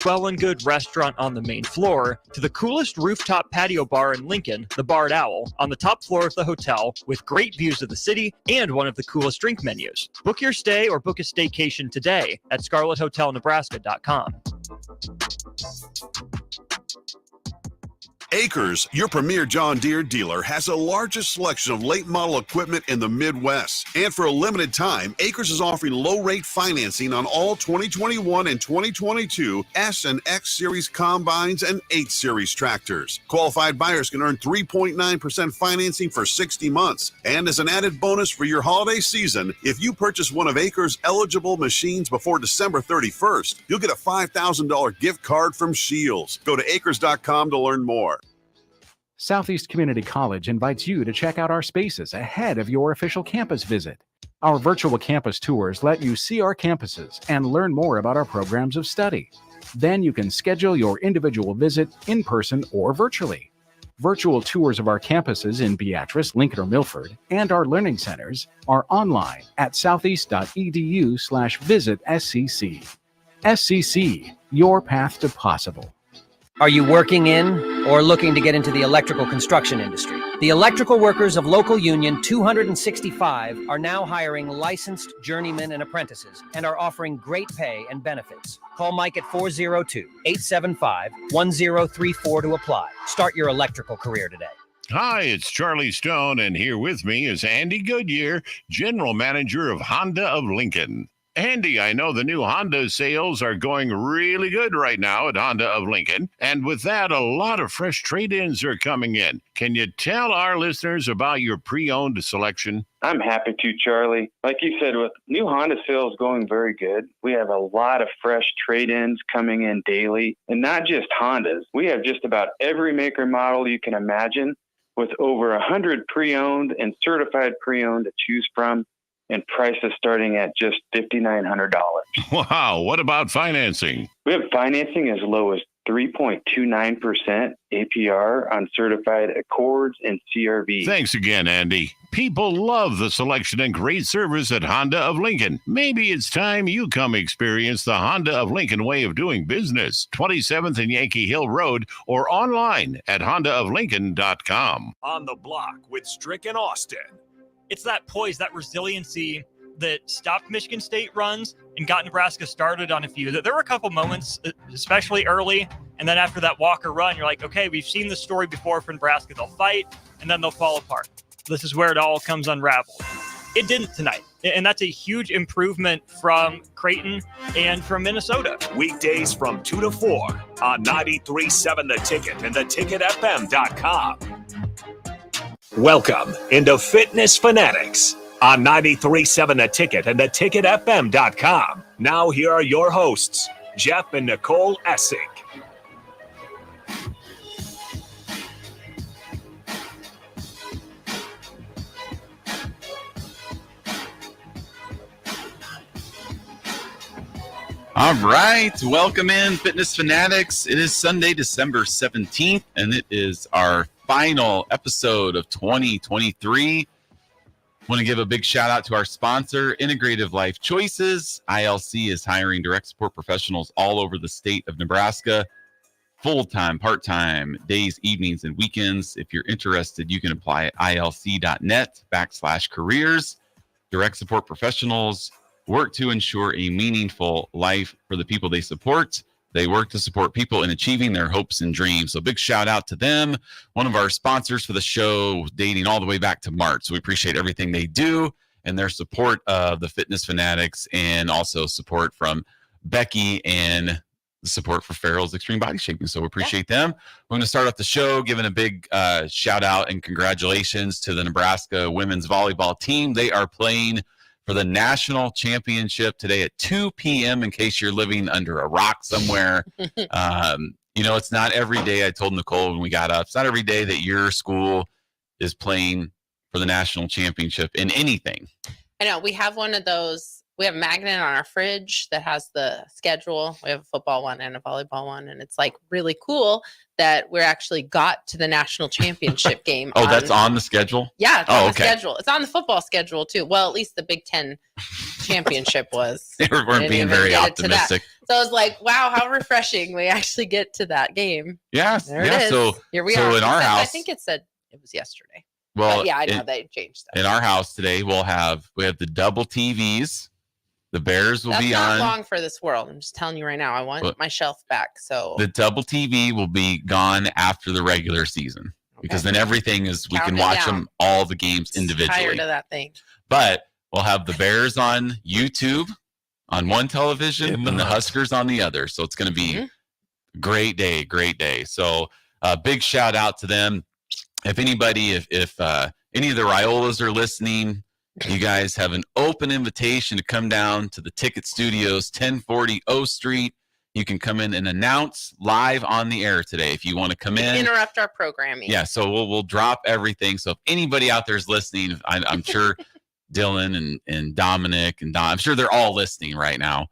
well and good restaurant on the main floor to the coolest rooftop patio bar in Lincoln, the Barred Owl, on the top floor of the hotel with great views of the city and one of the coolest drink menus. Book your stay or book a staycation today at scarlethotelnebraska.com. Acres, your premier John Deere dealer, has the largest selection of late model equipment in the Midwest. And for a limited time, Acres is offering low-rate financing on all 2021 and 2022 S and X Series combines and 8 Series tractors. Qualified buyers can earn 3.9% financing for 60 months. And as an added bonus for your holiday season, if you purchase one of Acres' eligible machines before December 31st, you'll get a $5,000 gift card from Shields. Go to acres.com to learn more. Southeast Community College invites you to check out our spaces ahead of your official campus visit. Our virtual campus tours let you see our campuses and learn more about our programs of study. Then you can schedule your individual visit in person or virtually. Virtual tours of our campuses in Beatrice, Lincoln, or Milford, and our learning centers are online at southeast.edu/visit SCC. SCC, your path to possible. Are you working in or looking to get into the electrical construction industry? The electrical workers of local union 265 are now hiring licensed journeymen and apprentices and are offering great pay and benefits. Call Mike at 402-875-1034 to apply. Start your electrical career today. Hi, it's Charlie Stone, and here with me is Andy Goodyear, General Manager of Honda of Lincoln. Andy, I know the new Honda sales are going really good right now at Honda of Lincoln. And with that, a lot of fresh trade-ins are coming in. Can you tell our listeners about your pre-owned selection? I'm happy to, Charlie. Like you said, with new Honda sales going very good, we have a lot of fresh trade-ins coming in daily. And not just Hondas. We have just about every maker model you can imagine, with over 100 pre-owned and certified pre-owned to choose from, and prices starting at just $5,900. Wow, what about financing? We have financing as low as 3.29% APR on certified Accords and CRV. Thanks again, Andy. People love the selection and great service at Honda of Lincoln. Maybe it's time you come experience the Honda of Lincoln way of doing business. 27th and Yankee Hill Road or online at hondaoflincoln.com. On the block with Strick and Austin. It's that poise, that resiliency that stopped Michigan State runs and got Nebraska started on a few. There were a couple moments, especially early, and then after that Walker run, you're like, okay, we've seen this story before for Nebraska. They'll fight, and then they'll fall apart. This is where it all comes unraveled. It didn't tonight, and that's a huge improvement from Creighton and from Minnesota. Weekdays from 2 to 4 on 93.7 The Ticket and theticketfm.com. Welcome into Fitness Fanatics on 93.7 The Ticket and theticketfm.com. Now here are your hosts, Jeff and Nicole Essig. All right, welcome in Fitness Fanatics. It is Sunday, December 17th, and it is our final episode of 2023. Want to give a big shout out to our sponsor, Integrative Life Choices. ILC is hiring direct support professionals all over the state of Nebraska, full-time, part-time, days, evenings, and weekends. If you're interested, you can apply at ilc.net/careers. Direct support professionals work to ensure a meaningful life for the people they support. They work to support people in achieving their hopes and dreams. So big shout out to them. One of our sponsors for the show, dating all the way back to March. So we appreciate everything they do and their support of the Fitness Fanatics, and also support from Becky and the support for Farrell's Extreme Body Shaping. So we appreciate them. We're going to start off the show giving a big shout out and congratulations to the Nebraska women's volleyball team. They are playing for the national championship today at 2 p.m. in case you're living under a rock somewhere. It's not every day. I told Nicole when we got up, it's not every day that your school is playing for the national championship in anything. I know. We have one of those. We have a magnet on our fridge that has the schedule. We have a football one and a volleyball one. And it's like really cool that we're actually got to the national championship game. That's on the schedule? Yeah, it's on the schedule. It's on the football schedule too. Well, at least the Big Ten championship was. They weren't being very optimistic. So I was like, wow, how refreshing. We actually get to that game. Yeah. There it is. So here we so are. in our house, I think it said it was yesterday. Well, but yeah, I know they changed that. In our house today, we have the double TVs. The Bears will be on. That's not long for this world. I'm just telling you right now. I want my shelf back. So the double TV will be gone after the regular season because then everything is we can watch them all the games individually. Tired of that thing. But we'll have the Bears on YouTube on one television and the Huskers on the other. So it's going to be great day. So big shout out to them. If anybody, if any of the Raiolas are listening, you guys have an open invitation to come down to the Ticket Studios, 1040 O Street. You can come in and announce live on the air today if you want to come in. Interrupt our programming. Yeah, so we'll drop everything. So if anybody out there is listening, I'm sure Dylan and Dominic and Don, I'm sure they're all listening right now.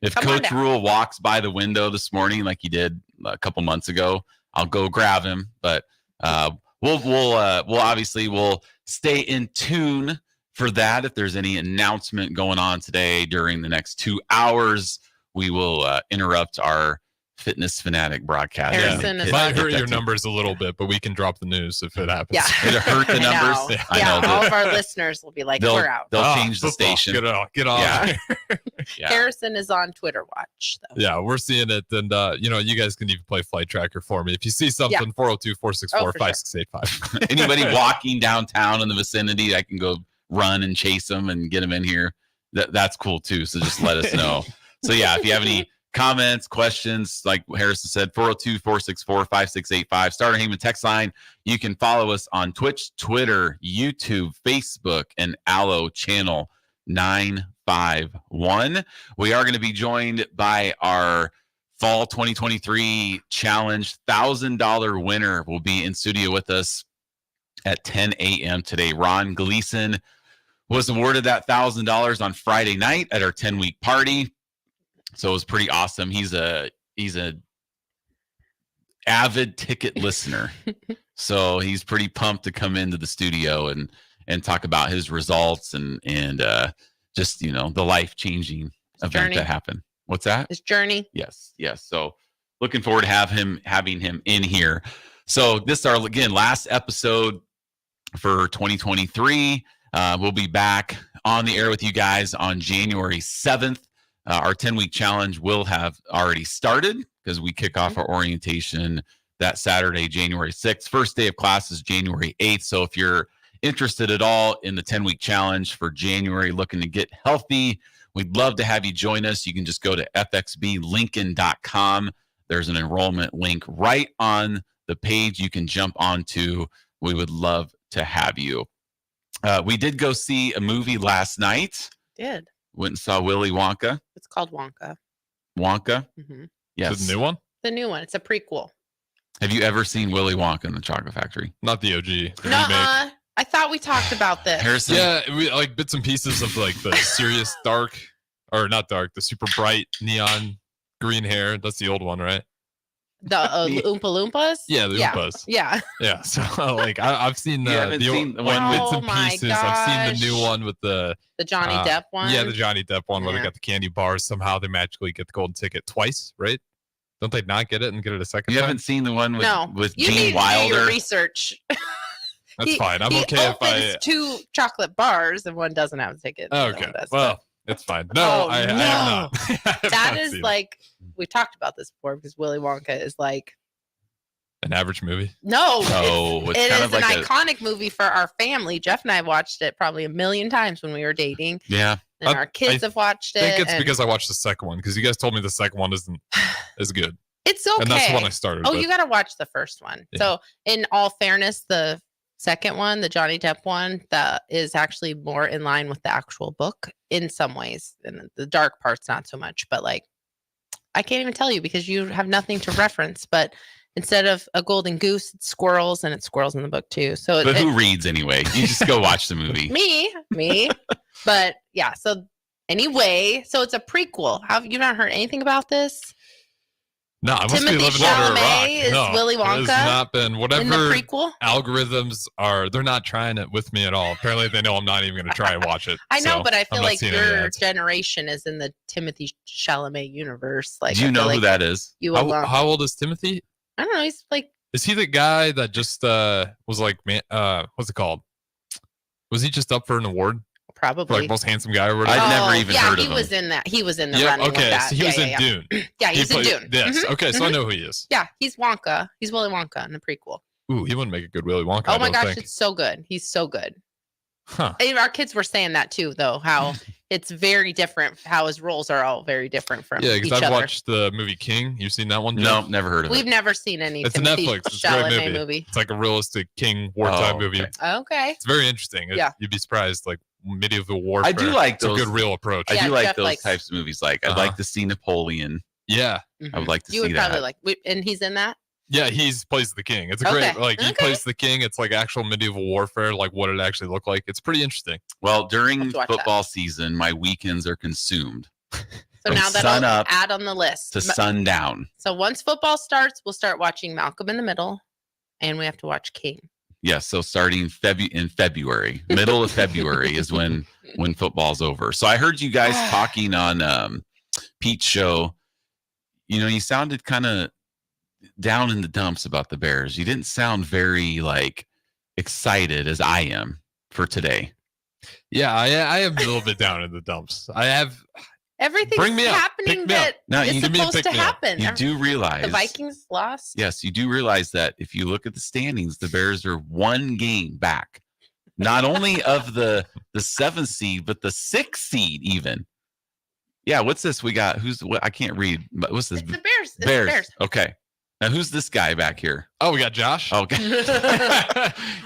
If Coach Rule walks by the window this morning like he did a couple months ago, I'll go grab him. But we'll obviously stay in tune for that. If there's any announcement going on today during the next 2 hours, we will interrupt our Fitness Fanatic broadcast. It might hurt your numbers a little bit, but we can drop the news if it happens. Yeah. It'll hurt the numbers. I know all of our listeners will be like, we're out. They'll change the station. Get off. Yeah. Harrison is on Twitter watch, though. Yeah, we're seeing it. And, you guys can even play Flight Tracker for me. If you see something, 402-464-5685. Anybody walking downtown in the vicinity, I can go run and chase them and get them in here. That's cool, too. So just let us know. So, yeah, if you have any comments, questions, like Harrison said, 402-464-5685. Starter Heyman text line. You can follow us on Twitch, Twitter, YouTube, Facebook, and Allo channel 951. We are going to be joined by our Fall 2023 Challenge $1,000 winner will be in studio with us at 10 a.m. today. Ron Gleason was awarded that $1,000 on Friday night at our 10-week party. So it was pretty awesome. He's a avid ticket listener. So he's pretty pumped to come into the studio and talk about his results and just, the life-changing event that happened. What's that? His journey. Yes. So looking forward to having him in here. So this is our, again, last episode for 2023. We'll be back on the air with you guys on January 7th. Our 10-week challenge will have already started because we kick off our orientation that Saturday, January 6th. First day of class is January 8th. So if you're interested at all in the 10-week challenge for January, looking to get healthy, we'd love to have you join us. You can just go to fxblincoln.com. There's an enrollment link right on the page you can jump onto. We would love to have you. We did go see a movie last night. Went and saw Willy Wonka. It's called Wonka. Wonka? Mm-hmm. Yes. Is it the new one? The new one. It's a prequel. Have you ever seen Willy Wonka and the Chocolate Factory? Not the OG. The remake. I thought we talked about this. Harrison? Yeah, we like bits and pieces of like the serious dark, or not dark, the super bright neon green hair. That's the old one, right? The Oompa Loompas? Yeah, the Oompas. Yeah. Yeah. So like I've seen the one bits and pieces. I've seen the new one with the Johnny Depp one. Yeah, the Johnny Depp one where they got the candy bars. Somehow they magically get the golden ticket twice, right? Don't they not get it and get it a second time? You haven't seen the one with you Gene need Wilder? To do your research. That's fine. I'm okay if I two chocolate bars and one doesn't have a ticket. Okay. Well, it's fine. No, I am not. That is like, we've talked about this before because Willy Wonka is like an average movie. No, it's it kind is of like an iconic movie for our family. Jeff and I watched it probably 1 million times when we were dating. Yeah. And our kids have watched it. I think it's because I watched the second one because you guys told me the second one isn't as good. It's okay. And that's the one I started with. You got to watch the first one. Yeah. So in all fairness, the second one, the Johnny Depp one, that is actually more in line with the actual book in some ways. And the dark part's not so much, but like, I can't even tell you because you have nothing to reference, but instead of a golden goose, it's squirrels, and it's squirrels in the book too. So but who reads anyway? You just go watch the movie. Me. But yeah, so anyway, so it's a prequel. Have you not heard anything about this? No, I must Timothy be living under a rock. Chalamet is No, Willy it has Wonka not been in the whatever prequel. algorithms are. They're not trying it with me at all. Apparently, they know I'm not even going to try and watch it. I know, so but I I'm feel not like seeing any your ads. generation is in the Timothy Chalamet universe. Like, Do you I feel know who like that is? You will love. How old is Timothy? I don't know. He's like Is he the guy that just was like, what's it called? Was he just up for an award? For probably like most handsome guy or whatever? I've never even heard of he him. was in that. He was in the Yeah, running. okay. With that. So he was in yeah. Dune. Yeah, he's in played- Dune. Yes. Mhm, Okay, so I mhm. know who he is. Yeah, he's Wonka. He's Willy Wonka in the prequel. Ooh, he wouldn't make a good Willy Wonka. I Oh my don't gosh, think. it's so good. He's so good. Huh. And our kids were saying that too, though, how it's very different. How his roles are all very different from Yeah, each because I've other. watched the movie King. You've seen that one? No, Jeff? never heard of We've it. never seen any It's a Timothy Netflix. It's a great Chalamet movie. It's like a realistic King wartime Oh, movie. okay. Okay. It's very interesting. Yeah. You'd be surprised. Like medieval warfare. I do like It's a those. good real approach. I Yeah, do like Jeff those likes- types of movies. Like I'd Uh-huh. like to see Napoleon. Yeah. I would like to You see would that. probably like, and he's in that. Yeah, plays the king. It's a great, Okay, like, he okay. plays the king. It's like actual medieval warfare, like what it actually looked like. It's pretty interesting. Well, I'll during have to watch that. football season, my weekends are consumed So From now sun that'll up add on the list. to sundown. So once football starts, we'll start watching Malcolm in the Middle, and we have to watch King. Yes, so starting in February, middle of February is when football's over. So I heard you guys talking on Pete's show. You know, you sounded kind of down in the dumps about the Bears. You didn't sound very like excited as I am for today. Yeah, I am a little bit down in the dumps. I have. Everything's Bring me up. happening Pick me up. that Now, is you give me a supposed to pick me up. happen. You do realize The Vikings lost. Yes, you do realize that if you look at the standings, the Bears are one game back, not only of the 7th seed, but the 6th seed even. Yeah, what's this? We got I can't read. But what's this? It's the Bears. It's Bears. the Bears. Okay. Now who's this guy back here? Oh, we got Josh. Okay.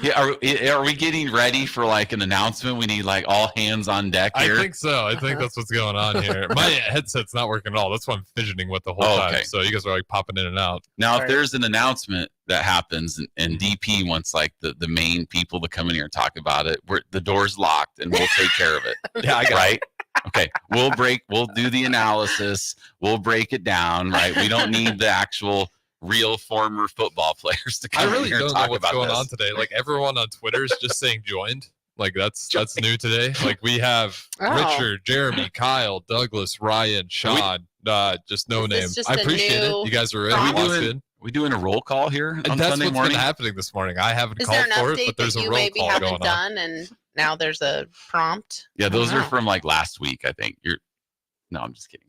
Yeah, are we getting ready for like an announcement? We need like all hands on deck here. I think so. I think that's what's going on here. My headset's not working at all. That's why I'm fidgeting with the whole Oh, time. okay. So you guys are like popping in and out. Now, if Right. there's an announcement that happens and DP wants like the main people to come in here and talk about it, the door's locked and we'll take care of it. Yeah, I got it. Right? Okay. We'll do the analysis. We'll break it down, right? We don't need the actual real former football players to I come in really here and don't know talk what's about going this. on today. Like everyone on Twitter is just saying joined. Like that's new today. Like we have Oh. Richard, Jeremy, Kyle, Douglas, Ryan, Sean. Just no Is this names. just I a appreciate it. new You guys are in. prompt? That's good. We doing a roll call here And on that's Sunday what's morning? been happening this morning. I haven't Is called there an for it, update but there's that a you roll maybe call haven't going on. done, and now there's a prompt? Yeah, those I are don't from like last week, I think. No, I'm just kidding.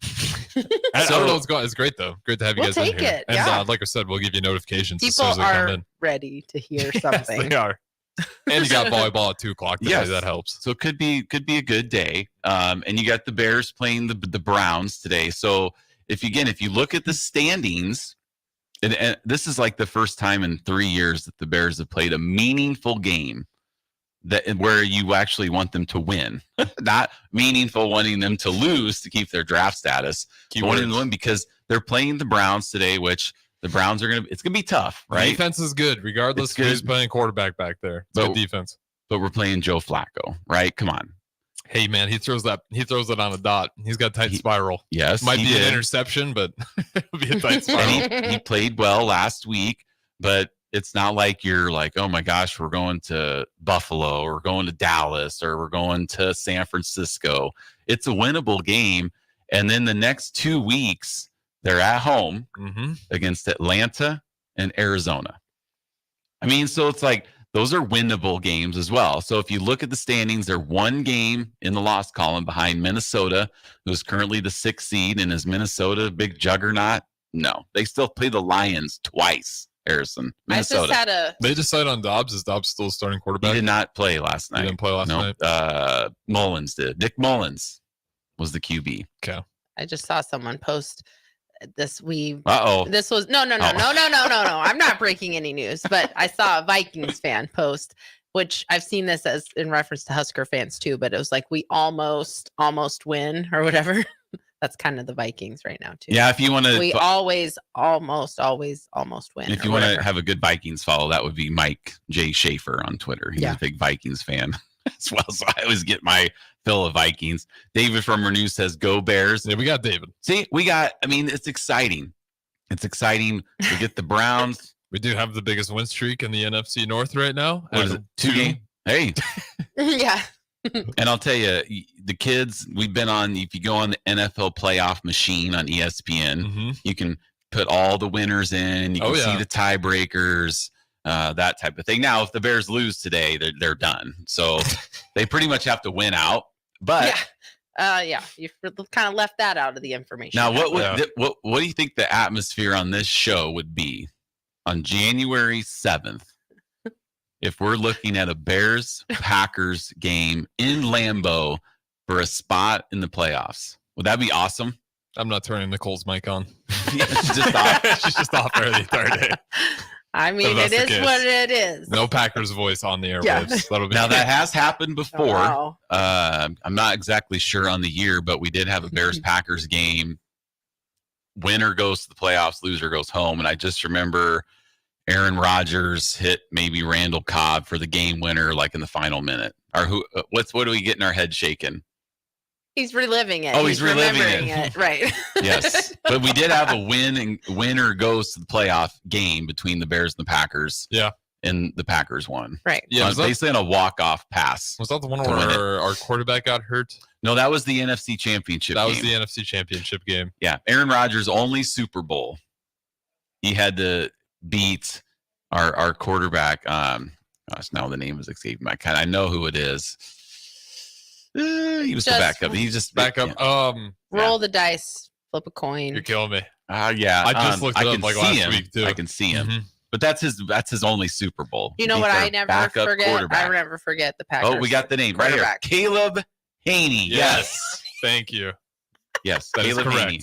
I So- don't know what's going. It's great though. Great to have you We'll guys in take here. it, And yeah. like I said, we'll give you notifications as People soon as they come are in. ready to hear Yes, something. they are. And you got volleyball at 2:00 today. Yes. That helps. So it could be a good day. And you got the Bears playing the Browns today. So if you look at the standings, and this is like the first time in 3 years that the Bears have played a meaningful game where you actually want them to win, not meaningful wanting them to lose to keep their draft status. But wanting them to win because they're playing the Browns today, which the Browns it's gonna be tough, The right? defense is good, regardless It's of who's good. playing quarterback back there. It's But- good defense. But we're playing Joe Flacco, right? Come on. Hey man, he throws it on a dot. He's got a tight spiral. Yes, Might he be did. an interception, but it'll be a tight spiral. And he played well last week, but it's not like you're like, oh my gosh, we're going to Buffalo or we're going to Dallas or we're going to San Francisco. It's a winnable game. And then the next 2 weeks, they're at home Mm-hmm. against Atlanta and Arizona. I mean, so it's like those are winnable games as well. So if you look at the standings, they're one game in the loss column behind Minnesota, who's currently the 6th seed. And is Minnesota a big juggernaut? No, they still play the Lions twice. Harrison, I just Minnesota. had a They decided on Dobbs. Is Dobbs still starting He quarterback? did not play last He night. didn't play last No, night. Mullins did. Nick Mullins was the QB. I just saw someone post this. Uh-oh. This was no. Oh. I'm not breaking any news, but I saw a Vikings fan post, which I've seen this as in reference to Husker fans too. But it was like we almost win or whatever. That's kind of the Vikings right now too. Yeah, if you want to We always almost win. if or you want to whatever. have a good Vikings follow, that would be Mike J. Schaefer on Twitter. He's Yeah. a big Vikings fan as well. So I always get my fill of Vikings. David from Renew says, go Bears. Yeah, we got David. See, it's exciting. It's exciting. We get the Browns. We do have the biggest win streak in the NFC North right now. What is it? 2 games? Hey. Yeah. And I'll tell you, the kids, we've been on, if you go on the NFL playoff machine on ESPN, you can put all the winners in. You can see the tiebreakers, that type of thing. Now, if the Bears lose today, they're done. So they pretty much have to win out. But you kind of left that out of the information. now, what do you think the atmosphere on this show would be on January 7th if we're looking at a Bears-Packers game in Lambeau for a spot in the playoffs? Would that be awesome? I'm not turning Nicole's mic on. She's just off. She's just off there the entire day. I mean, it is what it is. No Packers voice on the airwaves. That'll be now, that has happened before. Oh, wow. I'm not exactly sure on the year, but we did have a Bears-Packers game. Winner goes to the playoffs, loser goes home. And I just remember Aaron Rodgers hit maybe Randall Cobb for the game winner, like in the final minute. Or what do we get in our head shaking? He's reliving it. Oh, he's reliving it. Right. Yes. But we did have a winner goes to the playoff game between the Bears and the Packers. Yeah. And the Packers won. Right. Yeah. Basically on a walk-off pass. Was that the one where our quarterback got hurt? No, that was the NFC Championship game. That was the NFC Championship game. Yeah. Aaron Rodgers' only Super Bowl. He had to beat our quarterback. Gosh, now the name is escaping my kind. I know who it is. He was the backup. He's just backup. Roll the dice, flip a coin. You're killing me. Yeah. I just looked it up like last week too. I can see him. But that's his only Super Bowl. You know what I never forget? I never forget the Packers. Oh, we got the name right here. Caleb Haney. Yes. Thank you. Yes, that Caleb is correct. Haney.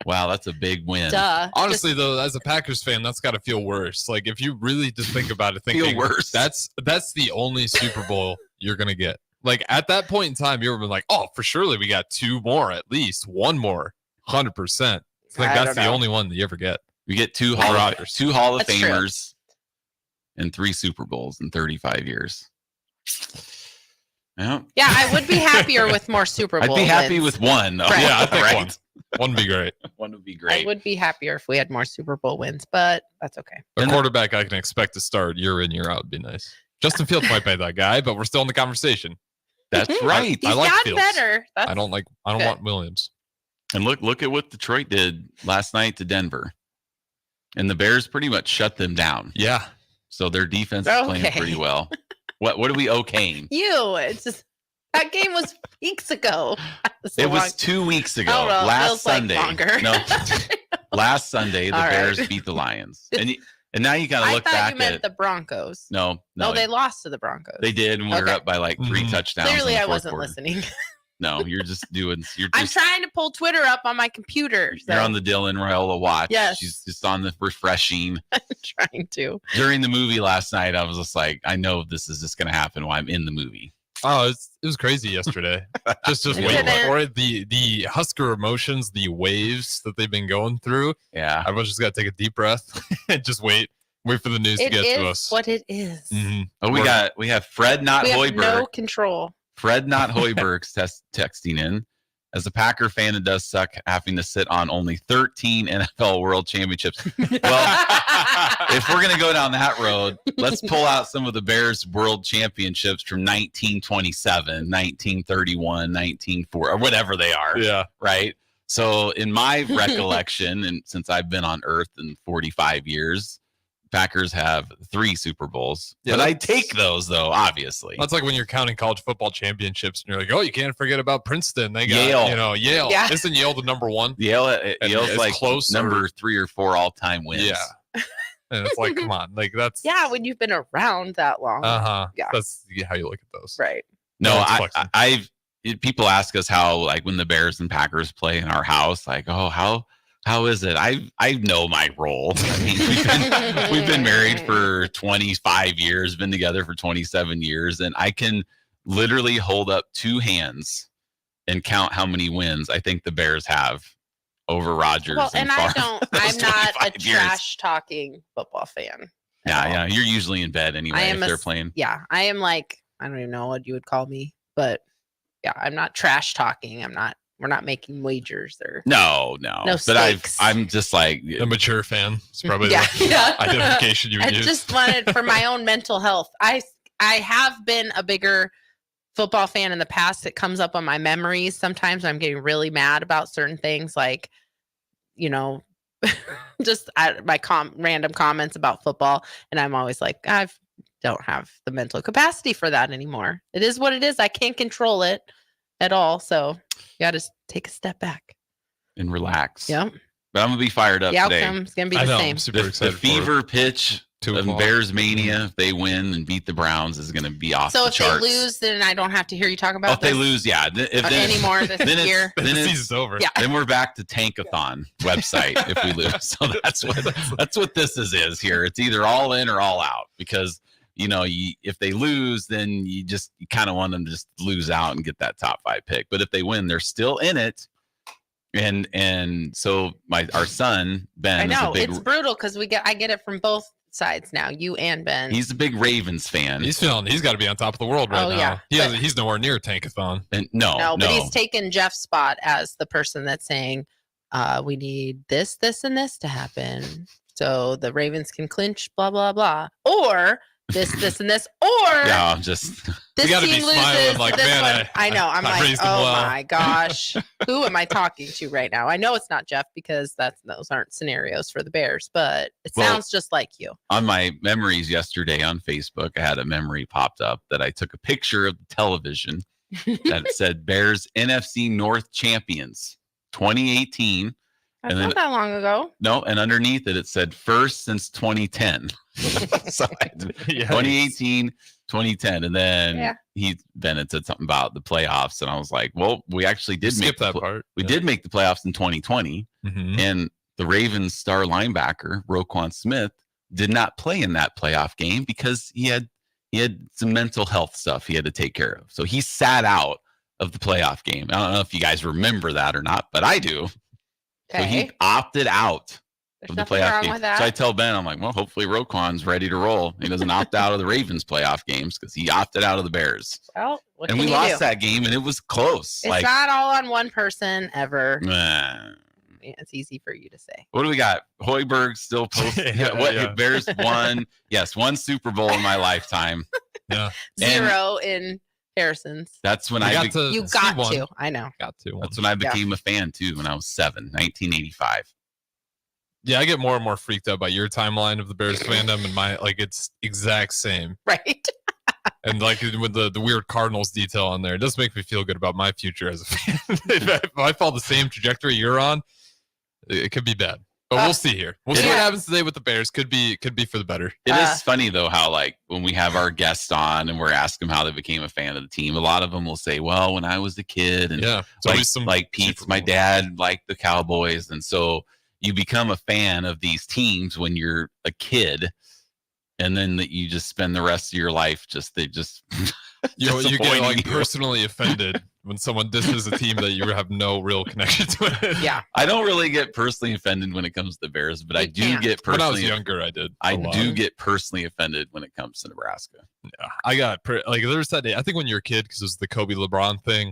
Wow, that's a big win. Duh. Honestly, though, as a Packers fan, that's got to feel worse. Like if you really just think about it, feel worse. That's the only Super Bowl you're gonna get. Like at that point in time, you were like, oh, for surely we got 2 more, at least 1 more, 100%. I think that's the only one that you ever get. We get two Hall of Famers and 3 Super Bowls in 35 years. Yeah, I would be happier with more Super Bowls. I'd be happy with 1. Though. Right. Yeah, I think one. One would be great. One would be great. I would be happier if we had more Super Bowl wins, but that's okay. A quarterback I can expect to start year in, year out would be nice. Justin Fields might be that guy, but we're still in the conversation. That's right. He's I like gotten Fields. better. I don't want Williams. And look at what Detroit did last night to Denver. And the Bears pretty much shut them down. Yeah. So their defense is playing pretty well. What are we okaying? It's just that game was weeks ago. It was 2 weeks ago. Oh, well, last Sunday. Like longer. No. Last Sunday the Bears beat the Lions. And now you got to look back you meant the Broncos. No, they lost to the Broncos. They did, and we were up by like 3 touchdowns. Clearly, I wasn't listening. No, you're just doing. I'm trying to pull Twitter up on my computer. So. You're on the Dylan Raiola watch. Yes, she's just on the refreshing. I'm trying to. During the movie last night, I was just like, I know this is just going to happen while I'm in the movie. Oh, it was crazy yesterday. just wait for it. The Husker emotions, the waves that they've been going through. Yeah, everyone's just got to take a deep breath and just wait for the news to get to us. What it is. Mm-hmm. Oh, we have Fred Not Hoiberg. We have no control. Fred Not Hoiberg's texting in. As a Packer fan, it does suck having to sit on only 13 NFL World Championships. Well, if we're going to go down that road, let's pull out some of the Bears World Championships from 1927, 1931, 1940, or whatever they are. Yeah. Right? So in my recollection, and since I've been on Earth in 45 years, Packers have 3 Super Bowls. Yeah, but I take those, though, obviously. That's like when you're counting college football championships, and you're like, oh, you can't forget about Princeton. They got, Yale. Yeah. Isn't Yale the number 1? Yale's like close number 3 or 4 all-time wins. Yeah. And it's like, come on. Like, that's... Yeah, when you've been around that long. Uh-huh. Yeah. That's how you look at those. Right. No, people ask us how, like, when the Bears and Packers play in our house, like, oh, how is it? I know my role. I mean, we've been married for 25 years, been together for 27 years, and I can literally hold up 2 hands and count how many wins I think the Bears have over Rodgers. Well, and I'm not a trash talking football fan. Yeah. You're usually in bed anyway if they're playing. Yeah, I am like, I don't even know what you would call me, but yeah, I'm not trash talking. I'm not we're not making wagers or No. No But stakes. I'm just like A mature fan. It's probably Yeah, the yeah. identification you would I use. just wanted for my own mental health. I have been a bigger football fan in the past. It comes up on my memories. Sometimes I'm getting really mad about certain things, like, just my random comments about football, and I'm always like, I don't have the mental capacity for that anymore. It is what it is. I can't control it at all. So you got to take a step back and relax. Yep. But I'm gonna be fired up The today. outcome's gonna be I the know. same. I'm super The excited. fever pitch 2 of o'clock. Bears Mania, if they win and beat the Browns, is gonna be off So the if charts. they lose, then I don't have to hear you talk Oh, about if they this lose, yeah. If then, anymore this then year. The Then season's over. Yeah. then we're back to Tankathon website if we lose. So that's what this is here. It's either all in or all out, because if they lose, then you kind of want them to just lose out and get that top 5 pick. But if they win, they're still in it. And so our son Ben, I know is a big, it's brutal because I get it from both sides now. You and Ben. he's a big Ravens fan. He's got to be on top of the world right Oh, now. yeah. He's nowhere near Tankathon. And no, but he's taken Jeff's spot as the person that's saying, we need this, this, and this to happen so the Ravens can clinch, blah, blah, blah. Or this, and this, or yeah, just this You gotta be team smiling loses. like, this man, one. I know. I'm I like, raised him oh well." my gosh, who am I talking to right now? I know it's not Jeff because those aren't scenarios for the Bears, but it Well, sounds just like you. on my memories yesterday on Facebook, I had a memory popped up that I took a picture of the television that said Bears NFC North champions 2018. That's and then- not that long ago. No, and underneath it said first since 2010. So Yeah. 2018, 2010, and then Yeah. Bennett said something about the playoffs, and I was like, well, we actually did Skip make that part. we did make the playoffs in 2020, Mhm. and the Ravens star linebacker Roquan Smith did not play in that playoff game because he had some mental health stuff he had to take care of. So he sat out of the playoff game. I don't know if you guys remember that or not, but I do. So he Okay. opted out There's of the nothing playoff wrong game. with that. So I tell Ben, I'm like, well, hopefully Roquan's ready to roll. He doesn't opt out of the Ravens playoff games because he opted out of the Bears. Well, what And can we you lost do? that game, and it was close. It's not all on one person ever. Nah. Yeah, it's easy for you to say. What do we got? Hoiberg still posting. Yeah. Bears won. Yes, one Super Bowl in my lifetime. Yeah. Zero in Harrison's. That's when You I got be- to You see got one. to. I know. Got to. that's when I became a fan too. When I was 1985. Yeah, I get more and more freaked out by your timeline of the Bears fandom, and it's exact same. Right. And with the weird Cardinals detail on there, it does make me feel good about my future as a fan. if I follow the same trajectory you're on, it could be bad. But we'll see here. We'll see what happens today with the Bears. Could be for the better. It is funny though how when we have our guests on and we're asking them how they became a fan of the team, a lot of them will say, "Well, when I was a kid," and Yeah. It's like, always some like Pete's, my dad liked the Cowboys, and so you become a fan of these teams when you're a kid, and then that you just spend the rest of your life you get disappointing you. Personally offended when someone disses a team that you have no real connection to. Yeah. I don't really get personally offended when it comes to the Bears, but I do can't. get When I was personally. younger, I did. I a lot. do get personally offended when it comes to Nebraska. Yeah, I got there's that day. I think when you're a kid, because it was the Kobe LeBron thing.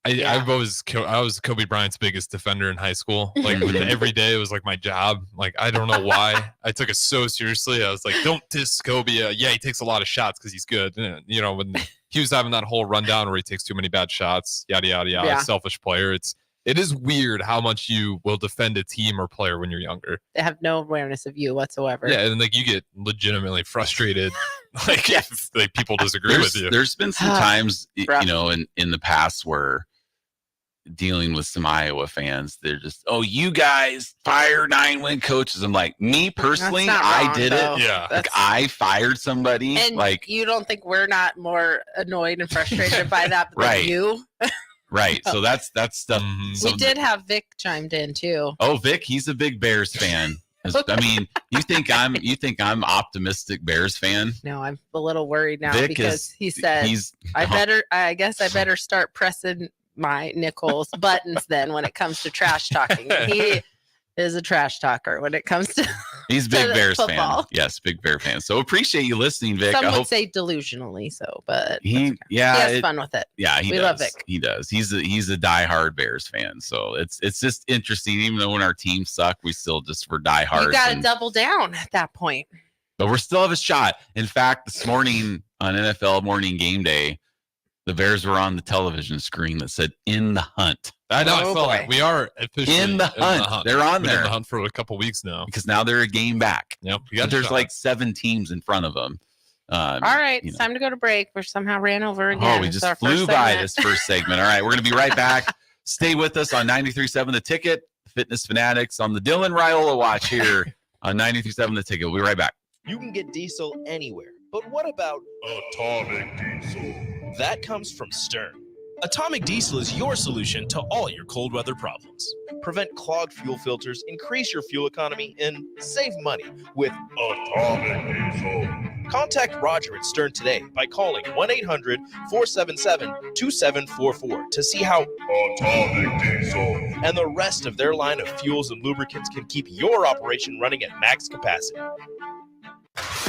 I was Kobe Bryant's biggest defender in high school. Every day it was like my job. I don't know why I took it so seriously. I was like, don't diss Kobe. Yeah, he takes a lot of shots because he's good. When he was having that whole rundown where he takes too many bad shots, yada yada yada. Yeah. Selfish player. It is weird how much you will defend a team or player when you're younger. They have no awareness of you whatsoever. Yeah, and you get legitimately frustrated. If people disagree with you. There's been some times, Rough. in the past where dealing with some Iowa fans, they're just, oh, you guys fire 9-win coaches. I'm like, me personally, That's not I wrong, did though. it. Yeah. Like That's- I fired somebody. And you don't think we're not more annoyed and frustrated by that than Right. you? Right. So that's stuff. Mhm. so We did have Vic chimed in too. Oh, Vic, he's a big Bears fan. I mean, you think I'm optimistic Bears fan? No, I'm a little worried now Vic because he said I guess I better start pressing my Nichols buttons then when it comes to trash talking. is a trash talker when it comes to He's a big to Bears fan. football. Yes, big Bear fan. So appreciate you listening, Vic. Some I would hope say delusionally so, but he has fun with it. Yeah, he We does. love Vic. He does. He's a diehard Bears fan. So it's just interesting. Even though when our team suck, we're diehard. You got to double down at that point. But we still have a shot. In fact, this morning on NFL Morning Game Day, the Bears were on the television screen that said "In the Hunt." I know. Oh, I felt boy. like we are officially In the hunt. They're on Been there. in the hunt for a couple weeks now. Because now they're a game back. Yep. But there's like 7 teams in front of them. All right, it's time to go to break. We somehow ran over again. Oh, we It's just our flew first by segment. this first segment. All right, we're going to be right back. Stay with us on 93.7 The Ticket, Fitness Fanatics on the Dylan Raiola Watch here on 93.7 The Ticket. We'll be right back. You can get diesel anywhere, but what about Atomic Diesel? That comes from Stern. Atomic Diesel is your solution to all your cold weather problems. Prevent clogged fuel filters, increase your fuel economy, and save money with Atomic Diesel. Contact Roger at Stern today by calling 1-800-477-2744 to see how Atomic Diesel and the rest of their line of fuels and lubricants can keep your operation running at max capacity.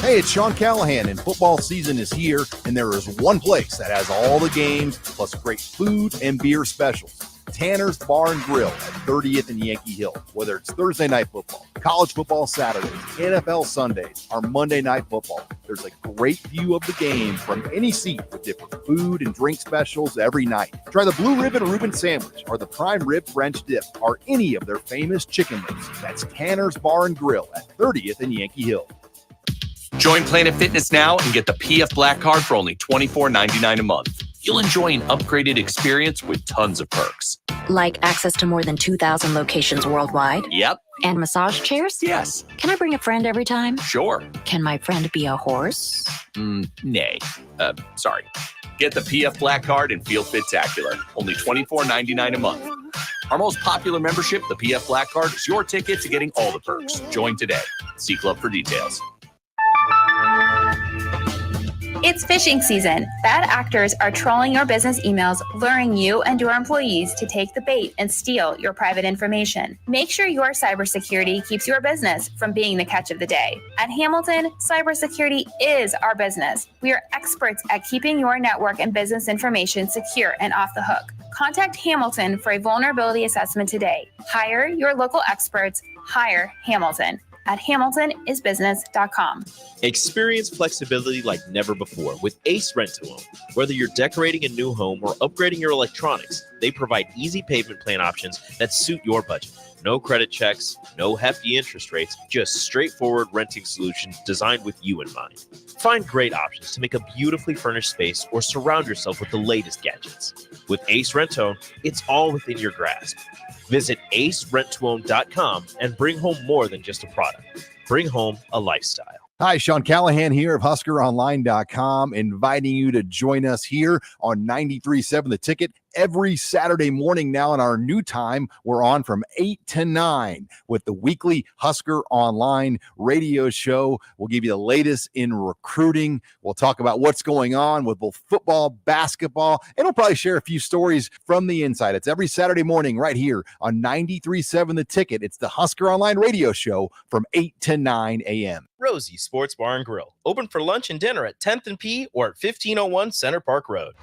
Hey, it's Sean Callahan, and football season is here, and there is one place that has all the games, plus great food and beer specials. Tanner's Bar and Grill at 30th and Yankee Hill. Whether it's Thursday night football, college football Saturdays, NFL Sundays, or Monday night football, there's a great view of the game from any seat with different food and drink specials every night. Try the Blue Ribbon Reuben Sandwich or the Prime Rib French Dip or any of their famous chicken wings. That's Tanner's Bar and Grill at 30th and Yankee Hill. Join Planet Fitness now and get the PF Black Card for only $24.99 a month. You'll enjoy an upgraded experience with tons of perks. Like access to more than 2,000 locations worldwide? Yep. And massage chairs? Yes. Can I bring a friend every time? Sure. Can my friend be a horse? Nay. Sorry. Get the PF Black Card and feel fit-tacular. Only $24.99 a month. Our most popular membership, the PF Black Card, is your ticket to getting all the perks. Join today. See Club for details. It's phishing season. Bad actors are trolling your business emails, luring you and your employees to take the bait and steal your private information. Make sure your cybersecurity keeps your business from being the catch of the day. At Hamilton, cybersecurity is our business. We are experts at keeping your network and business information secure and off the hook. Contact Hamilton for a vulnerability assessment today. Hire your local experts. Hire Hamilton at hamiltonisbusiness.com. Experience flexibility like never before with Ace Rent-to-Own. Whether you're decorating a new home or upgrading your electronics, they provide easy payment plan options that suit your budget. No credit checks, no hefty interest rates, just straightforward renting solutions designed with you in mind. Find great options to make a beautifully furnished space or surround yourself with the latest gadgets. With Ace Rent-to-Own, it's all within your grasp. Visit acerentoown.com and bring home more than just a product. Bring home a lifestyle. Hi, Sean Callahan here of HuskerOnline.com, inviting you to join us here on 93.7 The Ticket every Saturday morning now in our new time. We're on from 8 to 9 with the weekly Husker Online radio show. We'll give you the latest in recruiting. We'll talk about what's going on with both football, basketball, and we'll probably share a few stories from the inside. It's every Saturday morning right here on 93.7 The Ticket. It's the Husker Online radio show from 8 to 9 a.m. Rosie Sports Bar and Grill. Open for lunch and dinner at 10th and P or at 1501 Center Park Road.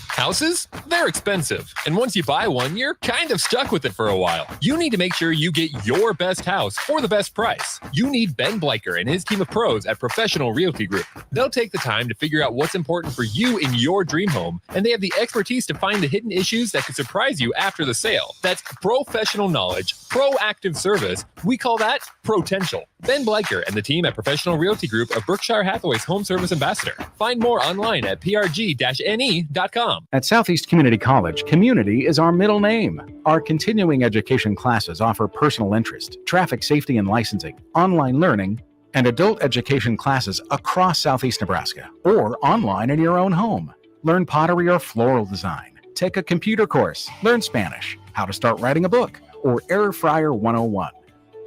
Houses? They're expensive. And once you buy one, you're kind of stuck with it for a while. You need to make sure you get your best house for the best price. You need Ben Bleicher and his team of pros at Professional Realty Group. They'll take the time to figure out what's important for you in your dream home, and they have the expertise to find the hidden issues that could surprise you after the sale. That's professional knowledge, proactive service. We call that potential. Ben Bleicher and the team at Professional Realty Group of Berkshire Hathaway's home service ambassador. Find more online at prg-ne.com. At Southeast Community College, community is our middle name. Our continuing education classes offer personal interest, traffic safety and licensing, online learning, and adult education classes across Southeast Nebraska or online in your own home. Learn pottery or floral design. Take a computer course. Learn Spanish, how to start writing a book, or Air Fryer 101.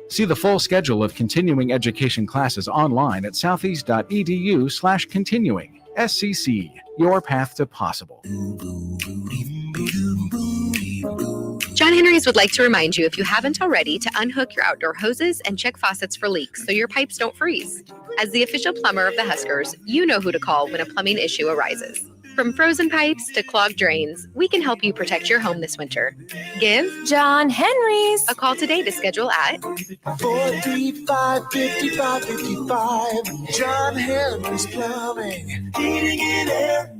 See the full schedule of continuing education classes online at southeast.edu/continuing. SCC, your path to possible. John John Henry's would like to remind you, if you haven't already, to unhook your outdoor hoses and check faucets for leaks so your pipes don't freeze. As the official plumber of the Huskers, you know who to call when a plumbing issue arises. From frozen pipes to clogged drains, we can help you protect your home this winter. Give John Henry's a call today to schedule at 435-5555. John Henry's Plumbing, Heating and Air.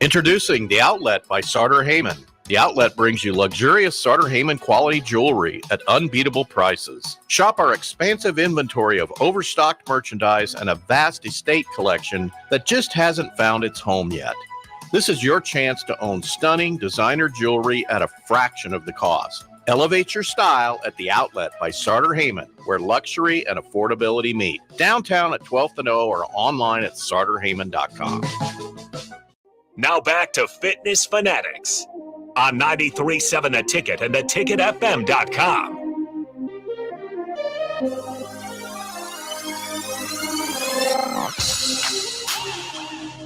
Introducing The Outlet by Sartor Heyman. The Outlet brings you luxurious Sartor Heyman quality jewelry at unbeatable prices. Shop our expansive inventory of overstocked merchandise and a vast estate collection that just hasn't found its home yet. This is your chance to own stunning designer jewelry at a fraction of the cost. Elevate your style at The Outlet by Sartor Heyman, where luxury and affordability meet. Downtown at 12th and O or online at sartorheyman.com. Now back to Fitness Fanatics on 93.7 The Ticket and theticketfm.com.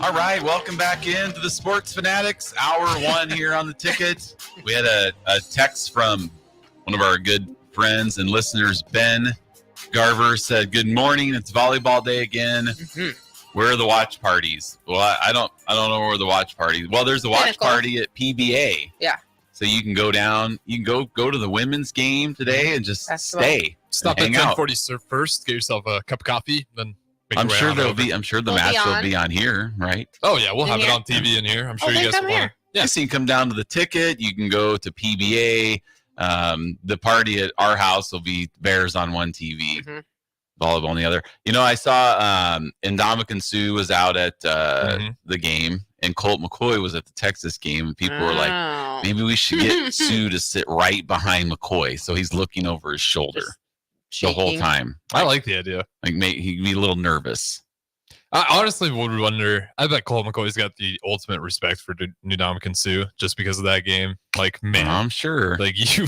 All right, welcome back into the Sports Fanatics, hour one here on The Ticket. We had a text from one of our good friends and listeners, Ben Garver, said, "Good morning, it's volleyball day again. Mm-hmm. Where are the watch parties?" Well, I don't know where the watch parties. Well, there's a watch party at PBA. Yeah. So you can go down. You can go to the women's game today and just stay. Stop at 10:40 first. Get yourself a cup of coffee. Then I'm sure the match will be on here, right? Oh yeah, we'll have it on TV in here. I'm sure you guys will want. Yeah. So you can come down to the Ticket. You can go to PBA. The party at our house will be Bears on one TV. Mm-hmm. Volleyball on the other. You know, I saw Ndamukong Suh was out at the game, and Colt McCoy was at the Texas game, and people were like, maybe we should get Suh to sit right behind McCoy, so he's looking over his shoulder the whole time. I like the idea. Like, he'd be a little nervous. I honestly would wonder. I bet Colt McCoy's got the ultimate respect for Ndamukong Suh just because of that game. Like, man, I'm sure. Like you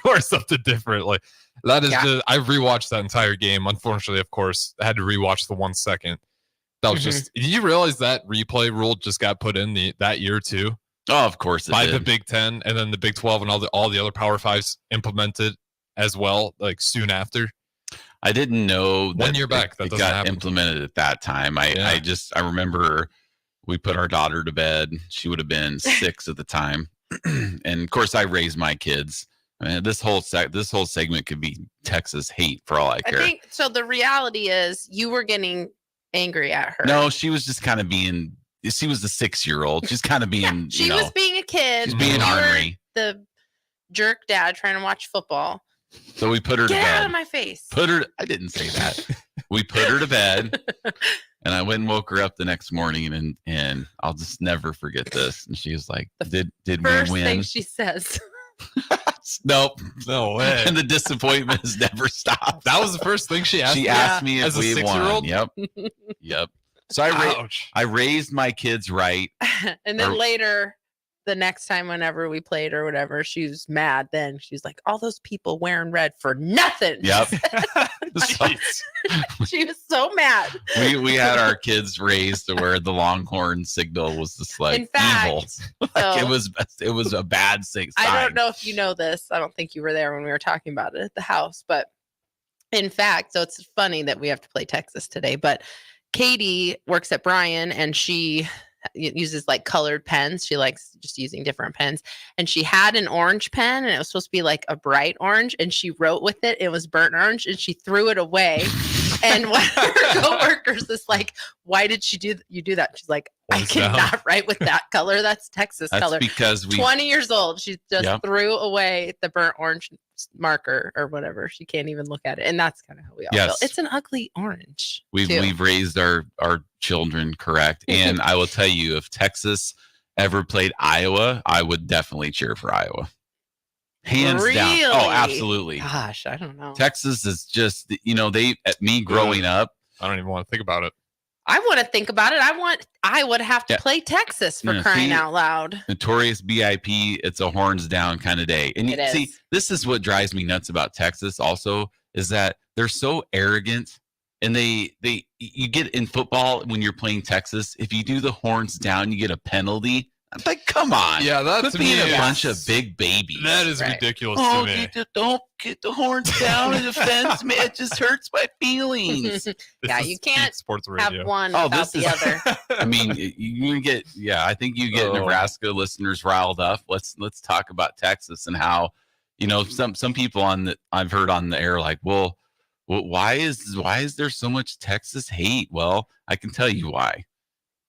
are something different. Like that is just. I've rewatched that entire game. Unfortunately, of course, I had to rewatch the 1 second. That was just. Did you realize that replay rule just got put in that year too? Oh, of course, by the Big Ten, and then the Big 12 and all the other Power Fives implemented as well, like soon after. I didn't know that 1 year back that it got implemented at that time. I remember we put our daughter to bed. She would have been 6 at the time, and of course I raised my kids. I mean, this whole segment could be Texas hate for all I care. I think so. The reality is, you were getting angry at her. No, she was just kind of being. She was the 6-year-old. She's kind of being. She was being a kid. She's being ornery. The jerk dad trying to watch football. So we put her to bed. Get out of my face. I didn't say that. We put her to bed, and I went and woke her up the next morning, and I'll just never forget this. And she was like, "Did we win?" First thing she says. Nope. No way. And the disappointment has never stopped. That was the first thing she asked. She asked me if as we a 6-year-old? won. Yep. So I raised my kids right. And then later, the next time whenever we played or whatever, she was mad. Then she's like, all those people wearing red for nothing. Yep. She was so mad. We had our kids raised to where the Longhorn signal was just like in fact, evil. It was a bad sign. I don't know if you know this. I don't think you were there when we were talking about it at the house, but in fact, so it's funny that we have to play Texas today, but Katie works at Bryan and she uses like colored pens. She likes just using different pens, and she had an orange pen, and it was supposed to be like a bright orange, and she wrote with it. It was burnt orange, and she threw it away. And one of her coworkers is like, "Why did you do that?" She's like, "I cannot write with that color. That's Texas color." Because 20 years old, she just threw away the burnt orange marker or whatever. She can't even look at it, and that's kind of how we all feel. It's an ugly orange. We've raised our children correct, and I will tell you, if Texas ever played Iowa, I would definitely cheer for Iowa. Hands down. Oh, absolutely. Gosh, I don't know. Texas is just, me growing up. I don't even want to think about it. I want to think about it. I would have to play Texas for crying out loud. Notorious BIP. It's a horns down kind of day. And see, this is what drives me nuts about Texas also, is that they're so arrogant. And you get in football when you're playing Texas, if you do the horns down, you get a penalty. Like, come on. Yeah, that's Quit being a bunch of big babies. That is ridiculous to me. Don't get the horns down and offense me. It just hurts my feelings. Yeah, you can't sports have one without the other. I mean, you get. Yeah, I think you get Nebraska listeners riled up. Let's talk about Texas and how, some people I've heard on the air like, well, why is there so much Texas hate? Well, I can tell you why.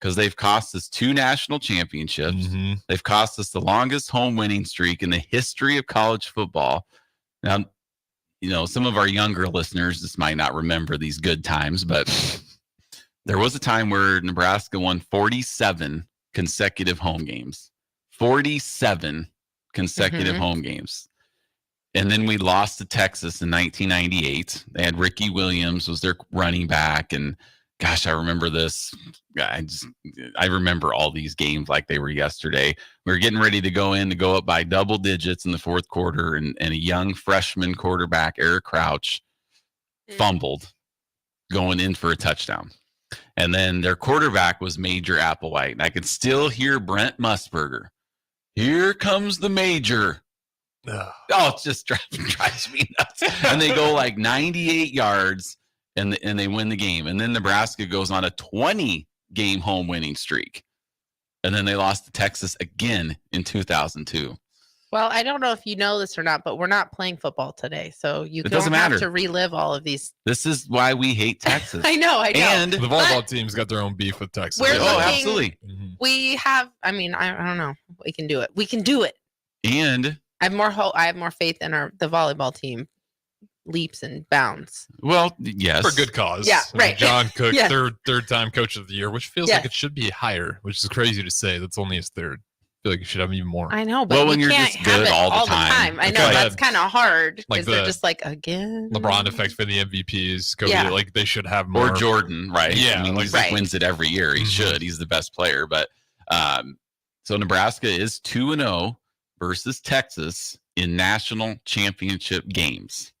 Because they've cost us 2 national championships. Mm-hmm. They've cost us the longest home winning streak in the history of college football. Now, some of our younger listeners just might not remember these good times, but there was a time where Nebraska won 47 consecutive home games. 47 consecutive home games. And then we lost to Texas in 1998. They had Ricky Williams was their running back, and gosh, I remember this. I remember all these games like they were yesterday. We were getting ready to go up by double digits in the fourth quarter, and a young freshman quarterback, Eric Crouch, fumbled going in for a touchdown. And then their quarterback was Major Applewhite. And I could still hear Brent Musburger. Here comes the Major. Oh, it just drives me nuts. And they go like 98 yards. And they win the game. And then Nebraska goes on a 20-game home winning streak. And then they lost to Texas again in 2002. Well, I don't know if you know this or not, but we're not playing football today. So you doesn't don't have matter to relive all of these. This is why we hate Texas. I know. And the volleyball team's got their own beef with Texas. We're looking, absolutely. We have, I don't know. We can do it. We can do it. And I have more hope. I have more faith in the volleyball team. Leaps and bounds. Well, yes. For good cause. Yeah, right. John Cook, Yeah. third time coach of the year, which feels like it should be higher, which is crazy to say. That's only his third. I feel like you should have even more. I know, but when you you're can't just have good it all the time. I know, that's kind of hard Like because they're just like, again. LeBron effect for the MVPs. Kobe, Yeah. like they should have more. Or Jordan, right? Yeah. I mean, like, he wins it every year. He should. He's the best player. But so Nebraska is 2-0 versus Texas in national championship games.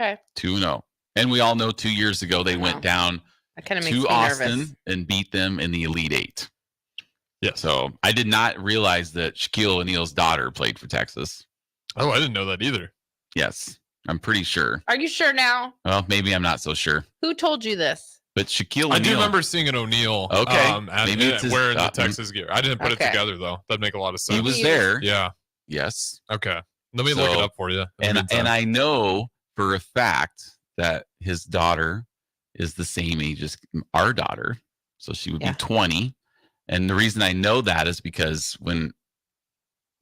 Okay. 2-0. And we all know 2 years ago they went down That kind of makes to me Austin nervous. and beat them in the Elite Eight. Yeah. So I did not realize that Shaquille O'Neal's daughter played for Texas. Oh, I didn't know that either. Yes, I'm pretty sure. Are you sure now? Well, maybe I'm not so sure. Who told you this? But Shaquille O'Neal. I do remember seeing an O'Neal. Okay. Maybe it's his wearing the daughter. Texas gear. I didn't put it Okay. together though. That'd make a lot of sense. He was there. Yeah. Yes. Okay. Let me look it up for you. And I know for a fact that his daughter is the same age as our daughter. So she would be 20. And the reason I know that is because when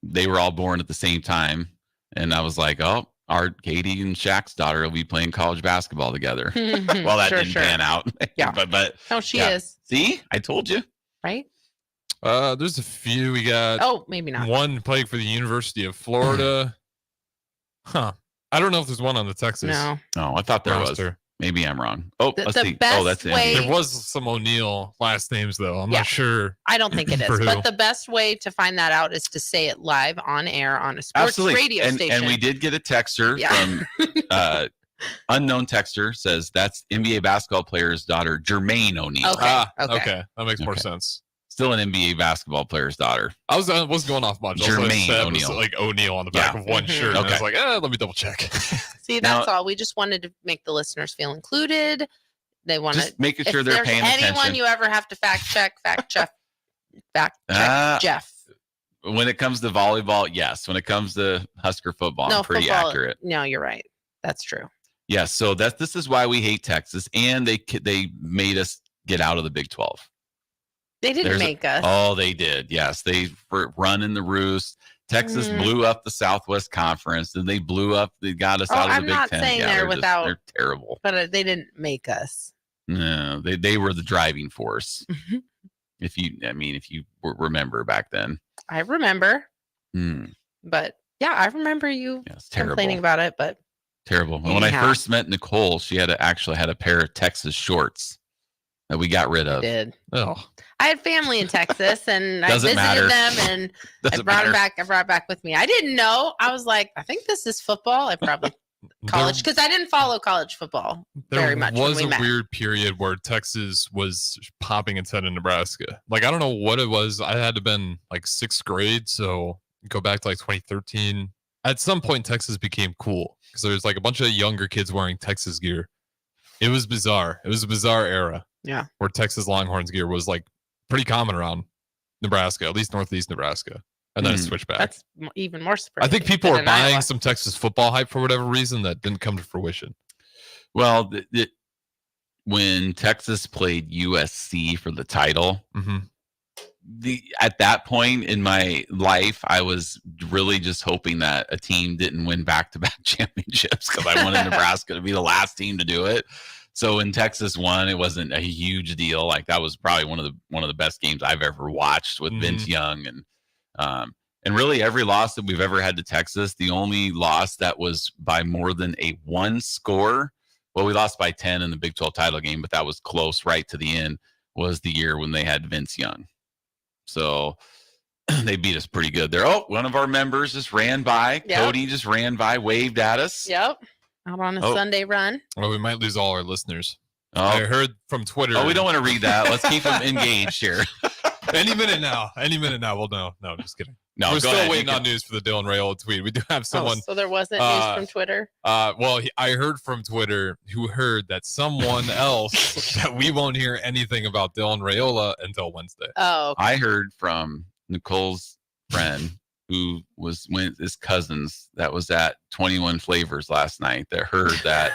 they were all born at the same time, and I was like, oh, our Katie and Shaq's daughter will be playing college basketball together. Well, that didn't pan out. Yeah. but No, she is. See, I told you. Right? There's a few. We got Oh, maybe not. one playing for the University of Florida. Huh. I don't know if there's one on the Texas. No. Oh, I thought there was. roster. Maybe I'm wrong. Oh, The- let's the see. best Oh, that's the way- NBA. There was some O'Neal last names though. I'm Yeah. not sure. I don't think it is. For who? But the best way to find that out is to say it live on air on a sports radio and, station. And we did get a texter from unknown texter says that's NBA basketball player's daughter, Jermaine O'Neal. Okay. Okay. That makes more sense. Still an NBA basketball player's daughter. I wasn't going off much. Jermaine O'Neal. O'Neal. Like O'Neal on the back Yeah. of one Mhm. shirt. And I was Okay. like, let me double check. See, that's all. We just wanted to make the listeners feel included. They want to Just making sure if they're there's paying anyone attention. you ever have to fact check Ah. Jeff. When it comes to volleyball, yes. When it comes to Husker football, No, I'm pretty football- accurate. No, you're right. That's true. Yes. So this is why we hate Texas, and they made us get out of the Big 12. They didn't make us. Oh, they did. Yes, they were running the roost. Texas Mm. blew up the Southwest Conference, and they got us out of the I'm Big not Ten. saying Yeah, they're just- without, they're terrible. but they didn't make us. No, they were the driving force. Mhm. If you remember back then. I remember, Hmm. but yeah, I remember you terrible. complaining about it. But Terrible. When I Anyhow. first met Nicole, she actually had a pair of Texas shorts that we got rid I of. did. Oh, I had family in Texas, and I Doesn't visited matter. them, and I Doesn't brought matter. them back. I brought it back with me. I didn't know. I was like, I think this is football. I probably college, because I didn't follow college football very much. There was when we met. weird period where Texas was popping its head in Nebraska. Like, I don't know what it was. I had to been like 6th grade, so go back to like 2013. At some point, Texas became cool because there was like a bunch of younger kids wearing Texas gear. It was bizarre. It was a bizarre era. Yeah. Where Texas Longhorns gear was like pretty common around Nebraska, at least Northeast Nebraska. And then it switched back. That's even more surprising. I think people than are in buying Iowa. some Texas football hype for whatever reason that didn't come to fruition. Well, when Texas played USC for the title, at that point in my life, I was really just hoping that a team didn't win back-to-back championships because I wanted Nebraska to be the last team to do it. So when Texas won, it wasn't a huge deal. Like, that was probably one of the best games I've ever watched with Vince Young, and really every loss that we've ever had to Texas, the only loss that was by more than a 1 score, well, we lost by 10 in the Big 12 title game, but that was close right to the end, was the year when they had Vince Young. So they beat us pretty good there. Oh, one of our members just ran by. Yep. Cody just ran by, waved at us. Yep. Out on a Sunday run. Well, we might lose all our listeners. Oh. I heard from Twitter. Oh, we don't want to read that. Let's keep them engaged here. Any minute now. Well, no, I'm just kidding. No, we're go still ahead. waiting on news for the Dylan Rayola tweet. We do have someone. So there wasn't news from Twitter? Well, I heard from Twitter who heard that someone else that we won't hear anything about Dylan Rayola until Wednesday. Oh, okay. I heard from Nicole's friend who was his cousins that was at 21 Flavors last night that heard that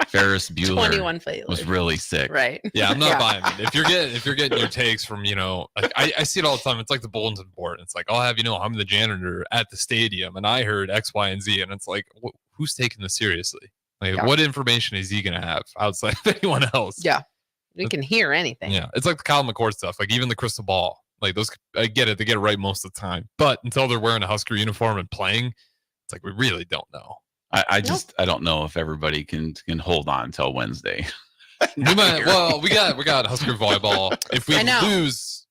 Ferris Bueller 21 Flavors was really sick. Right. Yeah, I'm not buying it. If you're getting your takes from, like, I see it all the time. It's like the bulletin board. It's like, I'll have I'm the janitor at the stadium, and I heard X, Y, and Z, and it's like, who's taking this seriously? Like, what information is he gonna have outside of anyone else? Yeah, we can hear anything. Yeah, it's like the Kyle McCord stuff. Like, even the crystal ball. Like, those, I get it. They get it right most of the time, but until they're wearing a Husker uniform and playing, it's like we really don't know. I don't know if everybody can hold on until Wednesday. We might. Well, we got Husker volleyball. If we I know. lose,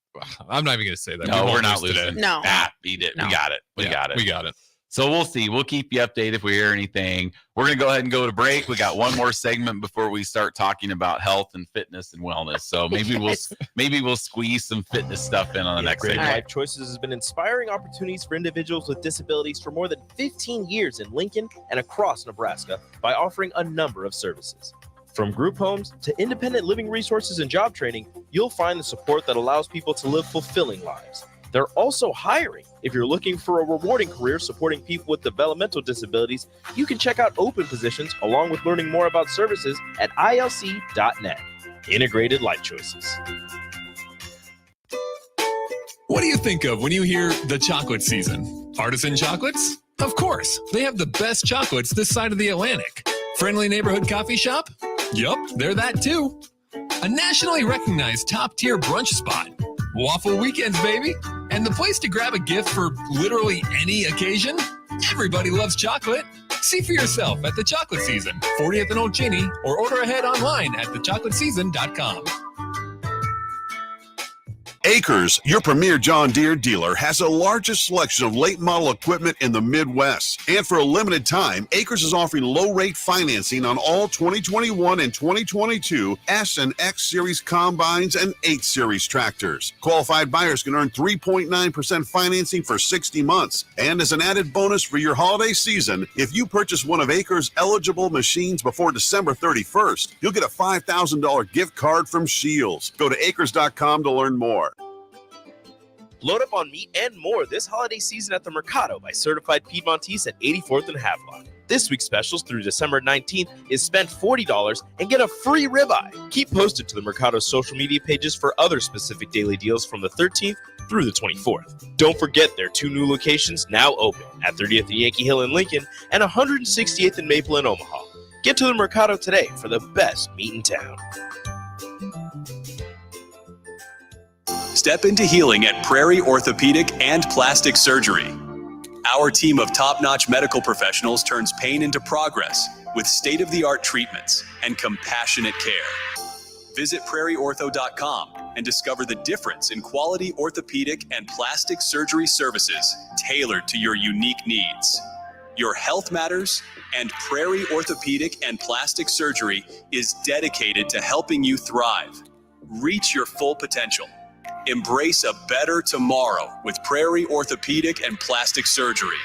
I'm not even going to say that. No, We won't we're not lose losing. today. No. Beat it. No. We got it. We got it. So we'll see. We'll keep you updated if we hear anything. We're going to go ahead and go to break. We got one more segment before we start talking about health and fitness and wellness. So maybe we'll squeeze some fitness stuff in on the next Great segment. Life Choices has been inspiring opportunities for individuals with disabilities for more than 15 years in Lincoln and across Nebraska by offering a number of services. From group homes to independent living resources and job training, you'll find the support that allows people to live fulfilling lives. They're also hiring. If you're looking for a rewarding career supporting people with developmental disabilities, you can check out open positions along with learning more about services at ilc.net. Integrated Life Choices. What do you think of when you hear the chocolate season? Artisan chocolates? Of course, they have the best chocolates this side of the Atlantic. Friendly neighborhood coffee shop? Yup, they're that too. A nationally recognized top-tier brunch spot. Waffle weekends, baby. And the place to grab a gift for literally any occasion? Everybody loves chocolate. See for yourself at The Chocolate Season, 40th and Old Cheney, or order ahead online at thechocolateseason.com. Acres, your premier John Deere dealer, has the largest selection of late model equipment in the Midwest. And for a limited time, Acres is offering low rate financing on all 2021 and 2022 S and X Series combines and 8 Series tractors. Qualified buyers can earn 3.9% financing for 60 months. And as an added bonus for your holiday season, if you purchase one of Acres' eligible machines before December 31st, you'll get a $5,000 gift card from Shields. Go to acres.com to learn more. Load up on meat and more this holiday season at the Mercado by Certified Piedmontese at 84th and Havelock. This week's specials through December 19th is spend $40 and get a free ribeye. Keep posted to the Mercado's social media pages for other specific daily deals from the 13th through the 24th. Don't forget their 2 new locations now open at 30th and Yankee Hill in Lincoln and 168th and Maple in Omaha. Get to the Mercado today for the best meat in town. Step into healing at Prairie Orthopedic and Plastic Surgery. Our team of top-notch medical professionals turns pain into progress with state-of-the-art treatments and compassionate care. Visit prairieortho.com and discover the difference in quality orthopedic and plastic surgery services tailored to your unique needs. Your health matters, and Prairie Orthopedic and Plastic Surgery is dedicated to helping you thrive. Reach your full potential. Embrace a better tomorrow with Prairie Orthopedic and Plastic Surgery.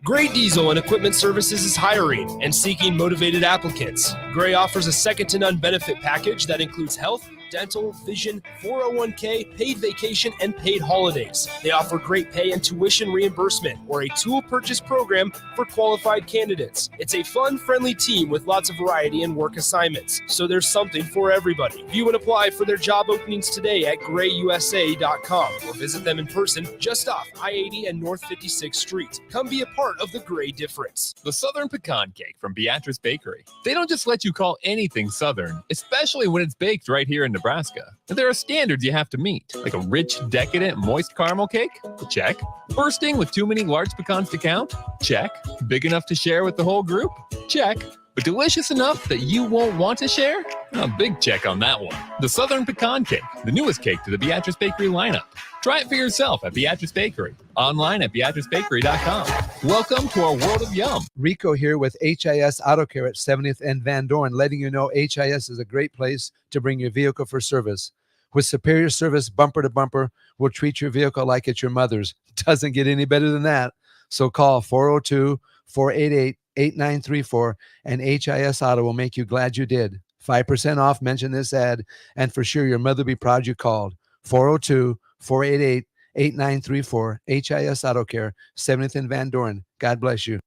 Gray Diesel and Equipment Services is hiring and seeking motivated applicants. Gray offers a second-to-none benefit package that includes health, dental, vision, 401k, paid vacation, and paid holidays. They offer great pay and tuition reimbursement or a tool purchase program for qualified candidates. It's a fun, friendly team with lots of variety and work assignments, so there's something for everybody. View and apply for their job openings today at grayusa.com or visit them in person just off I-80 and North 56th Street. Come be a part of the Gray difference. The Southern Pecan Cake from Beatrice Bakery. They don't just let you call anything Southern, especially when it's baked right here in Nebraska. And there are standards you have to meet, like a rich, decadent, moist caramel cake? Check. Bursting with too many large pecans to count? Check. Big enough to share with the whole group? Check. But delicious enough that you won't want to share? A big check on that one. The Southern Pecan Cake, the newest cake to the Beatrice Bakery lineup. Try it for yourself at Beatrice Bakery. Online at BeatriceBakery.com. Welcome to our world of yum. Rico here with HIS Auto Care at 70th and Van Dorn, letting you know HIS is a great place to bring your vehicle for service. With superior service bumper to bumper, we'll treat your vehicle like it's your mother's. Doesn't get any better than that. So call 402-488-8934 and HIS Auto will make you glad you did. 5% off, mention this ad, and for sure your mother will be proud you called. 402-488-8934, HIS Auto Care, 70th and Van Dorn. God bless you.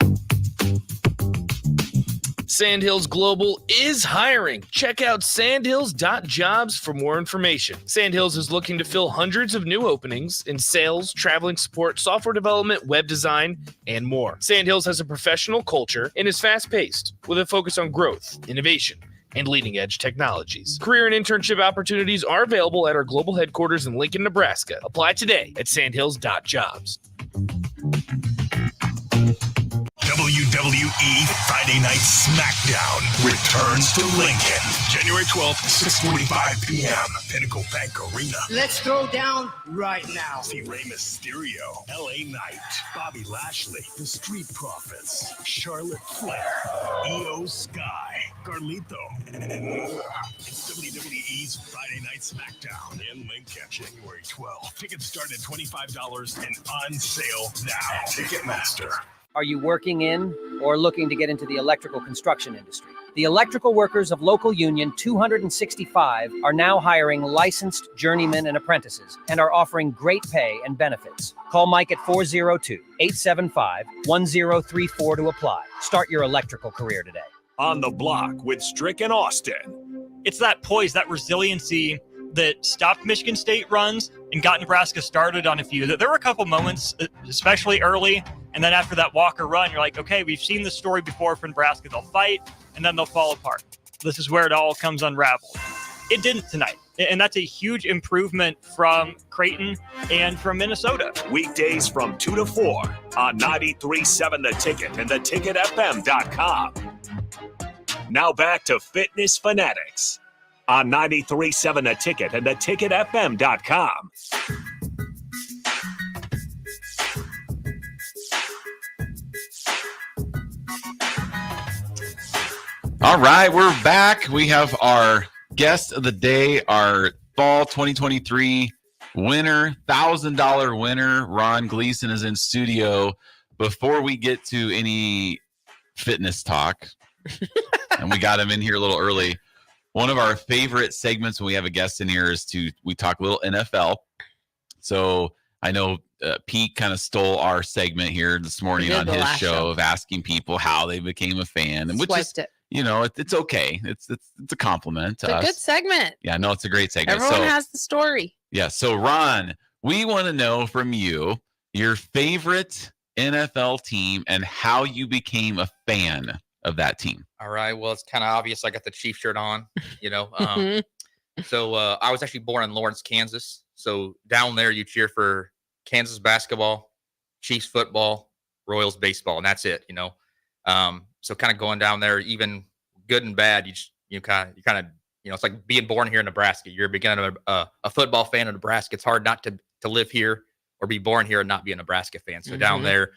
Sandhills Global is hiring. Check out sandhills.jobs for more information. Sandhills is looking to fill hundreds of new openings in sales, traveling support, software development, web design, and more. Sandhills has a professional culture and is fast-paced with a focus on growth, innovation, and leading-edge technologies. Career and internship opportunities are available at our global headquarters in Lincoln, Nebraska. Apply today at sandhills.jobs. WWE Friday Night SmackDown returns to Lincoln, January 12th, 6:45 p.m. Pinnacle Bank Arena. Let's go down right now. See Rey Mysterio, LA Knight, Bobby Lashley, The Street Profits, Charlotte Flair, Io Sky, Carlito, and more. It's WWE's Friday Night SmackDown in Lincoln, January 12th. Tickets start at $25 and on sale now. Ticketmaster. Are you working in or looking to get into the electrical construction industry? The electrical workers of local union 265 are now hiring licensed journeymen and apprentices and are offering great pay and benefits. Call Mike at 402-875-1034 to apply. Start your electrical career today. On the Block with Strick and Austin. It's that poise, that resiliency that stopped Michigan State runs and got Nebraska started on a few. There were a couple moments, especially early, and then after that Walker run, you're like, okay, we've seen this story before for Nebraska. They'll fight, and then they'll fall apart. This is where it all comes unraveled. It didn't tonight, and that's a huge improvement from Creighton and from Minnesota. Weekdays from 2 to 4 on 93.7 The Ticket and theticketfm.com. Now back to Fitness Fanatics on 93.7 The Ticket and theticketfm.com. All right, we're back. We have our guest of the day, our fall 2023 winner, $1,000 winner. Ron Gleason is in studio. Before we get to any fitness talk, and we got him in here a little early, one of our favorite segments when we have a guest in here is we talk a little NFL. So I know Pete kind of stole our segment here this morning on his show of asking people how they became a fan, and which is, you know, it's okay. It's a compliment to us. It's a good segment. Yeah, no, it's a great segment. Everyone has the story. Yeah. So Ron, we want to know from you your favorite NFL team and how you became a fan of that team. All right. Well, it's kind of obvious. I got the Chief shirt on, you know. So I was actually born in Lawrence, Kansas. So down there, you cheer for Kansas basketball, Chiefs football, Royals baseball, and that's it, you know. So kind of going down there, even good and bad, you kind of, you know, it's like being born here in Nebraska. You're beginning a football fan of Nebraska. It's hard not to live here or be born here and not be a Nebraska fan. So down there,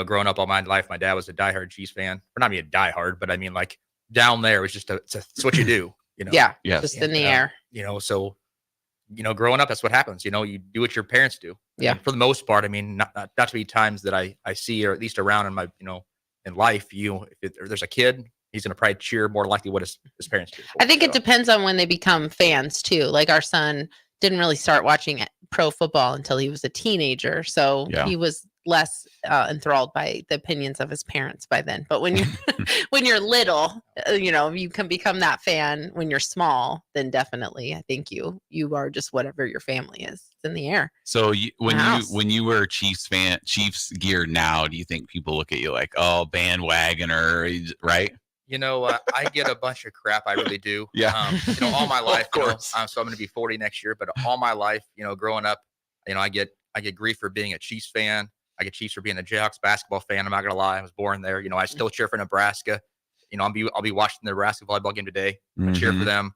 growing up all my life, my dad was a diehard Chiefs fan. Or not a diehard, but I mean, like down there, it was just it's what you do. Yeah, Yes. just in the air. So growing up, that's what happens. You do what your parents do. Yeah. And for the most part, I mean, not to be times that I see, or at least around in my, in life, if there's a kid, he's going to probably cheer more likely what his parents do. I think it depends on when they become fans too. Like our son didn't really start watching pro football until he was a teenager. So he was less enthralled by the opinions of his parents by then. But when you when you're little, you can become that fan. When you're small, then definitely I think you are just whatever your family is. It's in the air. So when you wear Chiefs gear now, do you think people look at you like, oh, bandwagoner, right? I get a bunch of crap. I really do. Yeah. All my life, of course. So I'm going to be 40 next year, but all my life, growing up, I get grief for being a Chiefs fan. I get Chiefs for being a Jayhawks basketball fan. I'm not going to lie. I was born there. I still cheer for Nebraska. I'll be watching the Nebraska volleyball game today. I cheer for them.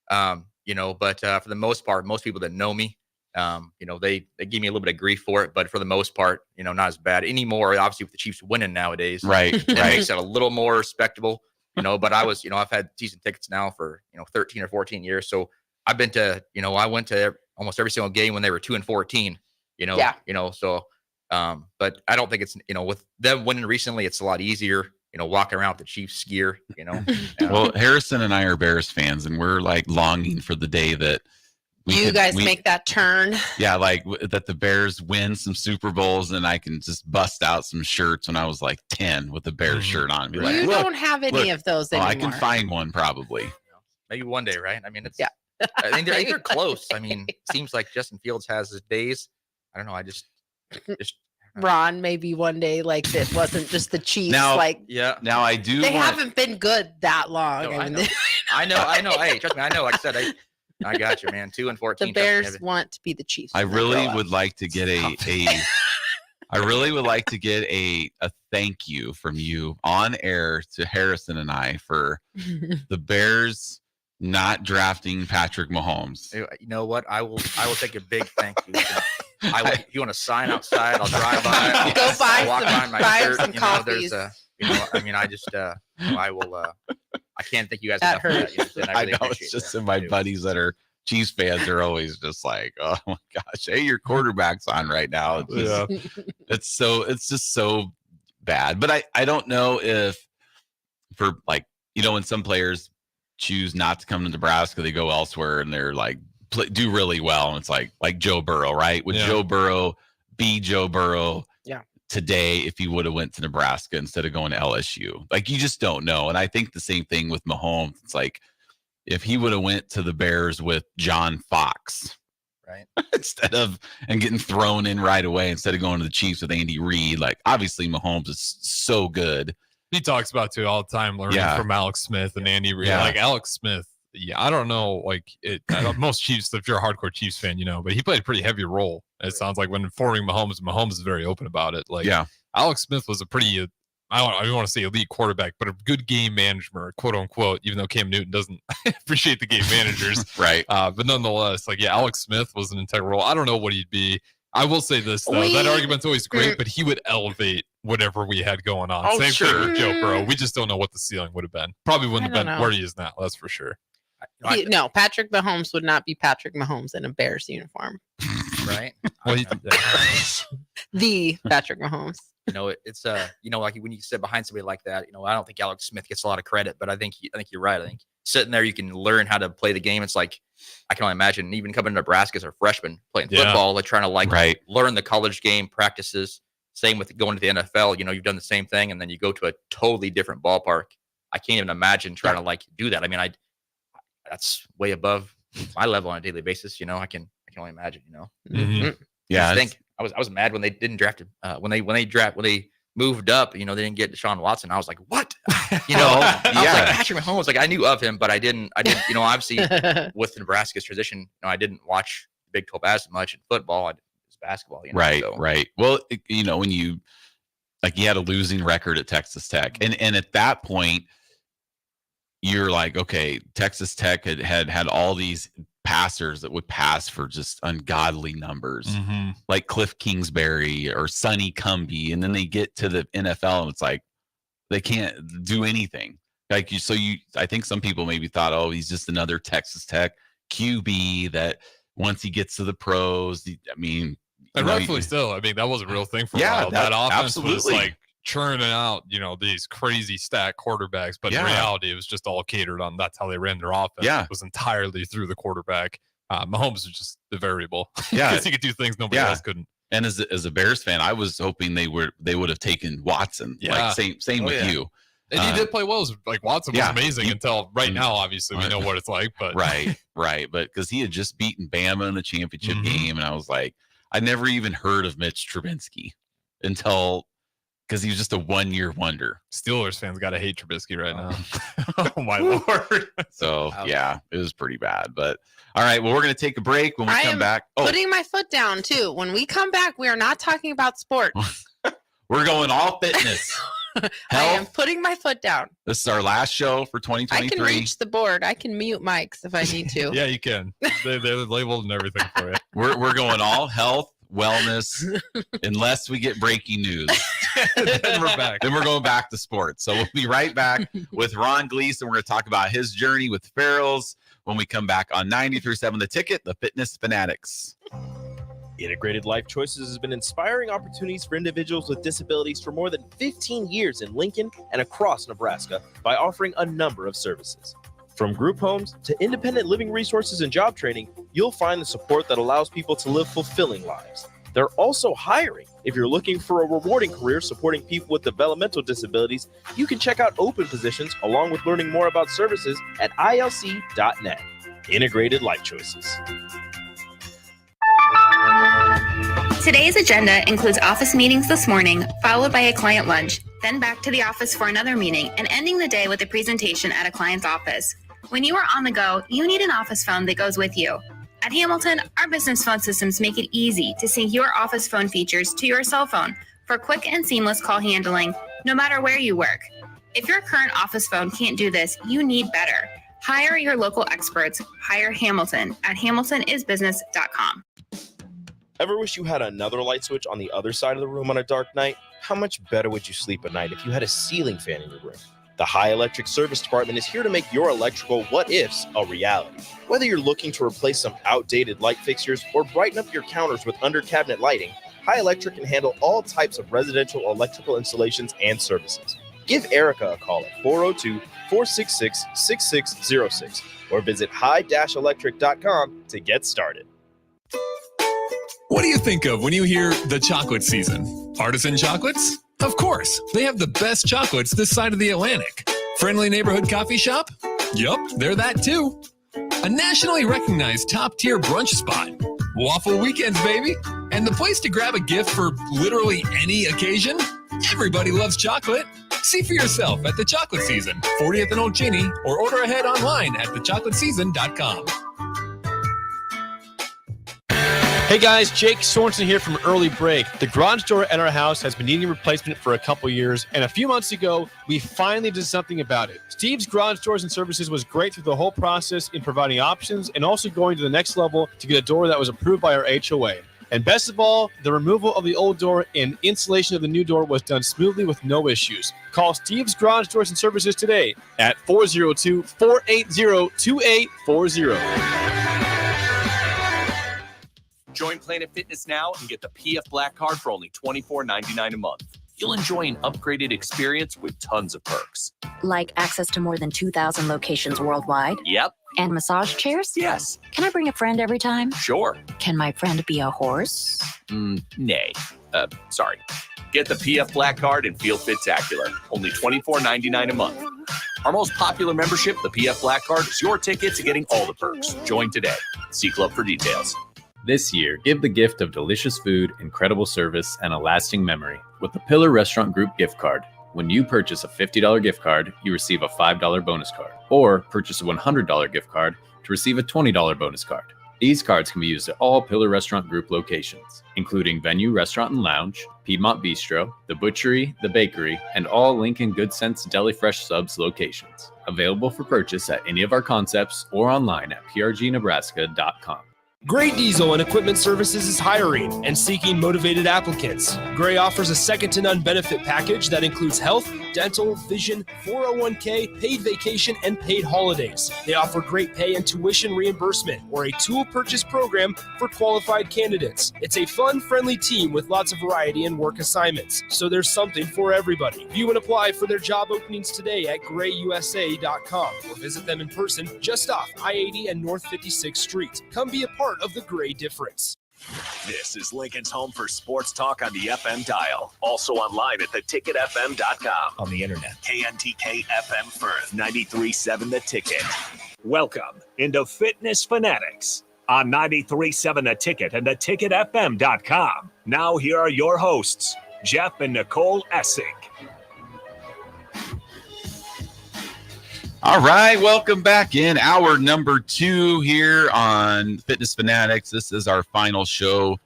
But for the most part, most people that know me, they give me a little bit of grief for it, but for the most part, not as bad anymore. Obviously with the Chiefs winning nowadays, right. It makes it a little more respectable. But I was, I've had season tickets now for, 13 or 14 years. So I've been to, I went to almost every single game when they were 2-14, so, but I don't think it's, with them winning recently, it's a lot easier, walking around with the Chiefs gear, Well, Harrison and I are Bears fans, and we're like longing for the day that you guys make that turn. Yeah, like that the Bears win some Super Bowls, and I can just bust out some shirts when I was like 10 with the Bears shirt on. And be like, you don't have any of those anymore. I can find one probably. Maybe one day, right? I mean, it's I mean, they're close. I mean, it seems like Justin Fields has his days. I don't know. I just Ron, maybe one day, like it wasn't just the Chiefs. Now, now I do. They haven't been good that long. No, I know. Hey, trust me. I know. Like I said, I got you, man. 2-14. The Bears want to be the Chiefs. I really would like to get I really would like to get a thank you from you on air to Harrison and I for the Bears not drafting Patrick Mahomes. You know what? I will take a big thank you. If you want to sign outside, I'll drive by. I'll go buy walk some, by my buy shirt. some coffees. I mean, I just, I will. I can't thank you guys That enough hurt. for that. I know it's just in my buddies that are Chiefs fans are always just like, oh my gosh, hey, your quarterback's on right now. It's just so bad. But I don't know if for like, when some players choose not to come to Nebraska, they go elsewhere and they're like do really well. And it's like Joe Burrow, right? Would Joe Burrow be Joe Burrow today if he would have went to Nebraska instead of going to LSU? Like, you just don't know. And I think the same thing with Mahomes. It's like, if he would have went to the Bears with John Fox, right, and getting thrown in right away instead of going to the Chiefs with Andy Reid, like obviously Mahomes is so good. He talks about too all the time, learning from Alex Smith and Andy Reid. Yeah. Like Alex Smith, I don't know, most Chiefs, if you're a hardcore Chiefs fan, but he played a pretty heavy role. It sounds like when informing Mahomes is very open about it. Like, Alex Smith was a pretty I don't want to say elite quarterback, but a good game manager, quote unquote, even though Cam Newton doesn't appreciate the game managers. Right. But nonetheless, Alex Smith was an integral. I don't know what he'd be. I will say this, though. That argument's always great, but he would elevate whatever we had going on. Same thing with Joe Burrow. We just don't know what the ceiling would have been. Probably wouldn't have been where he is now. That's for sure. No, Patrick Mahomes would not be Patrick Mahomes in a Bears uniform. Right. Well, the Patrick Mahomes. It's like when you sit behind somebody like that, I don't think Alex Smith gets a lot of credit, but I think you're right. I think sitting there, you can learn how to play the game. It's like, I can only imagine even coming to Nebraska as a freshman playing football, like trying to learn the college game practices. Same with going to the NFL, you've done the same thing. And then you go to a totally different ballpark. I can't even imagine trying to do that. I mean, that's way above my level on a daily basis. I can only imagine, Mm-hmm. Yeah. I think I was mad when they didn't draft him. When they moved up, they didn't get Deshaun Watson. I was like, what? I was like, Patrick Mahomes. Like, I knew of him, but I didn't, obviously with Nebraska's tradition, I didn't watch Big 12 as much in football. It was basketball. Right. Well, when you had a losing record at Texas Tech, and at that point, you're like, okay, Texas Tech had all these passers that would pass for just ungodly numbers, like Cliff Kingsbury or Sonny Cumbie, and then they get to the NFL and it's like they can't do anything. I think some people maybe thought, oh, he's just another Texas Tech QB that once he gets to the pros, and rightfully so. I mean, that was a real thing for a while. That offense was like churning out, these crazy stacked quarterbacks, but in reality, it was just all catered on. That's how they ran their offense. It was entirely through the quarterback. Mahomes was just the variable. Because he could do things nobody else couldn't. And as a Bears fan, I was hoping they would have taken Watson. Like same with you. And he did play well. Like Watson was amazing until right now. Obviously, we know what it's like. But right. But because he had just beaten Bama in the championship game, and I was like, I never even heard of Mitch Trubisky until because he was just a 1-year wonder. Steelers fans got to hate Trubisky right now. Oh my Lord! So it was pretty bad. But all right, well, we're gonna take a break. When we come back, putting my foot down too. When we come back, we are not talking about sports. We're going all fitness. I am putting my foot down. This is our last show for 2023. I can reach the board. I can mute mics if I need to. Yeah, you can. They're labeled and everything for you. We're going all health, wellness, unless we get breaking news. Then we're back. Then we're going back to sports. So we'll be right back with Ron Gleason. We're going to talk about his journey with Farrell's when we come back on 93.7 The Ticket, the Fitness Fanatics. Integrated Life Choices has been inspiring opportunities for individuals with disabilities for more than 15 years in Lincoln and across Nebraska by offering a number of services. From group homes to independent living resources and job training, you'll find the support that allows people to live fulfilling lives. They're also hiring. If you're looking for a rewarding career supporting people with developmental disabilities, you can check out open positions along with learning more about services at ilc.net. Integrated Life Choices. Today's agenda includes office meetings this morning, followed by a client lunch, then back to the office for another meeting, and ending the day with a presentation at a client's office. When you are on the go, you need an office phone that goes with you. At Hamilton, our business phone systems make it easy to sync your office phone features to your cell phone for quick and seamless call handling, no matter where you work. If your current office phone can't do this, you need better. Hire your local experts. Hire Hamilton at hamiltonisbusiness.com. Ever wish you had another light switch on the other side of the room on a dark night? How much better would you sleep at night if you had a ceiling fan in your room? The High Electric Service Department is here to make your electrical what-ifs a reality. Whether you're looking to replace some outdated light fixtures or brighten up your counters with under-cabinet lighting, High Electric can handle all types of residential electrical installations and services. Give Erica a call at 402-466-6606 or visit high-electric.com to get started. What do you think of when you hear the chocolate season? Artisan chocolates? Of course. They have the best chocolates this side of the Atlantic. Friendly neighborhood coffee shop? Yup, they're that too. A nationally recognized top-tier brunch spot. Waffle weekends, baby. And the place to grab a gift for literally any occasion? Everybody loves chocolate. See for yourself at the Chocolate Season, 40th and Old Cheney, or order ahead online at thechocolateseason.com. Hey guys, Jake Sorensen here from Early Break. The garage door at our house has been needing replacement for a couple years, and a few months ago, we finally did something about it. Steve's Garage Doors and Services was great through the whole process in providing options and also going to the next level to get a door that was approved by our HOA. And best of all, the removal of the old door and installation of the new door was done smoothly with no issues. Call Steve's Garage Doors and Services today at 402-480-2840. Join Planet Fitness now and get the PF Black Card for only $24.99 a month. You'll enjoy an upgraded experience with tons of perks. Like access to more than 2,000 locations worldwide? Yep. And massage chairs? Yes. Can I bring a friend every time? Sure. Can my friend be a horse? Nay. Sorry. Get the PF Black Card and feel fit-tacular. Only $24.99 a month. Our most popular membership, the PF Black Card, is your ticket to getting all the perks. Join today. See Club for details. This year, give the gift of delicious food, incredible service, and a lasting memory with the Pillar Restaurant Group gift card. When you purchase a $50 gift card, you receive a $5 bonus card, or purchase a $100 gift card to receive a $20 bonus card. These cards can be used at all Pillar Restaurant Group locations, including Venue Restaurant and Lounge, Piedmont Bistro, The Butchery, The Bakery, and all Lincoln Good Sense Deli Fresh Subs locations. Available for purchase at any of our concepts or online at prgnebraska.com. Gray Diesel and Equipment Services is hiring and seeking motivated applicants. Gray offers a second-to-none benefit package that includes health, dental, vision, 401k, paid vacation, and paid holidays. They offer great pay and tuition reimbursement or a tool purchase program for qualified candidates. It's a fun, friendly team with lots of variety and work assignments, so there's something for everybody. View and apply for their job openings today at grayusa.com or visit them in person just off I-80 and North 56th Street. Come be a part of the Gray difference. This is Lincoln's home for sports talk on the FM dial. Also online at theticketfm.com. On the internet. KNTK FM Firth, 93.7 The Ticket. Welcome into Fitness Fanatics on 93.7 The Ticket and theticketfm.com. Now here are your hosts, Jeff and Nicole Essig. All right, welcome back in hour number 2 here on Fitness Fanatics. This is our final show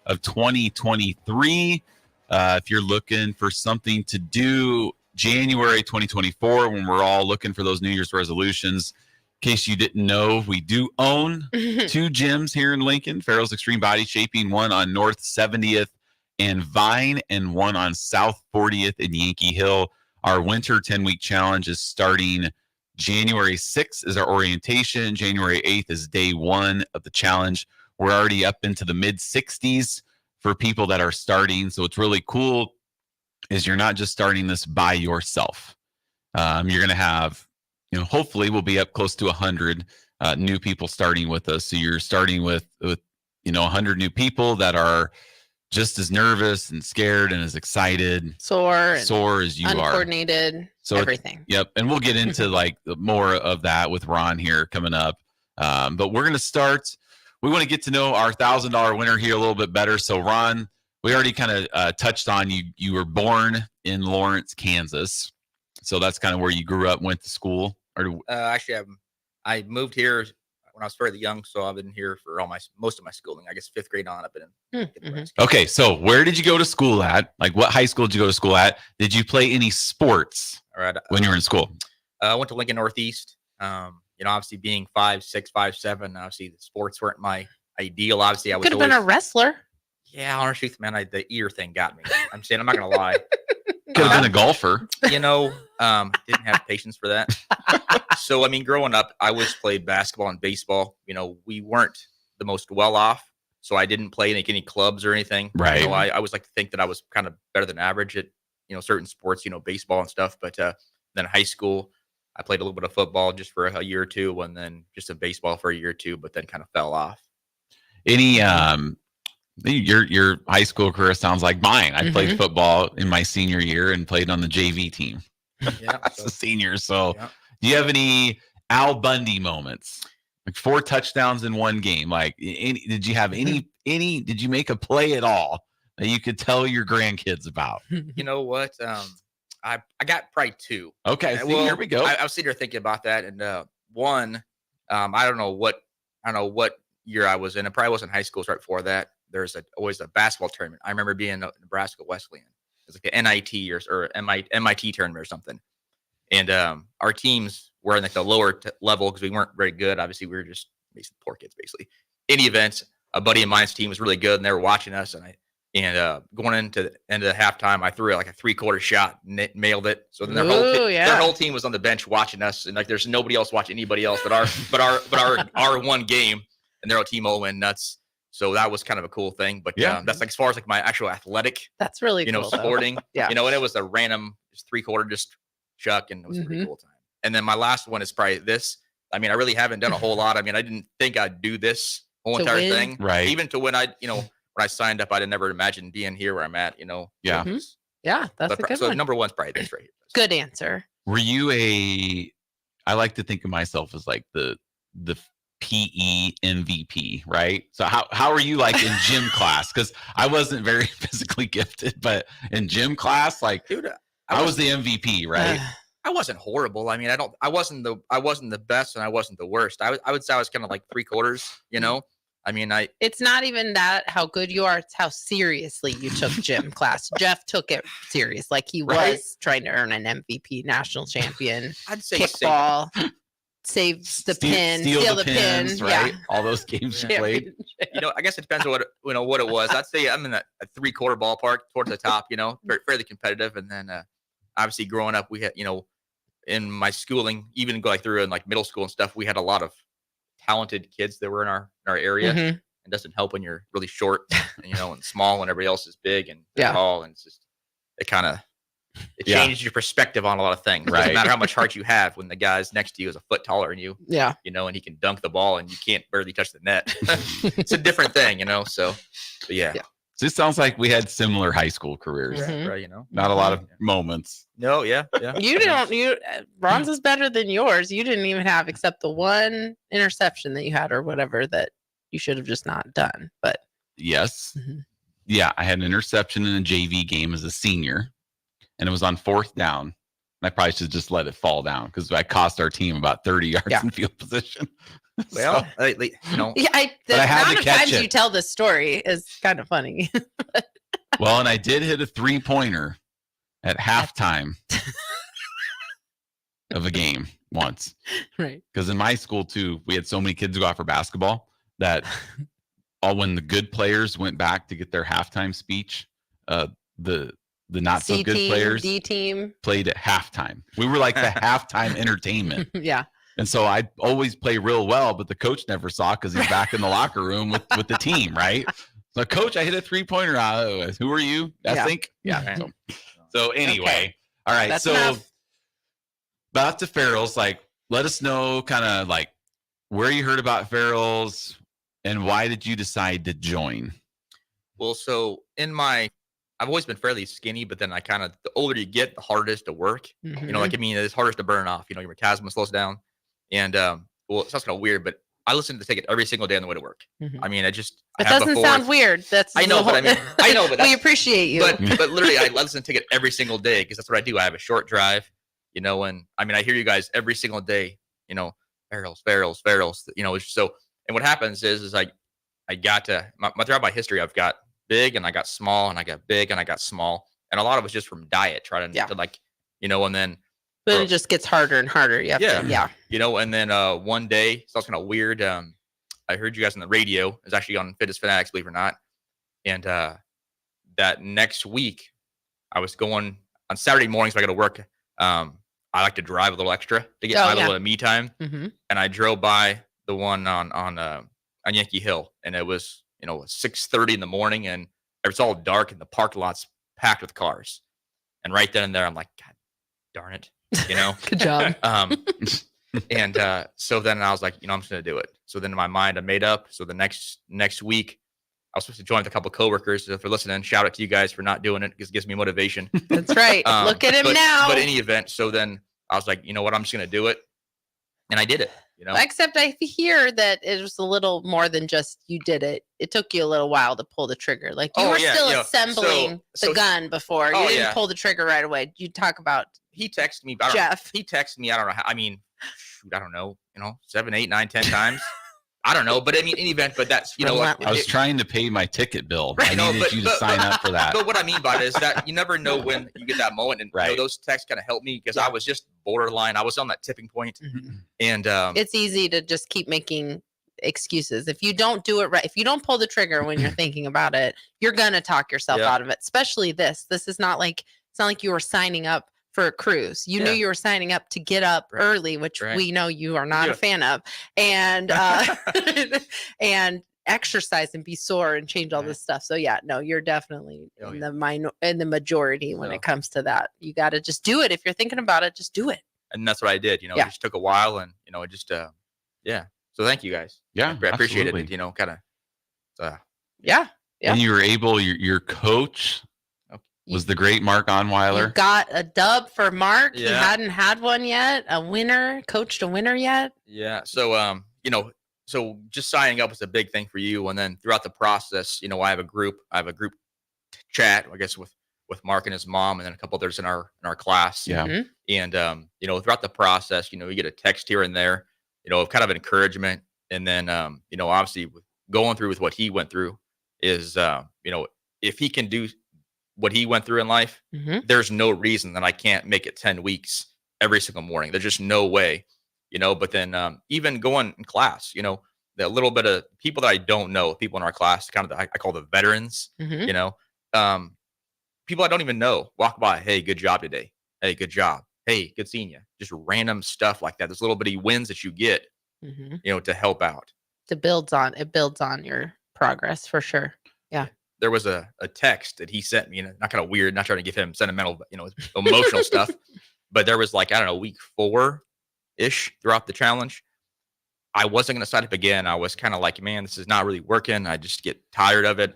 of 2023. If you're looking for something to do January 2024, when we're all looking for those New Year's resolutions, in case you didn't know, we do own 2 gyms here in Lincoln, Farrell's Extreme Body Shaping, one on North 70th and Vine, and one on South 40th and Yankee Hill. Our winter 10-week challenge is starting January 6th is our orientation. January 8th is day 1 of the challenge. We're already up into the mid 60s for people that are starting. So what's really cool is you're not just starting this by yourself. You're going to have, hopefully we'll be up close to 100 new people starting with us. So you're starting with 100 new people that are just as nervous and scared and as excited, sore as you are, uncoordinated, so everything. Yep, and we'll get into like more of that with Ron here coming up. But we're gonna start. We want to get to know our $1,000 winner here a little bit better. So Ron, we already kind of touched on you. You were born in Lawrence, Kansas, so that's kind of where you grew up, went to school. Or Actually, I moved here when I was fairly young, so I've been here for most of my schooling. I guess 5th grade on, I've been in. Okay, so where did you go to school at? Like, what high school did you go to school at? Did you play any sports when you were in school? I went to Lincoln Northeast. Obviously being 5'6", 5'7", obviously the sports weren't my ideal. Obviously, I was Could have been a wrestler. Yeah, honest truth, man, the ear thing got me. I'm saying, I'm not gonna lie. Could have been a golfer. Didn't have patience for that. So, growing up, I always played basketball and baseball. We weren't the most well off, so I didn't play any clubs or anything. Right. I always like to think that I was kind of better than average at, certain sports, baseball and stuff. But then high school, I played a little bit of football just for a year or two, and then just a baseball for a year or two, but then kind of fell off. Any your high school career sounds like mine. I played football in my senior year and played on the JV team. Yeah, as a senior. So, do you have any Al Bundy moments? Like 4 touchdowns in one game. Like, did you have any? Did you make a play at all that you could tell your grandkids about? You know what? I got probably 2. Okay, so here we go. I was sitting here thinking about that, and one, I don't know what year I was in. It probably wasn't high school. It was right before that. There's always a basketball tournament. I remember being at Nebraska Wesleyan. It was like the NIT or MIT tournament or something. And our teams were in like the lower level because we weren't very good. Obviously, we were just basically poor kids, basically. In the event, a buddy of mine's team was really good, and they were watching us. And going into the end of the halftime, I threw like a 3-quarter shot, nailed it. So then their whole team was on the bench watching us, and like there's nobody else watching anybody else but our one game, and their whole team all went nuts. So that was kind of a cool thing. But that's like as far as like my actual athletic. That's really cool, sporting. Yeah. And it was a random just 3-quarter just chuck, and it was a pretty cool time. And then my last one is probably this. I really haven't done a whole lot. I didn't think I'd do this whole entire thing. Right. Even to when when I signed up, I didn't ever imagine being here where I'm at, Yeah. Yeah, that's a good so one. number one's probably this right here. Good answer. Were you I like to think of myself as like the PE MVP, right? So how are you like in gym class? Because I wasn't very physically gifted, but in gym class, like, dude, I was the MVP, right? I wasn't horrible. I wasn't the best, and I wasn't the worst. I would say I was kind of like 3/4, I mean, it's not even that how good you are, it's how seriously you took gym class. Jeff took it serious, like he was trying to earn an MVP, national champion. I'd say kickball, save the pin, steal the pins, pin, right? All those games you played. You know, I guess it depends on what it was. I'd say I'm in a 3/4 ballpark towards the top. You know, fairly competitive. And then obviously growing up, we had, you know, in my schooling, even going through in like middle school and stuff, we had a lot of talented kids that were in our area. Mhm. It doesn't help when you're really short, you know, and small when everybody else is big and tall, and it's just it changes your perspective on a lot of things. It doesn't matter how much heart you have when the guy's next to you is a foot taller than you. Yeah. You know, and he can dunk the ball and you can't barely touch the net. It's a different thing, you know. So but yeah. So it sounds like we had similar high school careers. Right, you know. Not a lot of moments. No, yeah. Ron's is better than yours. You didn't even have except the one interception that you had or whatever that you should have just not done. But yes. Yeah, I had an interception in a JV game as a senior, and it was on 4th down. And I probably should just let it fall down because I cost our team about 30 yards in field position. Well, you know, the I had amount to of catch times it. you tell this story is kind of funny. Well, and I did hit a 3-pointer at halftime of a game once. Right. Because in my school too, we had so many kids go out for basketball that when the good players went back to get their halftime speech, the not so C good team, players D team. played at halftime. We were like the halftime entertainment. Yeah. And so I'd always play real well, but the coach never saw because he's back in the locker room with the team, right? So, coach, I hit a 3-pointer. Who are you? I think. Yeah. So anyway, all right. That's so enough. back to Farrell's. Like, let us know kind of like where you heard about Farrell's and why did you decide to join? Well, so I've always been fairly skinny, but then the older you get, the harder it is to work. You know, like, I mean, it's hardest to burn off. You know, your metabolism slows down. And, well, it sounds kind of weird, but I listen to the ticket every single day on the way to work. I mean, It doesn't sound weird. I know, but we appreciate you. But literally, I listen to ticket every single day because that's what I do. I have a short drive, you know, and I mean, I hear you guys every single day, you know, Farrell's, you know, so, and what happens is I got to, throughout my history, I've got big and I got small and I got big and I got small. And a lot of it's just from diet, trying to like, you know, and then. But it just gets harder and harder. You have to. You know, and then one day, so it's kind of weird. I heard you guys on the radio. It was actually on Fitness Fanatics, believe it or not. And that next week, I was going on Saturday mornings when I go to work. I like to drive a little extra to get my little me time. And I drove by the one on Yankee Hill, and it was 6:30 in the morning, and it's all dark, and the parking lot's packed with cars. And right then and there, I'm like, God darn it. You know, good job. And so then I was like, I'm just gonna do it. So then in my mind, I made up. So the next week, I was supposed to join with a couple of coworkers. So if they're listening, shout out to you guys for not doing it because it gives me motivation. That's right. Look at him now. But any event, so then I was like, you know what, I'm just gonna do it, and I did it. You know, except I hear that it was a little more than just you did it. It took you a little while to pull the trigger. Like you were still assembling the gun before. You didn't pull the trigger right away. You talk about. He texted me. Jeff. He texted me. I don't know how. I mean, shoot, I don't know. 7, 8, 9, 10 times. I don't know, but I mean, in event. But that's what I was trying to pay my ticket bill. I needed you to sign up for that. But what I mean by it is that you never know when you get that moment, and those texts kind of helped me because I was just borderline. I was on that tipping point, and it's easy to just keep making excuses if you don't do it right. If you don't pull the trigger when you're thinking about it, you're gonna talk yourself out of it. Especially this is not like it's not like you were signing up for a cruise. You knew you were signing up to get up early, which we know you are not a fan of, and and exercise and be sore and change all this stuff. So you're definitely in the majority when it comes to that. You got to just do it. If you're thinking about it, just do it. And that's what I did. It just took a while, and it just So thank you guys. Yeah, I appreciate it. Kind of. And you were able. Your coach was the great Mark Onweiler. You got a dub for Mark. He hadn't had one yet. Coached a winner yet. Yeah. So, so just signing up was a big thing for you. And then throughout the process, I have a group chat, I guess, with Mark and his mom, and then a couple others in our class. Yeah. And, throughout the process, you get a text here and there, of kind of encouragement. And then, obviously going through with what he went through is, if he can do what he went through in life, there's no reason that I can't make it 10 weeks every single morning. There's just no way, but then even going in class, the little bit of people that I don't know, people in our class, kind of I call the veterans, people I don't even know walk by. Hey, good job today. Hey, good job. Hey, good seeing you. Just random stuff like that. There's little bitty wins that you get, to help out. It builds on your progress for sure. Yeah. There was a text that he sent me, not kind of weird, not trying to give him sentimental, emotional stuff, but there was like, I don't know, week 4-ish throughout the challenge. I wasn't going to sign up again. I was kind of like, man, this is not really working. I just get tired of it.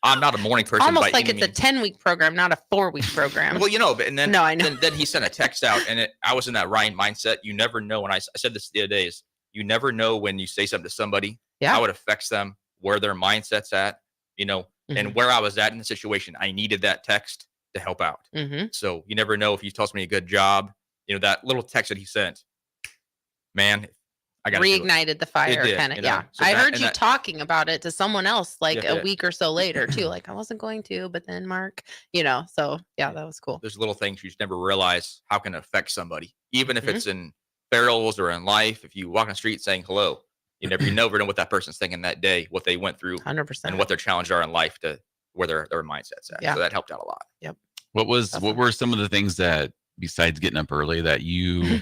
I'm not a morning person. Almost like it's a 10-week program, not a 4-week program. Well, but and then no, I know. Then he sent a text out, and I was in that Ryan mindset. You never know. When I said this the other day, is you never know when you say something to somebody, how it affects them, where their mindset's at, and where I was at in the situation. I needed that text to help out. So you never know if he tells me a good job. That little text that he sent, man, I got reignited the fire, kind of. Yeah, So I heard you talking about it to someone else like a week or so later too. Like I wasn't going to, but then Mark, So yeah, that was cool. There's little things you just never realize how can it affect somebody, even if it's in barrels or in life. If you walk on the street saying hello, you never know what that person's thinking that day, what they went through, 100%, and what their challenges are in life to where their mindset's at. So that helped out a lot. Yep. What were some of the things that, besides getting up early, that you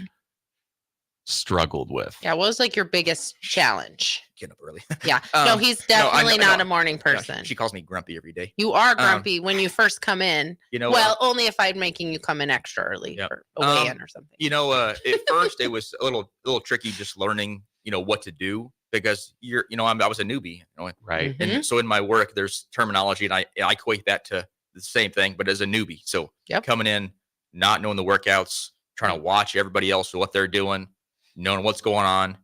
struggled with? Yeah, what was like your biggest challenge? Getting up early. Yeah. No, he's definitely not a morning person. She calls me grumpy every day. You are grumpy when you first come in. Well, only if I'm making you come in extra early or away in or something. At first it was a little tricky just learning, what to do, because I was a newbie, right? And so in my work, there's terminology, and I equate that to the same thing, but as a newbie. So coming in, not knowing the workouts, trying to watch everybody else, what they're doing, knowing what's going on,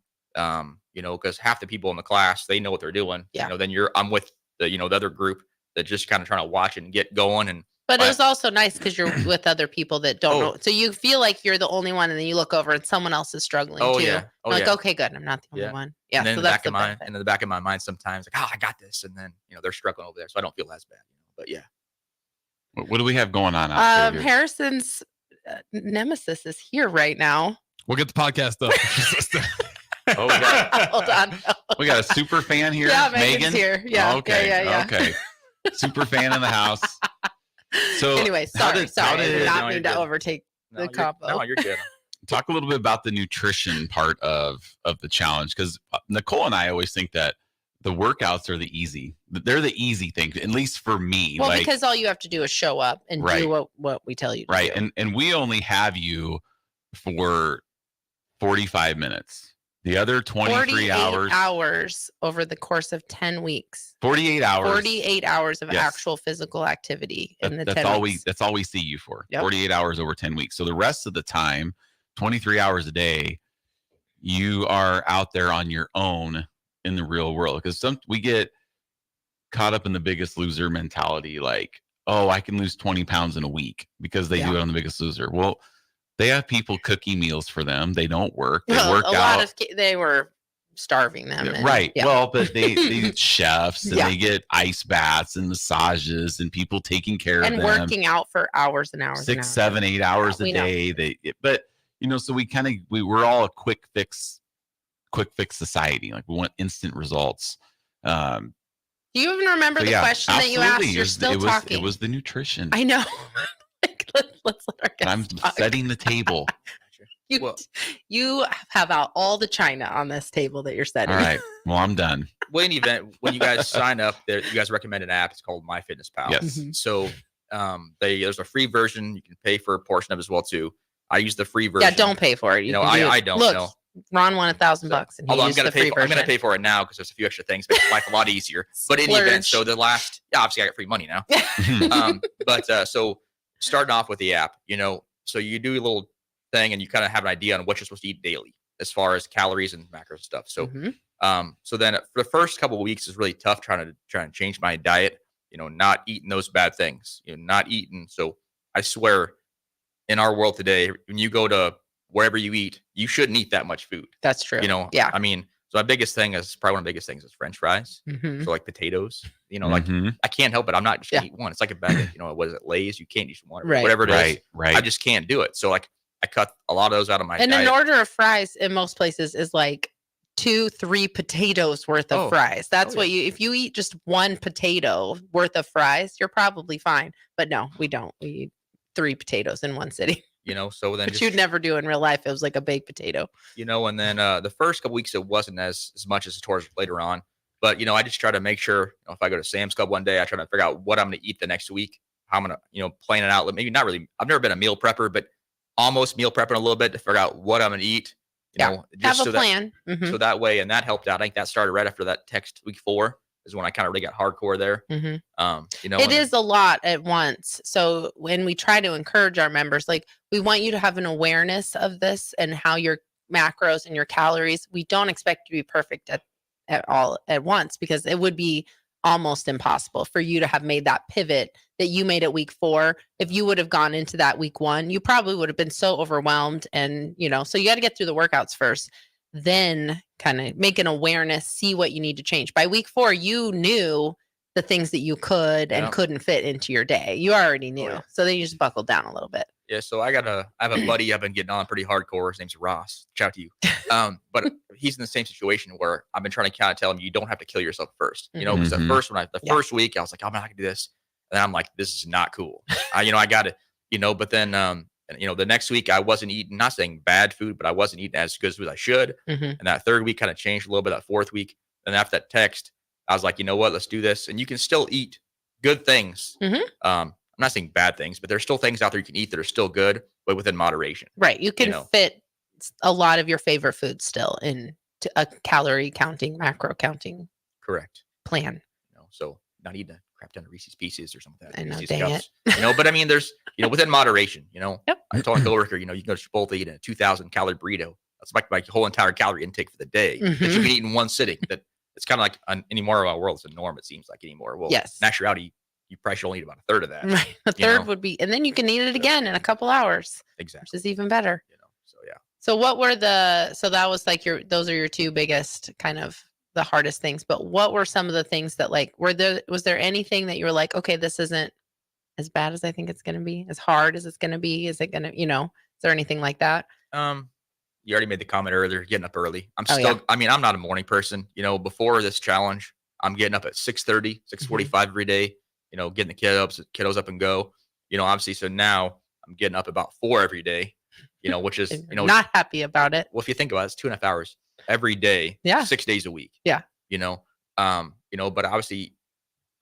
because half the people in the class, they know what they're doing. Yeah. Then I'm with the other group that just kind of trying to watch and get going. But it was also nice because you're with other people that don't know. So you feel like you're the only one, and then you look over and someone else is struggling too. Yeah. Okay, good. I'm not the only one. Yeah. And then so in that's the back of my mind, sometimes like, I got this. And then, they're struggling over there. So I don't feel as bad, but yeah. What do we have going on out there? Harrison's nemesis is here right now. We'll get the podcast up. Hold on. We got a super fan here. Yeah, Megan's Megan? Here. Yeah. Okay. Yeah. Okay. Super fan in the house. So anyway, sorry. I did not mean to overtake the combo. No, you're good. Talk a little bit about the nutrition part of the challenge, because Nicole and I always think that the workouts are they're the easy thing, at least for me. Well, because all you have to do is show up and do what we tell you to right. do. And we only have you for 45 minutes. The other 23 hours over the course of 10 weeks. 48 hours. 48 hours of actual physical activity in the 10 weeks. That's all we see you for. Yep. 48 hours over 10 weeks. So the rest of the time, 23 hours a day, you are out there on your own in the real world, because we get caught up in the Biggest Loser mentality, like, oh, I can lose 20 pounds in a week because they do it on the Biggest Loser. Well, they have people cooking meals for them. They don't work. They work out. They were starving them. Right. Well, but they get chefs and they get ice baths and massages and people taking care of them. And working out for hours and hours. 6, 7, 8 hours a day. But so we're all a quick fix society. Like, we want instant results. Do you even remember the question that you asked? You're still talking. It was the nutrition. I know. Let's let our guests I'm talk. setting the table. You have out all the china on this table that you're setting. All right. Well, I'm done. Well, in the event, when you guys sign up, you guys recommend an app. It's called MyFitnessPal. Yes. So there's a free version. You can pay for a portion of it as well too. I use the free version. Yeah, don't pay for it. I don't know. Ron won $1,000 and he used the free version. I'm gonna pay for it now because there's a few extra things, makes life a lot easier. But in the event, so obviously I got free money now. So starting off with the app, so you do a little thing and you kind of have an idea on what you're supposed to eat daily as far as calories and macros and stuff. So, so then for the first couple of weeks is really tough trying to change my diet, not eating those bad things, not eating. So I swear in our world today, when you go to wherever you eat, you shouldn't eat that much food. That's true. Yeah. I mean, So my biggest thing is probably one of the biggest things is French fries. Mhm. So like potatoes, like I can't help it. I'm not just gonna eat one. It's like a bag of, what is it, Lay's? You can't eat one, Right. whatever it is. Right. I just can't do it. So like I cut a lot of those out of my And diet. an order of fries in most places is like 2-3 potatoes worth of fries. That's what if you eat just one potato worth of fries, you're probably fine. But no, we don't. We eat 3 potatoes in one sitting. So then Which you'd never do in real life. It was like a baked potato. And then the first couple weeks it wasn't as much as towards later on. But I just try to make sure if I go to Sam's Club one day, I try to figure out what I'm going to eat the next week. How I'm going to plan it out. Maybe not really. I've never been a meal prepper, but almost meal prepping a little bit to figure out what I'm going to eat. Just have a plan. So that way, and that helped out. I think that started right after that text week 4 is when I kind of really got hardcore there. It is a lot at once. So when we try to encourage our members, like we want you to have an awareness of this and how your macros and your calories, we don't expect you to be perfect at all at once, because it would be almost impossible for you to have made that pivot that you made at week 4. If you would have gone into that week 1, you probably would have been so overwhelmed. And, so you got to get through the workouts first, then kind of make an awareness, see what you need to change. By week 4, you knew the things that you could and couldn't fit into your day. You already knew. So then you just buckled down a little bit. Yeah, so I have a buddy I've been getting on pretty hardcore. His name's Ross. Shout out to you. But he's in the same situation where I've been trying to kind of tell him you don't have to kill yourself first. Because the first week I was like, I'm not gonna do this, and I'm like, this is not cool. I got it. But then the next week I wasn't eating, not saying bad food, but I wasn't eating as good as I should. And that third week kind of changed a little bit. That fourth week, and after that text, I was like, you know what, let's do this, and you can still eat good things. I'm not saying bad things, but there's still things out there you can eat that are still good, but within moderation. Right. You can fit a lot of your favorite foods still into a calorie counting, macro counting. Correct. Plan. So not eating a crap ton of Reese's Pieces or something like that. I know, Reese's dang Cups. But I mean, there's, within moderation, Yep. I told my coworker, you can go to Chipotle, eat a 2,000 calorie burrito. That's like my whole entire calorie intake for the day that you can eat in one sitting. That it's kind of like anymore of our world, it's a norm, it seems like anymore. Well, yes. In actuality, you probably should only eat about a third of that. Right. A third would be, and then you can eat it again in a couple hours. Exactly. Which is even better. So yeah. So what were so that was like those are your 2 biggest kind of the hardest things, but what were some of the things that was there anything that you were like, okay, this isn't as bad as I think it's going to be, as hard as it's going to be? Is it going to, is there anything like that? You already made the comment earlier, getting up early. I'm not a morning person, before this challenge, I'm getting up at 6:30, 6:45 every day. Getting the kiddos up and go, obviously. So now I'm getting up about 4 every day, which is, not happy about it. Well, if you think about it, it's 2.5 hours every day, 6 days a week. Yeah. But obviously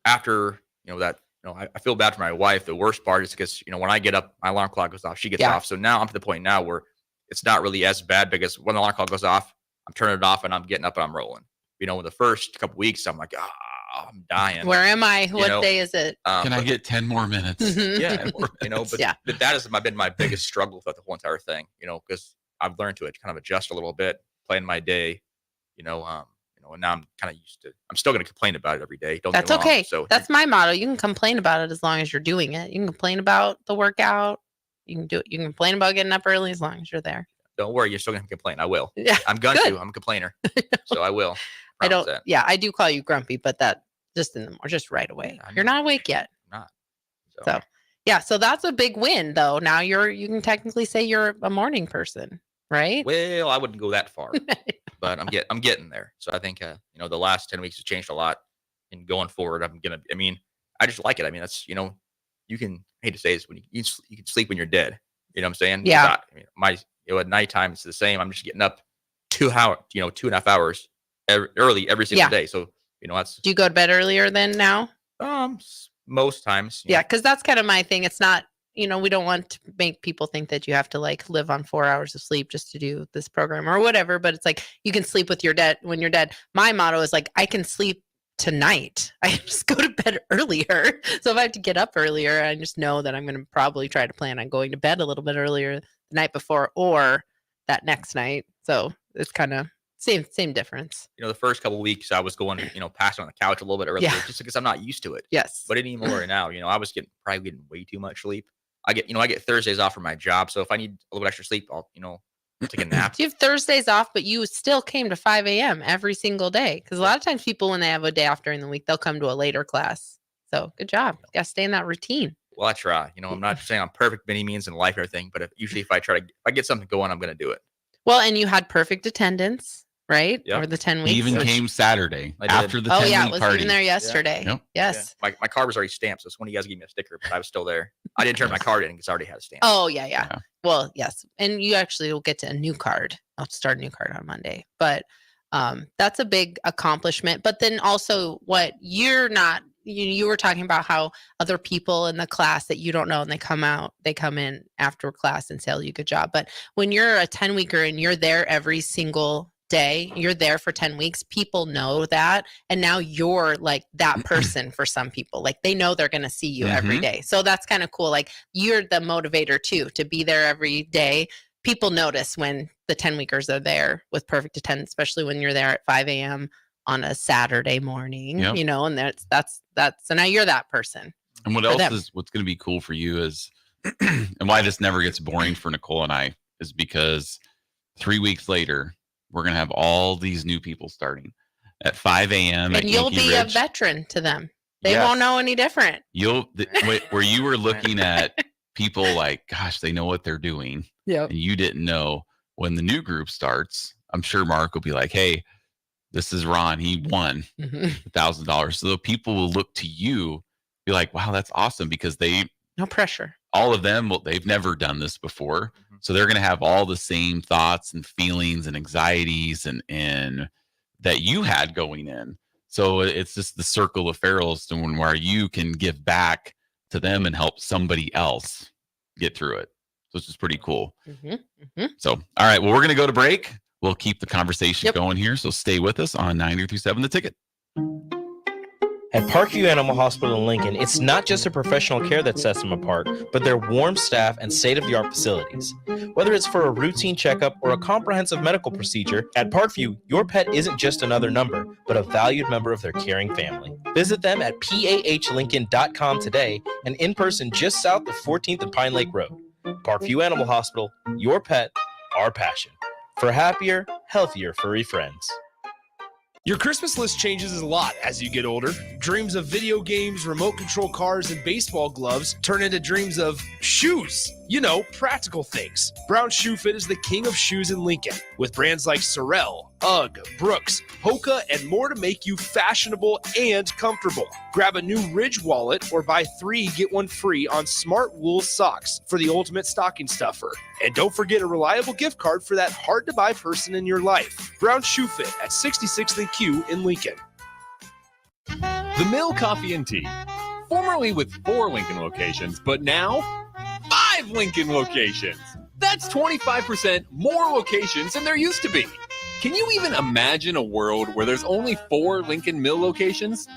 after, that, I feel bad for my wife. The worst part is because, when I get up, my alarm clock goes off, she gets off. So now I'm to the point now where it's not really as bad, because when the alarm clock goes off, I'm turning it off and I'm getting up and I'm rolling. In the first couple weeks, I'm like, I'm dying. Where am I? What day is it? Can I get 10 more minutes? Yeah. But that has been my biggest struggle throughout the whole entire thing, because I've learned to kind of adjust a little bit, plan my day, and now I'm kind of used to, I'm still going to complain about it every day. That's okay. So that's my motto. You can complain about it as long as you're doing it. You can complain about the workout. You can do it. You can complain about getting up early as long as you're there. Don't worry. You're still going to complain. I will. Yeah. I'm going to. I'm a complainer. So I will. I don't. That. Yeah, I do call you grumpy, but that just in the morning, just right away. Yeah, you're not awake yet. I'm not. So yeah, so that's a big win, though. Now you can technically say you're a morning person, right? Well, I wouldn't go that far, but I'm getting there. So I think the last 10 weeks has changed a lot, and going forward, I just like it. That's you can, I hate to say this, when you can sleep when you're dead. You know what I'm saying? Yeah. At nighttime it's the same. I'm just getting up 2.5 hours early every single day. So that's. Do you go to bed earlier than now? Most times. Yeah, because that's kind of my thing. It's not, we don't want to make people think that you have to live on 4 hours of sleep just to do this program or whatever. But it's you can sleep with your dead when you're dead. My motto is I can sleep tonight. I just go to bed earlier. So if I have to get up earlier, I just know that I'm going to probably try to plan on going to bed a little bit earlier the night before or that next night. So it's kind of same difference. The first couple of weeks I was going, passing on the couch a little bit earlier just because I'm not used to it. Yes. But anymore now, I was probably getting way too much sleep. I get Thursdays off from my job. So if I need a little bit extra sleep, I'll take a nap. You have Thursdays off, but you still came to 5 a.m. every single day. Because a lot of times people, when they have a day off during the week, they'll come to a later class. So good job. You got to stay in that routine. Well, I try. I'm not saying I'm perfect by any means in life or everything, but if I get something going, I'm going to do it. Well, and you had perfect attendance, right? Yep. Over the 10 weeks. He even came Saturday I did. after the 10-week yeah, it was party. even there yesterday. Yep. Yes. Yeah. My card was already stamped, so it's when you guys gave me a sticker, but I was still there. I didn't turn my card in because I already had a stamp. Oh, yeah. Well, yes. And you actually will get to a new card. I'll start a new card on Monday. But that's a big accomplishment. But then also what you're not, you were talking about how other people in the class that you don't know and they come in after class and tell you good job. But when you're a 10-weeker and you're there every single day, you're there for 10 weeks, people know that. And now you're like that person for some people. Like they know they're going to see you every day. So that's kind of cool. Like you're the motivator too, to be there every day. People notice when the 10-weekers are there with perfect attendance, especially when you're there at 5 a.m. on a Saturday morning, and that's so now you're that person. And what's going to be cool for you is, and why this never gets boring for Nicole and I is because 3 weeks later, we're going to have all these new people starting at 5 a.m. And you'll be a veteran to them. They won't know any different. Where you were looking at people like, gosh, they know what they're doing. Yeah. And you didn't know. When the new group starts, I'm sure Mark will be like, hey, this is Ron. He won $1,000. So the people will look to you, be like, wow, that's awesome, because no pressure. All of them, they've never done this before. So they're going to have all the same thoughts and feelings and anxieties and that you had going in. So it's just the circle of ferals to where you can give back to them and help somebody else get through it. So it's just pretty cool. So, all right, well, we're going to go to break. We'll keep the conversation going here. So stay with us on 9337 The Ticket. At Parkview Animal Hospital in Lincoln, it's not just their professional care that sets them apart, but their warm staff and state-of-the-art facilities. Whether it's for a routine checkup or a comprehensive medical procedure, at Parkview, your pet isn't just another number, but a valued member of their caring family. Visit them at pahlincoln.com today and in person just south of 14th and Pine Lake Road. Parkview Animal Hospital, your pet, our passion. For happier, healthier furry friends. Your Christmas list changes a lot as you get older. Dreams of video games, remote control cars, and baseball gloves turn into dreams of shoes. Practical things. Brown Shoe Fit is the king of shoes in Lincoln, with brands like Sorel, UGG, Brooks, Hoka, and more to make you fashionable and comfortable. Grab a new Ridge wallet or buy 3, get 1 free on Smart Wool socks for the ultimate stocking stuffer. And don't forget a reliable gift card for that hard-to-buy person in your life. Brown Shoe Fit at 66th and Q in Lincoln. The Mill Coffee and Tea, formerly with 4 Lincoln locations, but now 5 Lincoln locations. That's 25% more locations than there used to be. Can you even imagine a world where there's only 4 Lincoln Mill locations?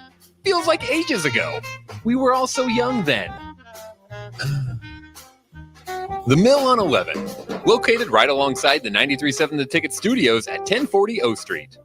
Feels like ages ago. We were all so young then. The Mill on 11, located right alongside the 93.7 The Ticket Studios at 1040 O Street.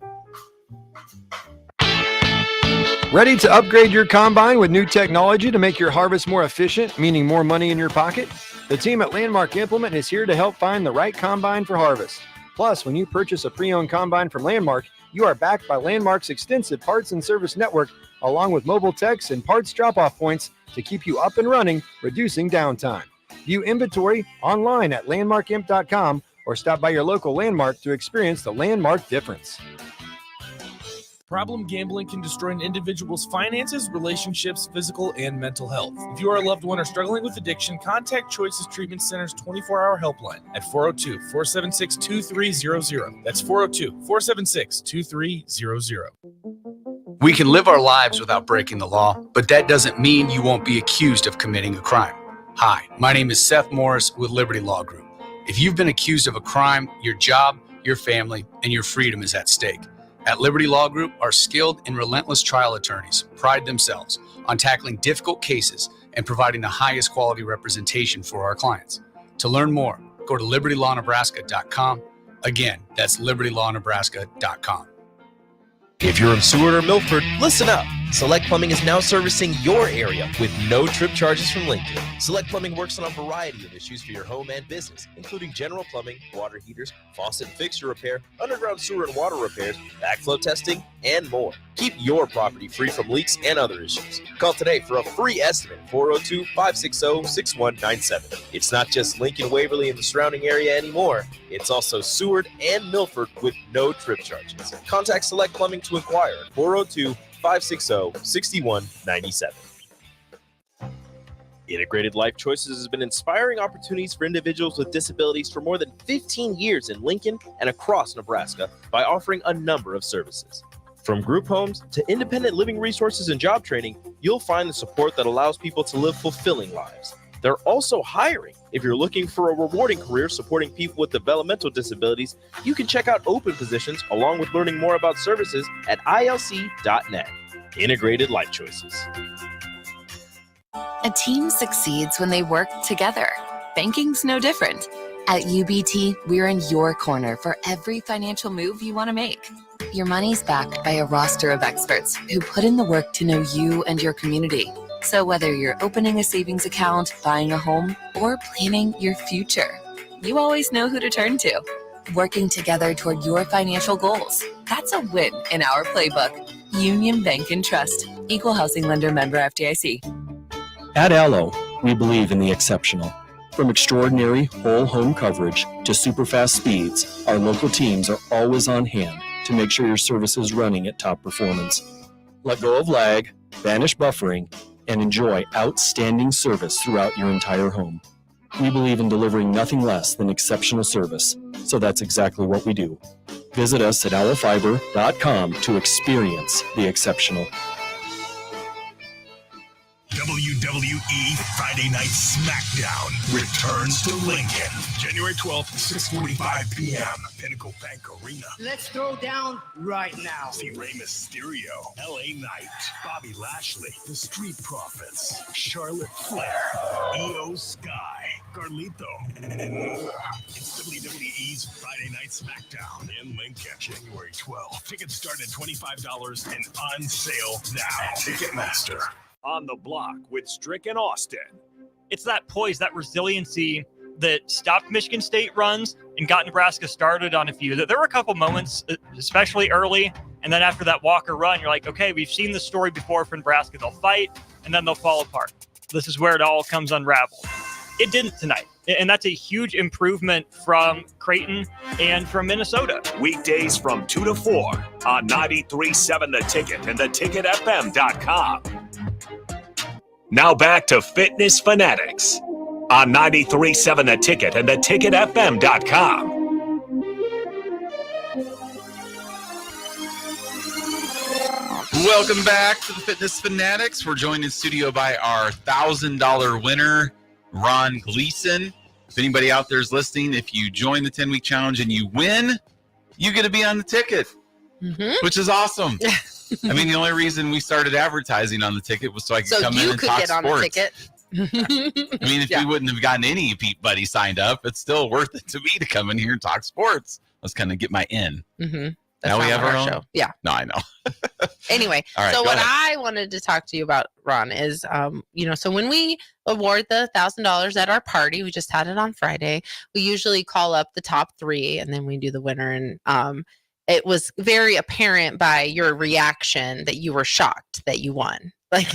Ready to upgrade your combine with new technology to make your harvest more efficient, meaning more money in your pocket? The team at Landmark Implement is here to help find the right combine for harvest. Plus, when you purchase a pre-owned combine from Landmark, you are backed by Landmark's extensive parts and service network, along with mobile techs and parts drop-off points to keep you up and running, reducing downtime. View inventory online at landmarkimp.com or stop by your local Landmark to experience the Landmark difference. Problem gambling can destroy an individual's finances, relationships, physical, and mental health. If you are a loved one or struggling with addiction, contact Choices Treatment Center's 24-hour helpline at 402-476-2300. That's 402-476-2300. We can live our lives without breaking the law, but that doesn't mean you won't be accused of committing a crime. Hi, my name is Seth Morris with Liberty Law Group. If you've been accused of a crime, your job, your family, and your freedom is at stake. At Liberty Law Group, our skilled and relentless trial attorneys pride themselves on tackling difficult cases and providing the highest quality representation for our clients. To learn more, go to libertylawnebraska.com. Again, that's libertylawnebraska.com. If you're in Seward or Milford, listen up. Select Plumbing is now servicing your area with no trip charges from Lincoln. Select Plumbing works on a variety of issues for your home and business, including general plumbing, water heaters, faucet and fixture repair, underground sewer and water repairs, backflow testing, and more. Keep your property free from leaks and other issues. Call today for a free estimate, 402-560-6197. It's not just Lincoln, Waverly, and the surrounding area anymore. It's also Seward and Milford with no trip charges. Contact Select Plumbing to inquire at 402-560-6197. Integrated Life Choices has been inspiring opportunities for individuals with disabilities for more than 15 years in Lincoln and across Nebraska by offering a number of services. From group homes to independent living resources and job training, you'll find the support that allows people to live fulfilling lives. They're also hiring. If you're looking for a rewarding career supporting people with developmental disabilities, you can check out open positions along with learning more about services at ilc.net. Integrated Life Choices. A team succeeds when they work together. Banking's no different. At UBT, we're in your corner for every financial move you want to make. Your money's backed by a roster of experts who put in the work to know you and your community. So whether you're opening a savings account, buying a home, or planning your future, you always know who to turn to. Working together toward your financial goals. That's a win in our playbook. Union Bank and Trust. Equal housing lender, member FDIC. At Allo, we believe in the exceptional. From extraordinary whole home coverage to super fast speeds, our local teams are always on hand to make sure your service is running at top performance. Let go of lag, banish buffering, and enjoy outstanding service throughout your entire home. We believe in delivering nothing less than exceptional service, so that's exactly what we do. Visit us at allofiber.com to experience the exceptional. WWE Friday Night SmackDown returns to Lincoln, January 12th, 6:45 p.m. Pinnacle Bank Arena. Let's throw down right now. See Rey Mysterio, LA Knight, Bobby Lashley, The Street Profits, Charlotte Flair, Io Sky, Carlito, and more. It's WWE's Friday Night SmackDown in Lincoln, January 12th. Tickets start at $25 and on sale now. Ticketmaster. On the Block with Strick and Austin. It's that poise, that resiliency that stopped Michigan State runs and got Nebraska started on a few. There were a couple moments, especially early, and then after that Walker run, you're like, okay, we've seen this story before for Nebraska. They'll fight, and then they'll fall apart. This is where it all comes unraveled. It didn't tonight, and that's a huge improvement from Creighton and from Minnesota. Weekdays from 2 to 4 on 93.7 The Ticket and theticketfm.com. Now back to Fitness Fanatics on 93.7 The Ticket and theticketfm.com. Welcome back to the Fitness Fanatics. We're joined in studio by our $1,000 winner, Ron Gleason. If anybody out there is listening, if you join the 10-week challenge and you win, you get to be on the ticket, which is awesome. I mean, the only reason we started advertising on the ticket was so I could come in and talk sports. On the ticket. I mean, if we wouldn't have gotten any Pete Buddy signed up, it's still worth it to me to come in here and talk sports. Let's kind of get my in. Now we have our own show. Yeah. No, I know. Anyway, all right, so what ahead. I wanted to talk to you about, Ron, is, so when we award the $1,000 at our party, we just had it on Friday, we usually call up the top 3 and then we do the winner. And it was very apparent by your reaction that you were shocked that you won. Like,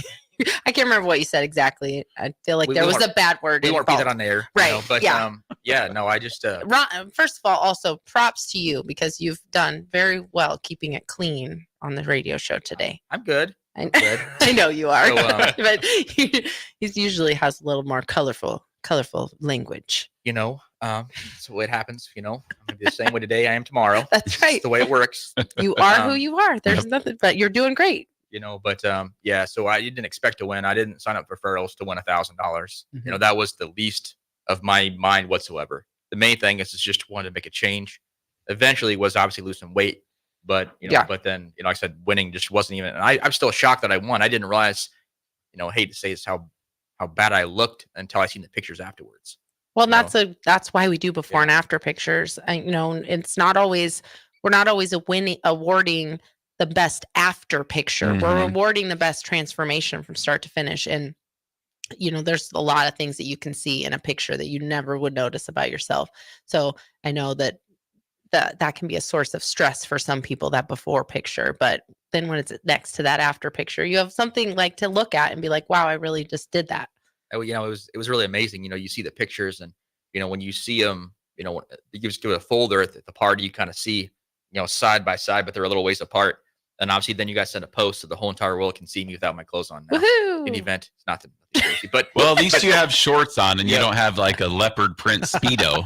I can't remember what you said exactly. I feel like there was a bad word. We won't be that on the air. Right. But no, I just Ron, first of all, also props to you because you've done very well keeping it clean on the radio show today. I'm good. I'm good. I know you are. So, but he usually has a little more colorful language. That's the way it happens. I'm gonna be the same way today I am tomorrow. That's right. It's the way it works. You are who you are. There's nothing, but you're doing great. But so I didn't expect to win. I didn't sign up for referrals to win $1,000. That was the least of my mind whatsoever. The main thing is just wanted to make a change. Eventually was obviously losing weight, but but then like I said, winning just wasn't even. And I'm still shocked that I won. I didn't realize, I hate to say this, how bad I looked until I seen the pictures afterwards. Well, that's why we do before and after pictures. And it's not always, we're not always awarding the best after picture. We're rewarding the best transformation from start to finish. And there's a lot of things that you can see in a picture that you never would notice about yourself. So I know that can be a source of stress for some people, that before picture. But then when it's next to that after picture, you have something like to look at and be like, wow, I really just did that. It was really amazing. You see the pictures, and when you see them, you just do a folder at the party, you kind of see, side by side, but they're a little ways apart. And obviously then you guys send a post so the whole entire world can see me without my clothes on now. Woohoo! In the event, it's not crazy, but well, at least you have shorts on and you don't have like a leopard print Speedo,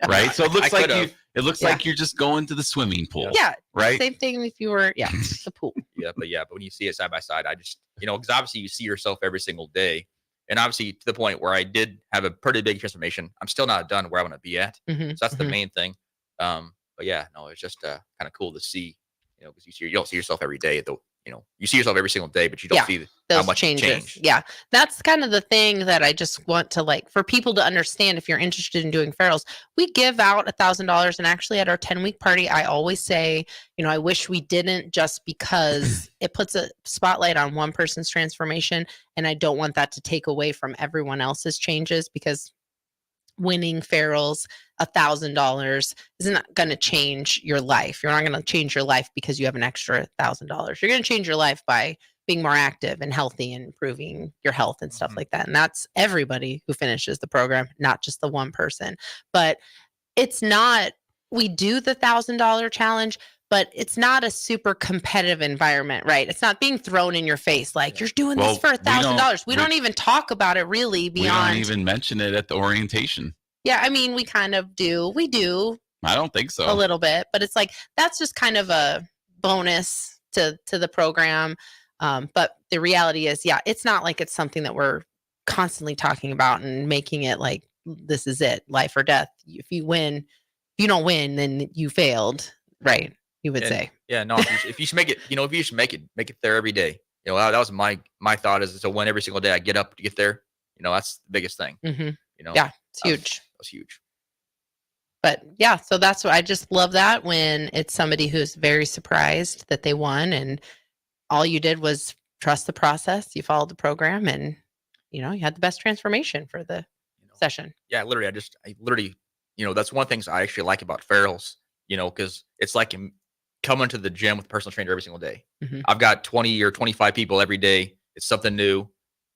right? So it looks like you're just going to the swimming pool. Yeah. Right. Same thing if you were, the pool. But when you see it side by side, I just, because obviously you see yourself every single day. And obviously to the point where I did have a pretty big transformation, I'm still not done where I want to be at. So that's the main thing. But it's just kind of cool to see, because you don't see yourself every day. You see yourself every single day, but you don't see how much changes. Changed. Yeah. That's kind of the thing that I just want to for people to understand. If you're interested in doing ferals, we give out $1,000. And actually at our 10-week party, I always say, I wish we didn't, just because it puts a spotlight on one person's transformation. And I don't want that to take away from everyone else's changes, because winning ferals $1,000 isn't going to change your life. You're not going to change your life because you have an extra $1,000. You're going to change your life by being more active and healthy and improving your health and stuff like that. And that's everybody who finishes the program, not just the one person. But it's not, we do the $1,000 challenge, but it's not a super competitive environment, right? It's not being thrown in your face like you're doing this for $1,000. We don't even talk about it really beyond. We don't even mention it at the orientation. Yeah, I mean, we kind of do. We do. I don't think so. A little bit, but it's like that's just kind of a bonus to the program. But the reality is, it's not like it's something that we're constantly talking about and making it like this is it, life or death. If you don't win, then you failed, right? You would say. Yeah, no. If you should make it, if you should make it there every day. That was my thought is to win every single day. I get up to get there. That's the biggest thing. Yeah, it's huge. That's huge. But so that's what I just love that when it's somebody who's very surprised that they won, and all you did was trust the process. You followed the program, and you had the best transformation for the session. Yeah, literally, I literally, that's one of the things I actually like about ferals. Because it's like coming to the gym with a personal trainer every single day. I've got 20 or 25 people every day. It's something new.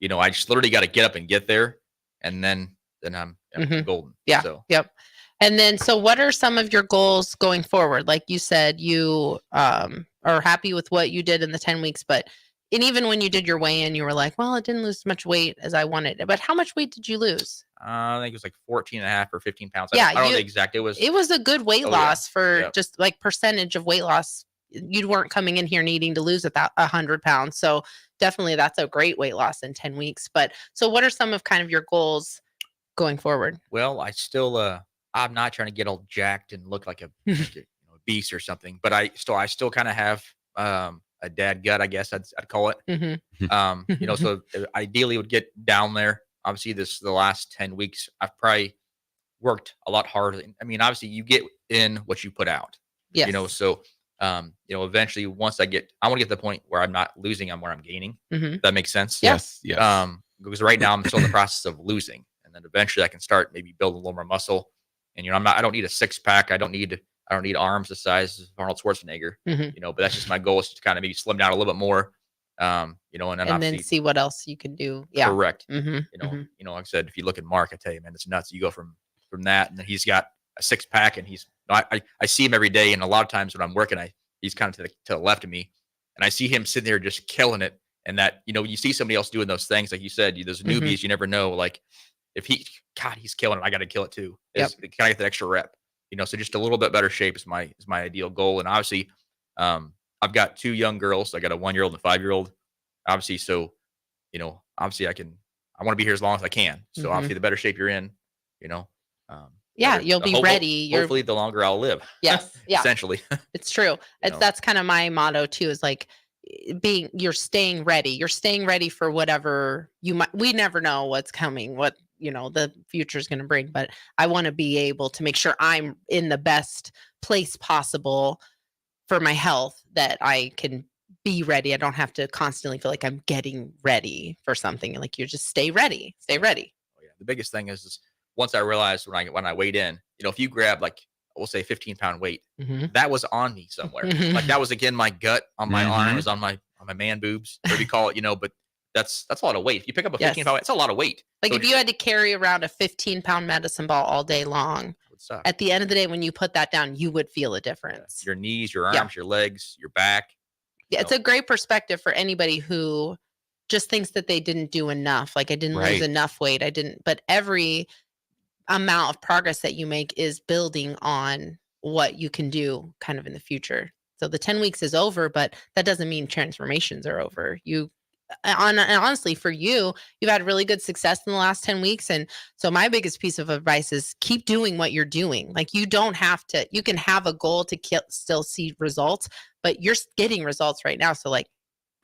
I just literally got to get up and get there, and then I'm golden. Yeah. So. Yep. And then, so what are some of your goals going forward? Like you said, you are happy with what you did in the 10 weeks, and even when you did your weigh-in, you were like, well, it didn't lose as much weight as I wanted. But how much weight did you lose? I think it was like 14 and a half or 15 pounds. Yeah, I don't know the exact. It was a good weight loss for just like percentage of weight loss. You weren't coming in here needing to lose about 100 pounds. So definitely that's a great weight loss in 10 weeks. But so what are some of kind of your goals going forward? Well, I still, I'm not trying to get all jacked and look like a beast or something, but I still kind of have a dad gut, I guess I'd call it. So ideally would get down there. Obviously the last 10 weeks, I've probably worked a lot harder. I mean, obviously you get in what you put out, so, eventually once I want to get to the point where I'm not losing, I'm where I'm gaining. That makes sense. Yes. Because right now I'm still in the process of losing, and then eventually I can start maybe building a little more muscle. And, I don't need a 6-pack. I don't need arms the size of Arnold Schwarzenegger, but that's just my goal is to kind of maybe slim down a little bit more. And then see what else you can do. Yeah. Correct. Like I said, if you look at Mark, I tell you, man, it's nuts. You go from that, and then he's got a 6-pack, and I see him every day. And a lot of times when I'm working, he's kind of to the left of me, and I see him sitting there just killing it. And that, you see somebody else doing those things, like you said, those newbies, you never know, like if he's killing it, I got to kill it too. Can I get the extra rep? So just a little bit better shape is my ideal goal. And obviously, I've got 2 young girls. I got a 1-year-old and a 5-year-old. Obviously, so obviously I want to be here as long as I can. So obviously, the better shape you're in, you'll be ready. Hopefully, the longer I'll live. Yes, yeah, essentially. It's true. That's kind of my motto too. Is like you're staying ready. You're staying ready for whatever we never know what's coming. What the future is going to bring, but I want to be able to make sure I'm in the best place possible for my health that I can be ready. I don't have to constantly feel like I'm getting ready for something. Like you just stay ready. The biggest thing is once I realized when I weighed in, if you grab like we'll say 15-pound weight, that was on me somewhere. Like that was again my gut on my arm, was on my man boobs, whatever you call it, but that's a lot of weight. If you pick up a 15-pound weight, it's a lot of weight. Like if you had to carry around a 15-pound medicine ball all day long, at the end of the day, when you put that down, you would feel a difference. Your knees, your arms, your legs, your back. Yeah, it's a great perspective for anybody who just thinks that they didn't do enough. Like I didn't lose enough weight. But every amount of progress that you make is building on what you can do kind of in the future. So the 10 weeks is over, but that doesn't mean transformations are over. And honestly, for you've had really good success in the last 10 weeks. And so my biggest piece of advice is keep doing what you're doing. Like you don't have to, you can have a goal to still see results, but you're getting results right now. So like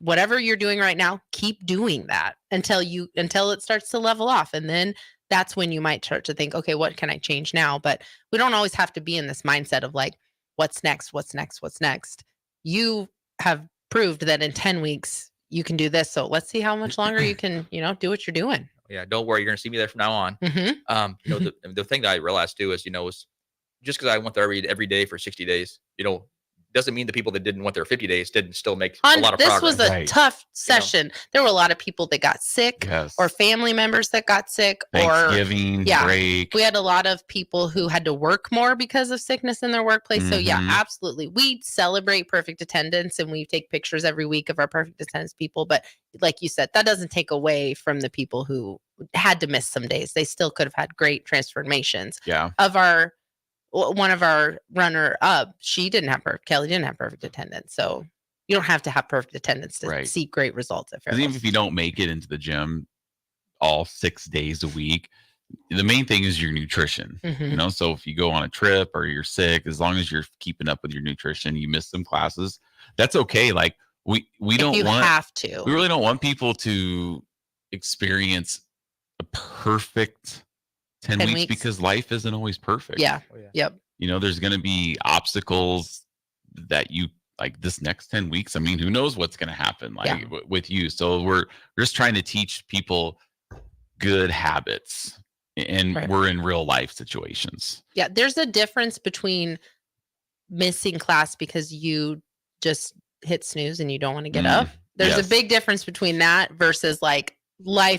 whatever you're doing right now, keep doing that until it starts to level off. And then that's when you might start to think, okay, what can I change now? But we don't always have to be in this mindset of like, what's next? You have proved that in 10 weeks, you can do this. So let's see how much longer you can, do what you're doing. Yeah. Don't worry. You're going to see me there from now on. The thing that I realized too is, was just because I went there every day for 60 days, doesn't mean the people that didn't went there 50 days didn't still make a lot of progress. This was a tough session. There were a lot of people that got sick or family members that got sick Thanksgiving break. We had a lot of people who had to work more because of sickness in their workplace. So yeah, absolutely. We celebrate perfect attendance and we take pictures every week of our perfect attendance people. But like you said, that doesn't take away from the people who had to miss some days. They still could have had great transformations. Yeah. One of our runner up, Kelly didn't have perfect attendance. So you don't have to have perfect attendance to see great results at Fairless. Even if you don't make it into the gym all 6 days a week, the main thing is your nutrition. So if you go on a trip or you're sick, as long as you're keeping up with your nutrition, you miss some classes, that's okay. Like we really don't want people to experience a perfect 10 weeks because life isn't always perfect. Yeah. Yep. There's going to be obstacles that you like this next 10 weeks. I mean, who knows what's going to happen with you. So we're just trying to teach people good habits and we're in real life situations. Yeah. There's a difference between missing class because you just hit snooze and you don't want to get up. There's a big difference between that versus like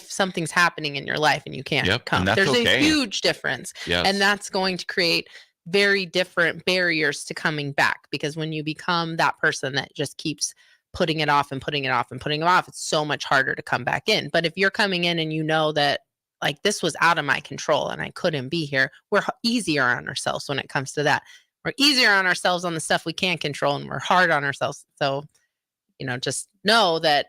something's happening in your life and you can't come. There's a huge difference. And that's going to create very different barriers to coming back, because when you become that person that just keeps putting it off and putting it off and putting it off, it's so much harder to come back in. But if you're coming in and you know that like this was out of my control and I couldn't be here, we're easier on ourselves when it comes to that. We're easier on ourselves on the stuff we can't control, and we're hard on ourselves. So, just know that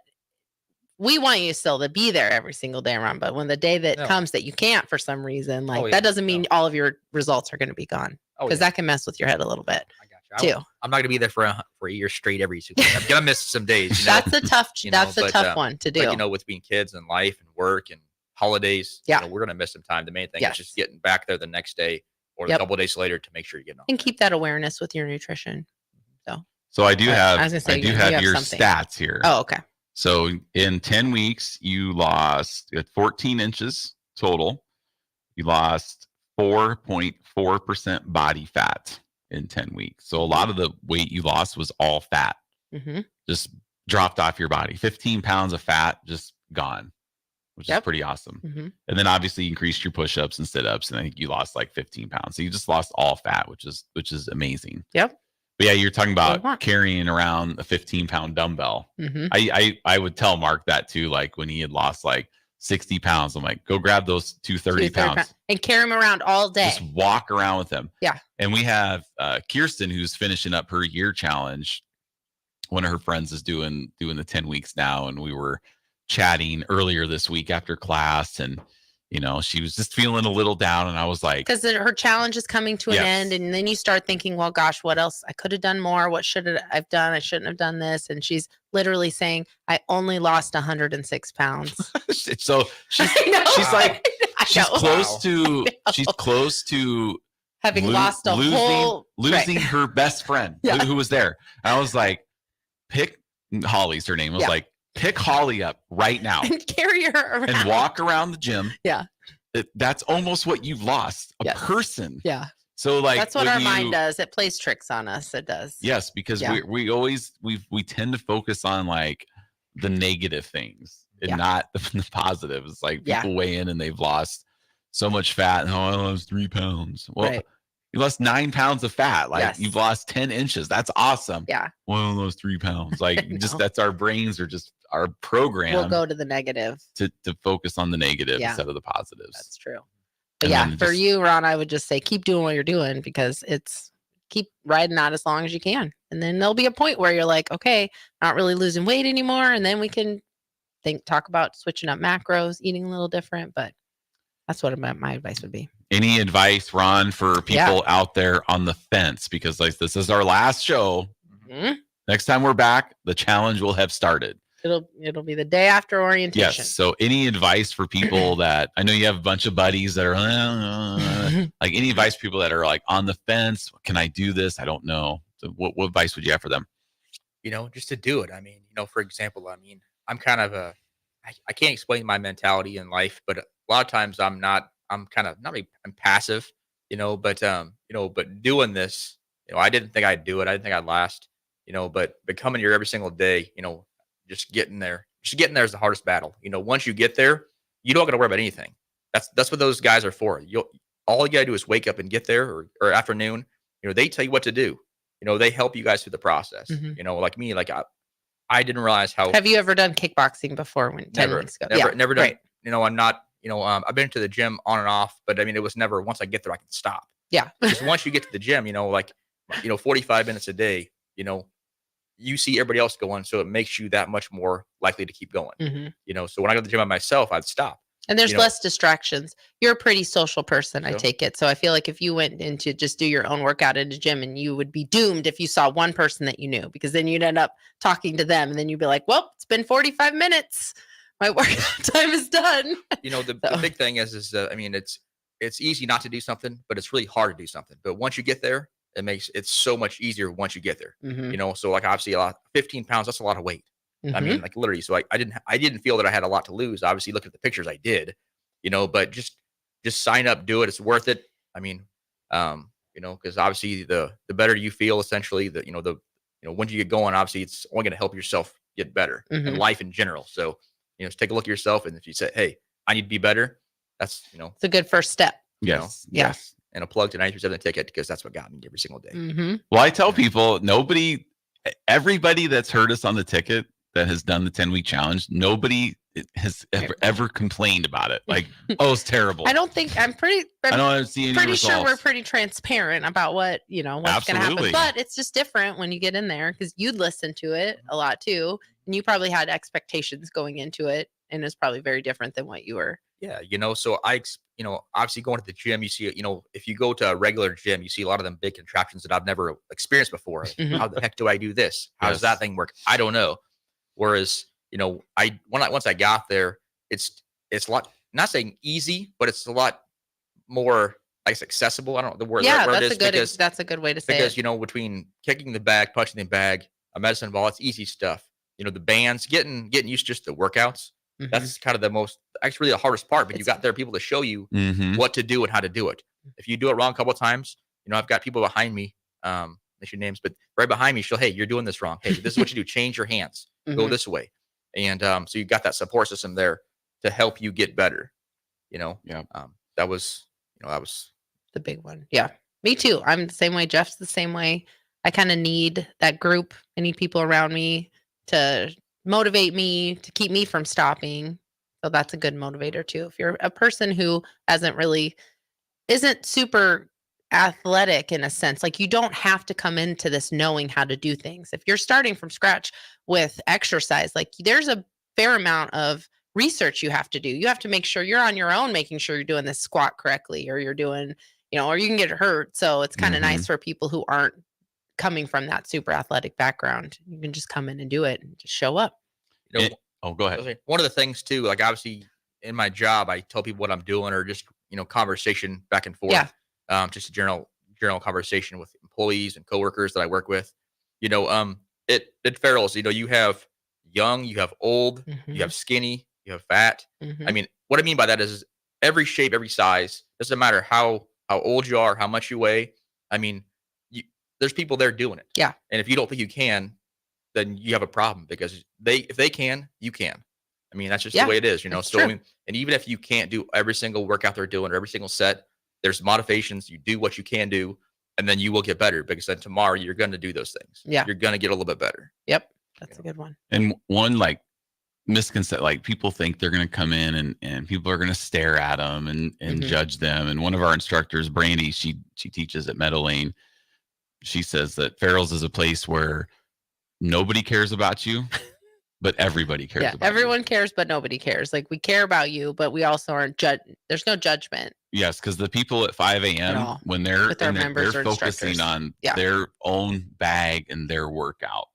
we want you still to be there every single day around, but when the day that comes that you can't for some reason, that doesn't mean all of your results are going to be gone, because that can mess with your head a little bit. I got you. I'm not going to be there for a year straight every single day. I'm going to miss some days. That's a tough one to do. But, with being kids and life and work and holidays, we're going to miss some time. The main thing is just getting back there the next day or a couple days later to make sure you're getting on. And keep that awareness with your nutrition. So I do have your stats here. Oh, okay. So in 10 weeks, you lost 14 inches total. You lost 4.4% body fat in 10 weeks. So a lot of the weight you lost was all fat. Just dropped off your body. 15 pounds of fat just gone, which is pretty awesome. And then obviously you increased your push-ups and sit-ups, and I think you lost like 15 pounds. So you just lost all fat, which is amazing. Yep. But yeah, you're talking about carrying around a 15-pound dumbbell. I would tell Mark that too. Like when he had lost like 60 pounds, I'm like, go grab those 230 pounds and carry them around all day. Just walk around with them. Yeah. And we have Kirsten, who's finishing up her year challenge. One of her friends is doing the 10 weeks now, and we were chatting earlier this week after class, and she was just feeling a little down, and I was like, because her challenge is coming to an end, and then you start thinking, well, gosh, what else? I could have done more. What should I've done? I shouldn't have done this. And she's literally saying, I only lost 106 pounds. So she's like, she's close to Having lost a whole losing right. her best friend who was there. I was like, pick Holly's her name. I was like, pick Holly up right now and carry her around and walk around the gym. Yeah. That's almost what you've lost, a person. Yeah. So like that's what our mind does. It plays tricks on us. It does. Yes, because we always we tend to focus on like the negative things and not the positives. Like people weigh in and they've lost so much fat. And I lost 3 pounds. Well, you lost 9 pounds of fat. Like you've lost 10 inches. That's awesome. Yeah. Well, I lost 3 pounds. Like just that's our brains are just our program. We'll go to the negative to focus on the negative instead of the positives. That's true. But for you, Ron, I would just say keep doing what you're doing because keep riding out as long as you can. And then there'll be a point where you're like, okay, not really losing weight anymore. And then we can talk about switching up macros, eating a little different. But that's what my advice would be. Any advice, Ron, for people out there on the fence? Because like this is our last show. Mm-hmm. Next time we're back, the challenge will have started. It'll be the day after orientation. Yes. So any advice for people that I know you have a bunch of buddies that are like any advice for people that are like on the fence? Can I do this? I don't know. So what advice would you have for them? Just to do it. I mean, for example, I'm kind of I can't explain my mentality in life, but a lot of times I'm passive, but doing this, I didn't think I'd do it. I didn't think I'd last, but coming here every single day, just getting there is the hardest battle. Once you get there, you don't got to worry about anything. That's what those guys are for. All you got to do is wake up and get there or afternoon, they tell you what to do. They help you guys through the process. Mm-hmm. Like me, like I didn't realize how. Have you ever done kickboxing before? Never weeks ago? Never done. Right. I'm not. I've been to the gym on and off, but it was never. Once I get there, I can stop. Yeah. Because once you get to the gym, 45 minutes a day, you see everybody else going, so it makes you that much more likely to keep going. Mm-hmm. So when I go to the gym by myself, I'd stop. And there's less distractions. You're a pretty social person, I take it. So I feel like if you went in to just do your own workout in the gym, and you would be doomed if you saw one person that you knew, because then you'd end up talking to them, and then you'd be like, well, it's been 45 minutes. My workout time is done. The big thing is it's easy not to do something, but it's really hard to do something. But once you get there, it's so much easier once you get there. Mm-hmm. So like obviously 15 pounds, that's a lot of weight. Mm-hmm. Like literally. So I didn't feel that I had a lot to lose. Obviously, look at the pictures I did, but just sign up, do it. It's worth it. Because obviously the better you feel, essentially, once you get going, obviously it's only going to help yourself get better in life in general. So, just take a look at yourself. And if you say, hey, I need to be better, that's, it's a good first step. Yes. Yes. And a plug to 93.7 The Ticket, because that's what got me every single day. Mm-hmm. Well, I tell people, everybody that's heard us on the ticket that has done the 10-week challenge, nobody has ever complained about it. Like, oh, it's terrible. I don't think I'm pretty pretty sure we're pretty transparent about what's going to happen. But it's just different when you get in there, because you'd listen to it a lot too, and you probably had expectations going into it, and it's probably very different than what you were. Yeah, so obviously going to the gym, you see, if you go to a regular gym, you see a lot of them big contraptions that I've never experienced before. Mm-hmm. How the heck do I do this? How does that thing work? I don't know. Whereas, once I got there, it's a lot, not saying easy, but it's a lot more, I guess, accessible. I don't know the word. Yeah, word that's a good way to say it. Because, between kicking the bag, punching the bag, a medicine ball, it's easy stuff. The bands, getting used to just the workouts. Mm-hmm. That's kind of the hardest part, but you got there people to show you what to do and how to do it. If you do it wrong a couple of times, I've got people behind me, mention names, but right behind me, hey, you're doing this wrong. Hey, this is what you do. Change your hands, go this way. And so you got that support system there to help you get better. That was the big one. Yeah, me too. I'm the same way. Jeff's the same way. I kind of need that group. I need people around me to motivate me, to keep me from stopping. So that's a good motivator too. If you're a person who isn't super athletic in a sense, like you don't have to come into this knowing how to do things. If you're starting from scratch with exercise, like there's a fair amount of research you have to do. You have to make sure you're on your own, making sure you're doing this squat correctly, or you're doing, or you can get hurt. So it's kind of nice for people who aren't coming from that super athletic background. You can just come in and do it and just show up. Go ahead. One of the things too, like obviously in my job, I tell people what I'm doing, or just, conversation back and forth. Yeah. Just a general, general conversation with employees and coworkers that I work with. At Farrell's, you have young, you have old, you have skinny, you have fat. I mean, what I mean by that is every shape, every size, doesn't matter how old you are, how much you weigh. I mean, there's people there doing it. Yeah. And if you don't think you can, then you have a problem, because if they can, you can. I mean, that's just the way it is, that's So, true. I mean, and even if you can't do every single workout they're doing or every single set, there's modifications. You do what you can do, and then you will get better, because then tomorrow you're going to do those things. Yeah. You're going to get a little bit better. Yep. That's a good one. And one misconception, people think they're going to come in and people are going to stare at them and judge them. And one of our instructors, Brandy, she teaches at Meadow Lane. She says that Farrell's is a place where nobody cares about you, but everybody cares about everyone cares, but nobody cares. Like, we care about you, but we also aren't there's no judgment. Yes, because the people at 5 a.m. when they're members or focusing instructors. on Yeah. their own bag and their workout.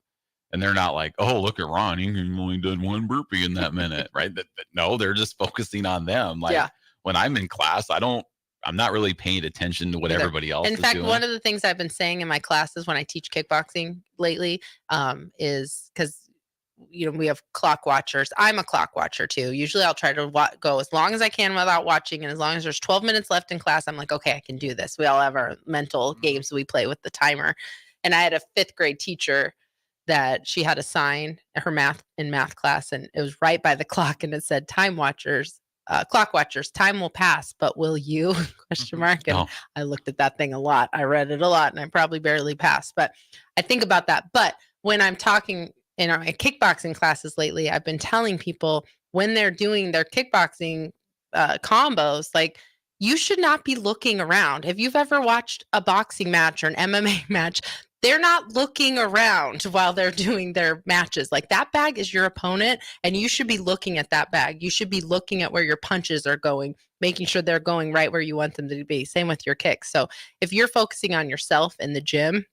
And they're not like, oh, look at Ron. He only did one burpee in that minute, right? No, they're just focusing on them. When I'm in class, I'm not really paying attention to what everybody else is doing. In fact, one of the things I've been saying in my classes when I teach kickboxing lately is because, we have clock watchers. I'm a clock watcher too. Usually I'll try to go as long as I can without watching. And as long as there's 12 minutes left in class, I'm like, okay, I can do this. We all have our mental games we play with the timer. And I had a 5th grade teacher that she had a sign at her math class, and it was right by the clock, and it said, clock watchers, time will pass, but will you? ? And I looked at that thing a lot. I read it a lot, and I probably barely passed, but I think about that. But when I'm talking in our kickboxing classes lately, I've been telling people when they're doing their kickboxing combos, you should not be looking around. If you've ever watched a boxing match or an MMA match, they're not looking around while they're doing their matches. That bag is your opponent, and you should be looking at that bag. You should be looking at where your punches are going, making sure they're going right where you want them to be. Same with your kicks. So if you're focusing on yourself in the gym,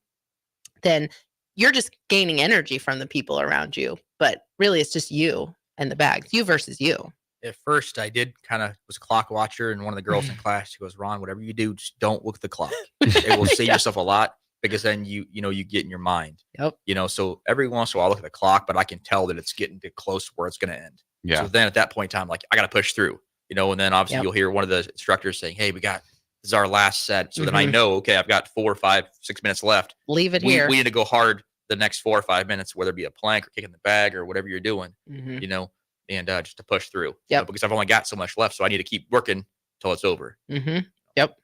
then you're just gaining energy from the people around you. But really, it's just you and the bags, you versus you. At first, I did was a clock watcher, and one of the girls in class, she goes, Ron, whatever you do, just don't look at the clock. It will save yourself a lot. Because then you get in your mind. Yep. So every once in a while I look at the clock, but I can tell that it's getting close to where it's going to end. Yeah. So then at that point in time, I got to push through. And then obviously you'll hear one of the instructors saying, "Hey, this is our last set." So then I know, okay, I've got 4, 5, 6 minutes left. Leave it here. We need to go hard the next 4 or 5 minutes, whether it be a plank or kicking the bag or whatever you're doing. And just to push through. Yep. Because I've only got so much left, so I need to keep working till it's over. Yep.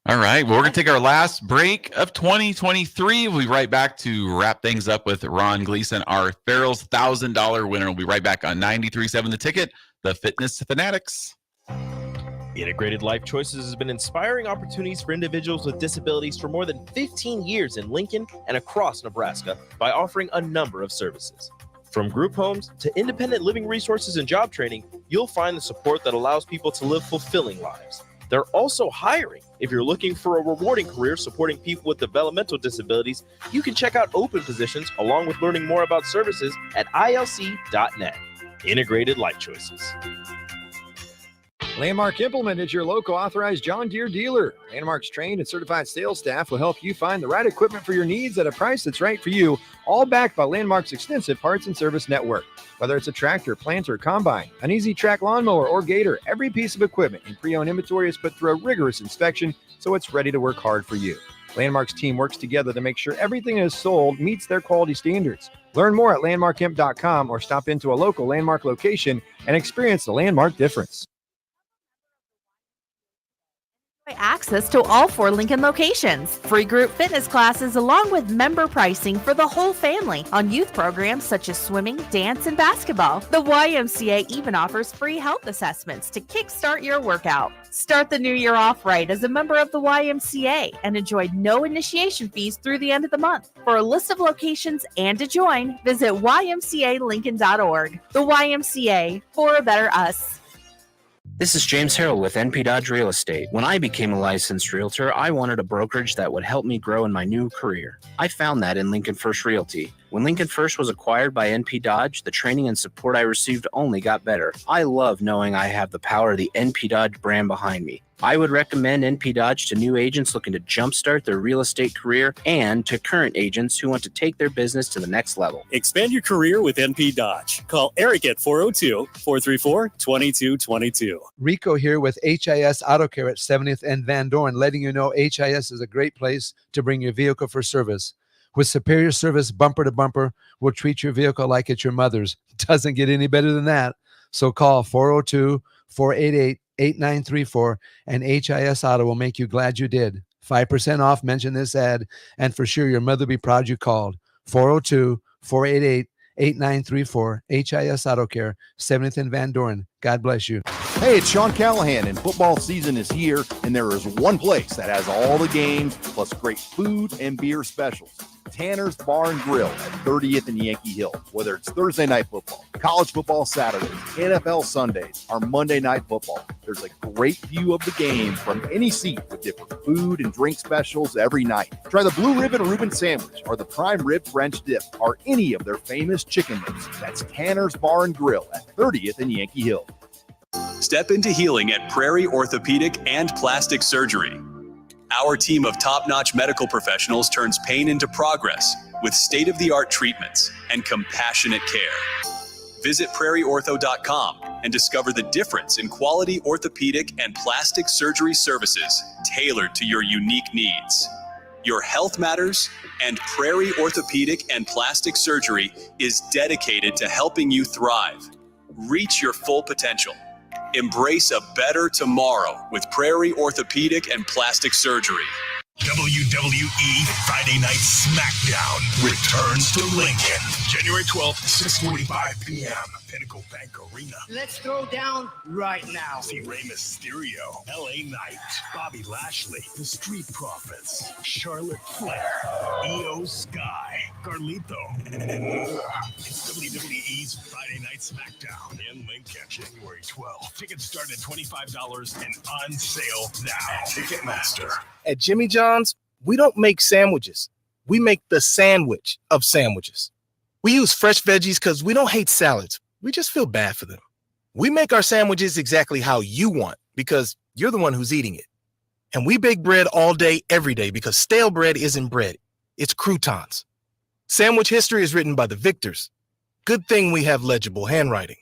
All right. Well, we're going to take our last break of 2023. We'll be right back to wrap things up with Ron Gleason, our Farrell's $1,000 winner. We'll be right back on 93.7 The Ticket, the Fitness Fanatics. Integrated Life Choices has been inspiring opportunities for individuals with disabilities for more than 15 years in Lincoln and across Nebraska by offering a number of services. From group homes to independent living resources and job training, you'll find the support that allows people to live fulfilling lives. They're also hiring. If you're looking for a rewarding career supporting people with developmental disabilities, you can check out open positions along with learning more about services at ilc.net. Integrated Life Choices. Landmark Implement is your local authorized John Deere dealer. Landmark's trained and certified sales staff will help you find the right equipment for your needs at a price that's right for you, all backed by Landmark's extensive parts and service network. Whether it's a tractor, planter, combine, an easy track lawnmower, or gator, every piece of equipment in pre-owned inventory is put through a rigorous inspection so it's ready to work hard for you. Landmark's team works together to make sure everything is sold meets their quality standards. Learn more at landmarkimp.com or stop into a local Landmark location and experience the Landmark difference. Access to all 4 Lincoln locations. Free group fitness classes along with member pricing for the whole family on youth programs such as swimming, dance, and basketball. The YMCA even offers free health assessments to kickstart your workout. Start the new year off right as a member of the YMCA and enjoy no initiation fees through the end of the month. For a list of locations and to join, visit ymcalincoln.org. The YMCA, for a better us. This is James Harrell with NP Dodge Real Estate. When I became a licensed realtor, I wanted a brokerage that would help me grow in my new career. I found that in Lincoln First Realty. When Lincoln First was acquired by NP Dodge, the training and support I received only got better. I love knowing I have the power of the NP Dodge brand behind me. I would recommend NP Dodge to new agents looking to jumpstart their real estate career and to current agents who want to take their business to the next level. Expand your career with NP Dodge. Call Eric at 402-434-2222. Rico here with HIS Auto Care at 70th and Van Dorn, letting you know HIS is a great place to bring your vehicle for service. With superior service, bumper to bumper, we'll treat your vehicle like it's your mother's. Doesn't get any better than that. So call 402-488-8934 and HIS Auto will make you glad you did. 5% off, mention this ad, and for sure your mother will be proud you called. 402-488-8934, HIS Auto Care, 70th and Van Dorn. God bless you. Hey, it's Sean Callahan, and football season is here, and there is one place that has all the games, plus great food and beer specials. Tanner's Bar and Grill at 30th and Yankee Hill. Whether it's Thursday night football, college football Saturdays, NFL Sundays, or Monday night football, there's a great view of the game from any seat with different food and drink specials every night. Try the Blue Ribbon Reuben Sandwich or the Prime Rib French Dip or any of their famous chicken dips. That's Tanner's Bar and Grill at 30th and Yankee Hill. Step into healing at Prairie Orthopedic and Plastic Surgery. Our team of top-notch medical professionals turns pain into progress with state-of-the-art treatments and compassionate care. Visit prairieortho.com and discover the difference in quality orthopedic and plastic surgery services tailored to your unique needs. Your health matters, and Prairie Orthopedic and Plastic Surgery is dedicated to helping you thrive. Reach your full potential. Embrace a better tomorrow with Prairie Orthopedic and Plastic Surgery. WWE Friday Night SmackDown returns to Lincoln, January 12th, 6:45 p.m. Pinnacle Bank Arena. Let's throw down right now. See Rey Mysterio, LA Knight, Bobby Lashley, The Street Profits, Charlotte Flair, Io Sky, Carlito, and more. It's WWE's Friday Night SmackDown in Lincoln, January 12th. Tickets start at $25 and on sale now. At Ticketmaster. At Jimmy John's, we don't make sandwiches. We make the sandwich of sandwiches. We use fresh veggies because we don't hate salads. We just feel bad for them. We make our sandwiches exactly how you want because you're the one who's eating it. And we bake bread all day, every day because stale bread isn't bread. It's croutons. Sandwich history is written by the victors. Good thing we have legible handwriting.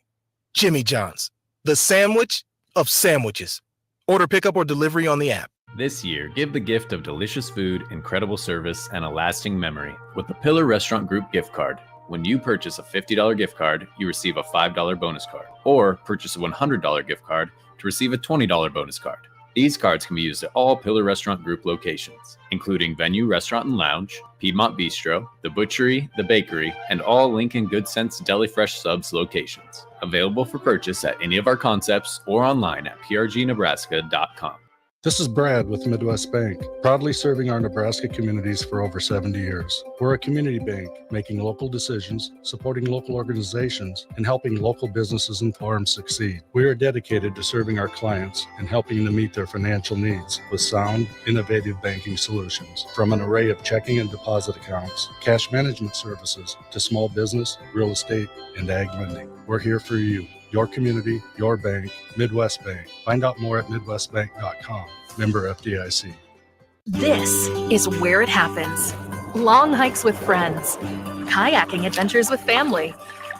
Jimmy John's, the sandwich of sandwiches. Order pickup or delivery on the app. This year, give the gift of delicious food, incredible service, and a lasting memory with the Pillar Restaurant Group gift card. When you purchase a $50 gift card, you receive a $5 bonus card, or purchase a $100 gift card to receive a $20 bonus card. These cards can be used at all Pillar Restaurant Group locations, including Venue Restaurant and Lounge, Piedmont Bistro, The Butchery, The Bakery, and all Lincoln Good Sense Deli Fresh Subs locations. Available for purchase at any of our concepts or online at prgnebraska.com. This is Brad with Midwest Bank, proudly serving our Nebraska communities for over 70 years. We're a community bank, making local decisions, supporting local organizations, and helping local businesses and farms succeed. We are dedicated to serving our clients and helping them meet their financial needs with sound, innovative banking solutions. From an array of checking and deposit accounts, cash management services, to small business, real estate, and ag lending. We're here for you. Your community, your bank, Midwest Bank. Find out more at midwestbank.com. Member FDIC. This is where it happens. Long hikes with friends, kayaking adventures with family,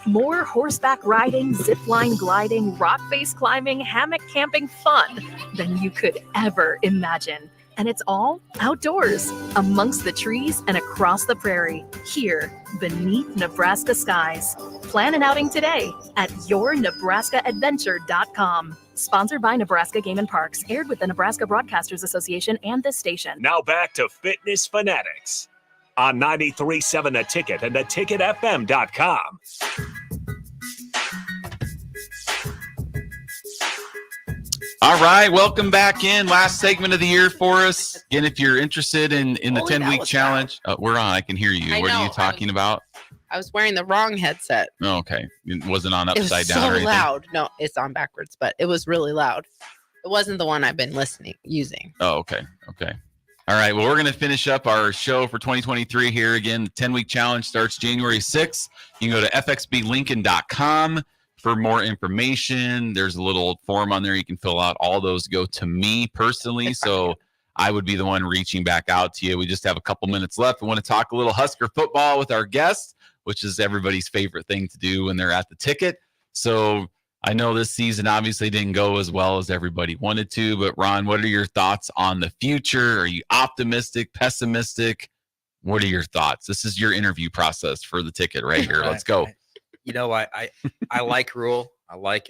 more horseback riding, zipline gliding, rock face climbing, hammock camping fun than you could ever imagine. And it's all outdoors, amongst the trees and across the prairie, here beneath Nebraska skies. Plan an outing today at yournebraskaadventure.com. Sponsored by Nebraska Game and Parks, aired with the Nebraska Broadcasters Association and this station. Now back to Fitness Fanatics on 93.7 The Ticket and theticketfm.com. All right, welcome back in. Last segment of the year for us. Again, if you're interested in the 10-week challenge, we're on. I can hear you. What are you talking about? I was wearing the wrong headset. Oh, okay. It wasn't on upside down so or anything? loud. No, it's on backwards, but it was really loud. It wasn't the one I've been using. Oh, okay. Okay. All right. Well, we're going to finish up our show for 2023 here. Again, the 10-week challenge starts January 6th. You can go to fxblincoln.com for more information. There's a little form on there you can fill out. All those go to me personally. So I would be the one reaching back out to you. We just have a couple minutes left. We want to talk a little Husker football with our guests, which is everybody's favorite thing to do when they're at the ticket. So I know this season obviously didn't go as well as everybody wanted to, but Ron, what are your thoughts on the future? Are you optimistic, pessimistic? What are your thoughts? This is your interview process for the ticket right here. Let's go. I like Rule. I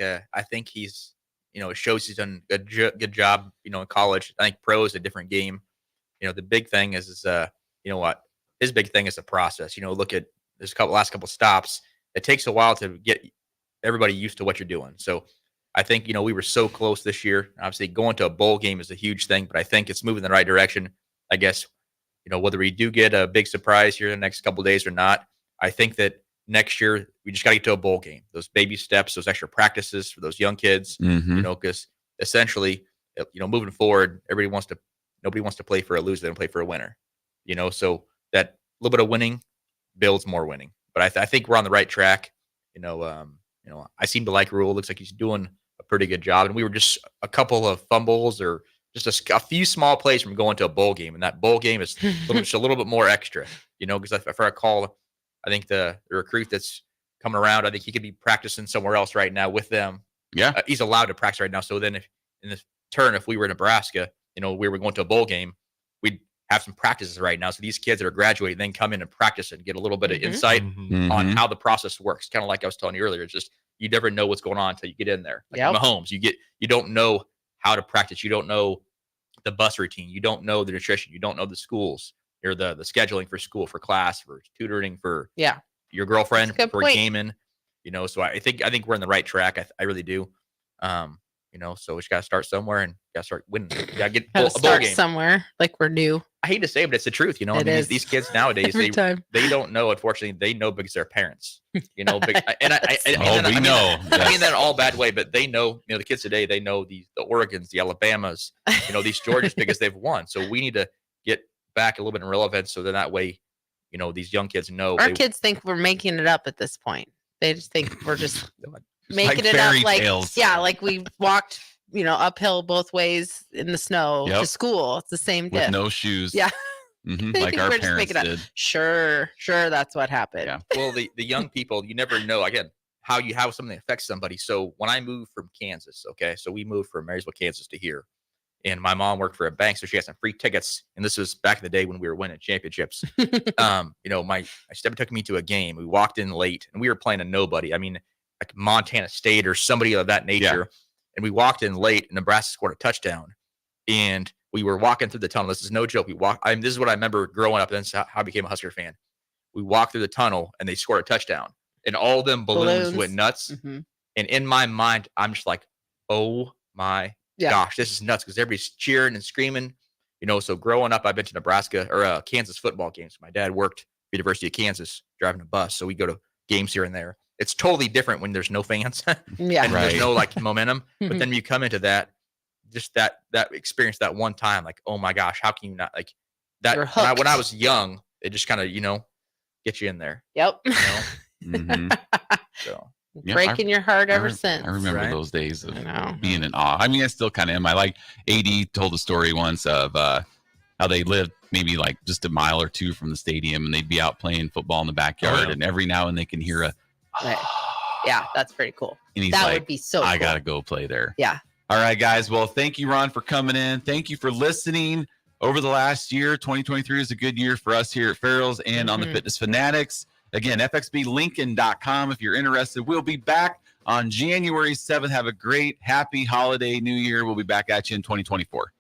think he's, it shows he's done a good job, in college. I think pro is a different game. The big thing is his big thing is the process. Look at this last couple stops. It takes a while to get everybody used to what you're doing. So I think, we were so close this year. Obviously going to a bowl game is a huge thing, but I think it's moving in the right direction. I guess, whether we do get a big surprise here in the next couple of days or not, I think that next year we just got to get to a bowl game, those baby steps, those extra practices for those young kids, because essentially, moving forward, nobody wants to play for a loser. They don't play for a winner, so that little bit of winning builds more winning. But I think we're on the right track. I seem to like Rule. Looks like he's doing a pretty good job. And we were just a couple of fumbles or just a few small plays from going to a bowl game. And that bowl game is just a little bit more extra, because if I recall, I think the recruit that's coming around, I think he could be practicing somewhere else right now with them. Yeah. He's allowed to practice right now. So then if we were in Nebraska, we were going to a bowl game, we'd have some practices right now. So these kids that are graduating then come in and practice and get a little bit of insight on how the process works. Kind of like I was telling you earlier, it's just, you never know what's going on until you get in there. Like Mahomes, you don't know how to practice. You don't know the bus routine. You don't know the nutrition. You don't know the schools or the scheduling for school, for class, for tutoring, for your girlfriend, for gaming, so I think we're in the right track. I really do. So we just got to start somewhere and got to start winning. Got to get a bowl game somewhere, like we're new. I hate to say it, but it's the truth. These kids nowadays, they don't know. Unfortunately, they know because they're parents. I mean that in all bad way, but they know. The kids today, they know the Oregons, the Alabamas, these Georgias because they've won. So we need to get back a little bit in relevance, so that way, these young kids know. Our kids think we're making it up at this point. They just think we're just making like it up, tales. like we walked, uphill both ways in the snow to school. It's the same with dip. no shoes. Yeah. Like our parents did. Sure, that's what happened. Yeah. Well, the young people, you never know again how something affects somebody. So when I moved from Kansas, so we moved from Marysville, Kansas to here, and my mom worked for a bank, so she had some free tickets. And this was back in the day when we were winning championships. My stepdad took me to a game. We walked in late, and we were playing a nobody. I mean, like Montana State or somebody of that nature. Yeah. And we walked in late, and Nebraska scored a touchdown. And we were walking through the tunnel. This is no joke. This is what I remember growing up. That's how I became a Husker fan. We walked through the tunnel, and they scored a touchdown. And all them balloons went nuts. And in my mind, I'm just like, oh my gosh, this is nuts, because everybody's cheering and screaming. So growing up, I've been to Nebraska or Kansas football games. My dad worked at the University of Kansas driving a bus, so we go to games here and there. It's totally different when there's no fans and there's no momentum. But then you come into that, just that experience that one time, like, oh my gosh, how can you not like that? When I was young, it just kind of get you in there. Yep. So. Breaking your heart ever since. I remember those days of being in awe. I mean, I still kind of am. I like AD told a story once of how they lived maybe like just a mile or two from the stadium, and they'd be out playing football in the backyard, and every now and then they can hear a. Yeah, that's pretty cool. And he's would be so. I cool. gotta go play there. Yeah. All right, guys. Well, thank you, Ron, for coming in. Thank you for listening. Over the last year, 2023 is a good year for us here at Farrell's and on the Fitness Fanatics. Again, fxblincoln.com if you're interested. We'll be back on January 7th. Have a great, happy holiday new year. We'll be back at you in 2024.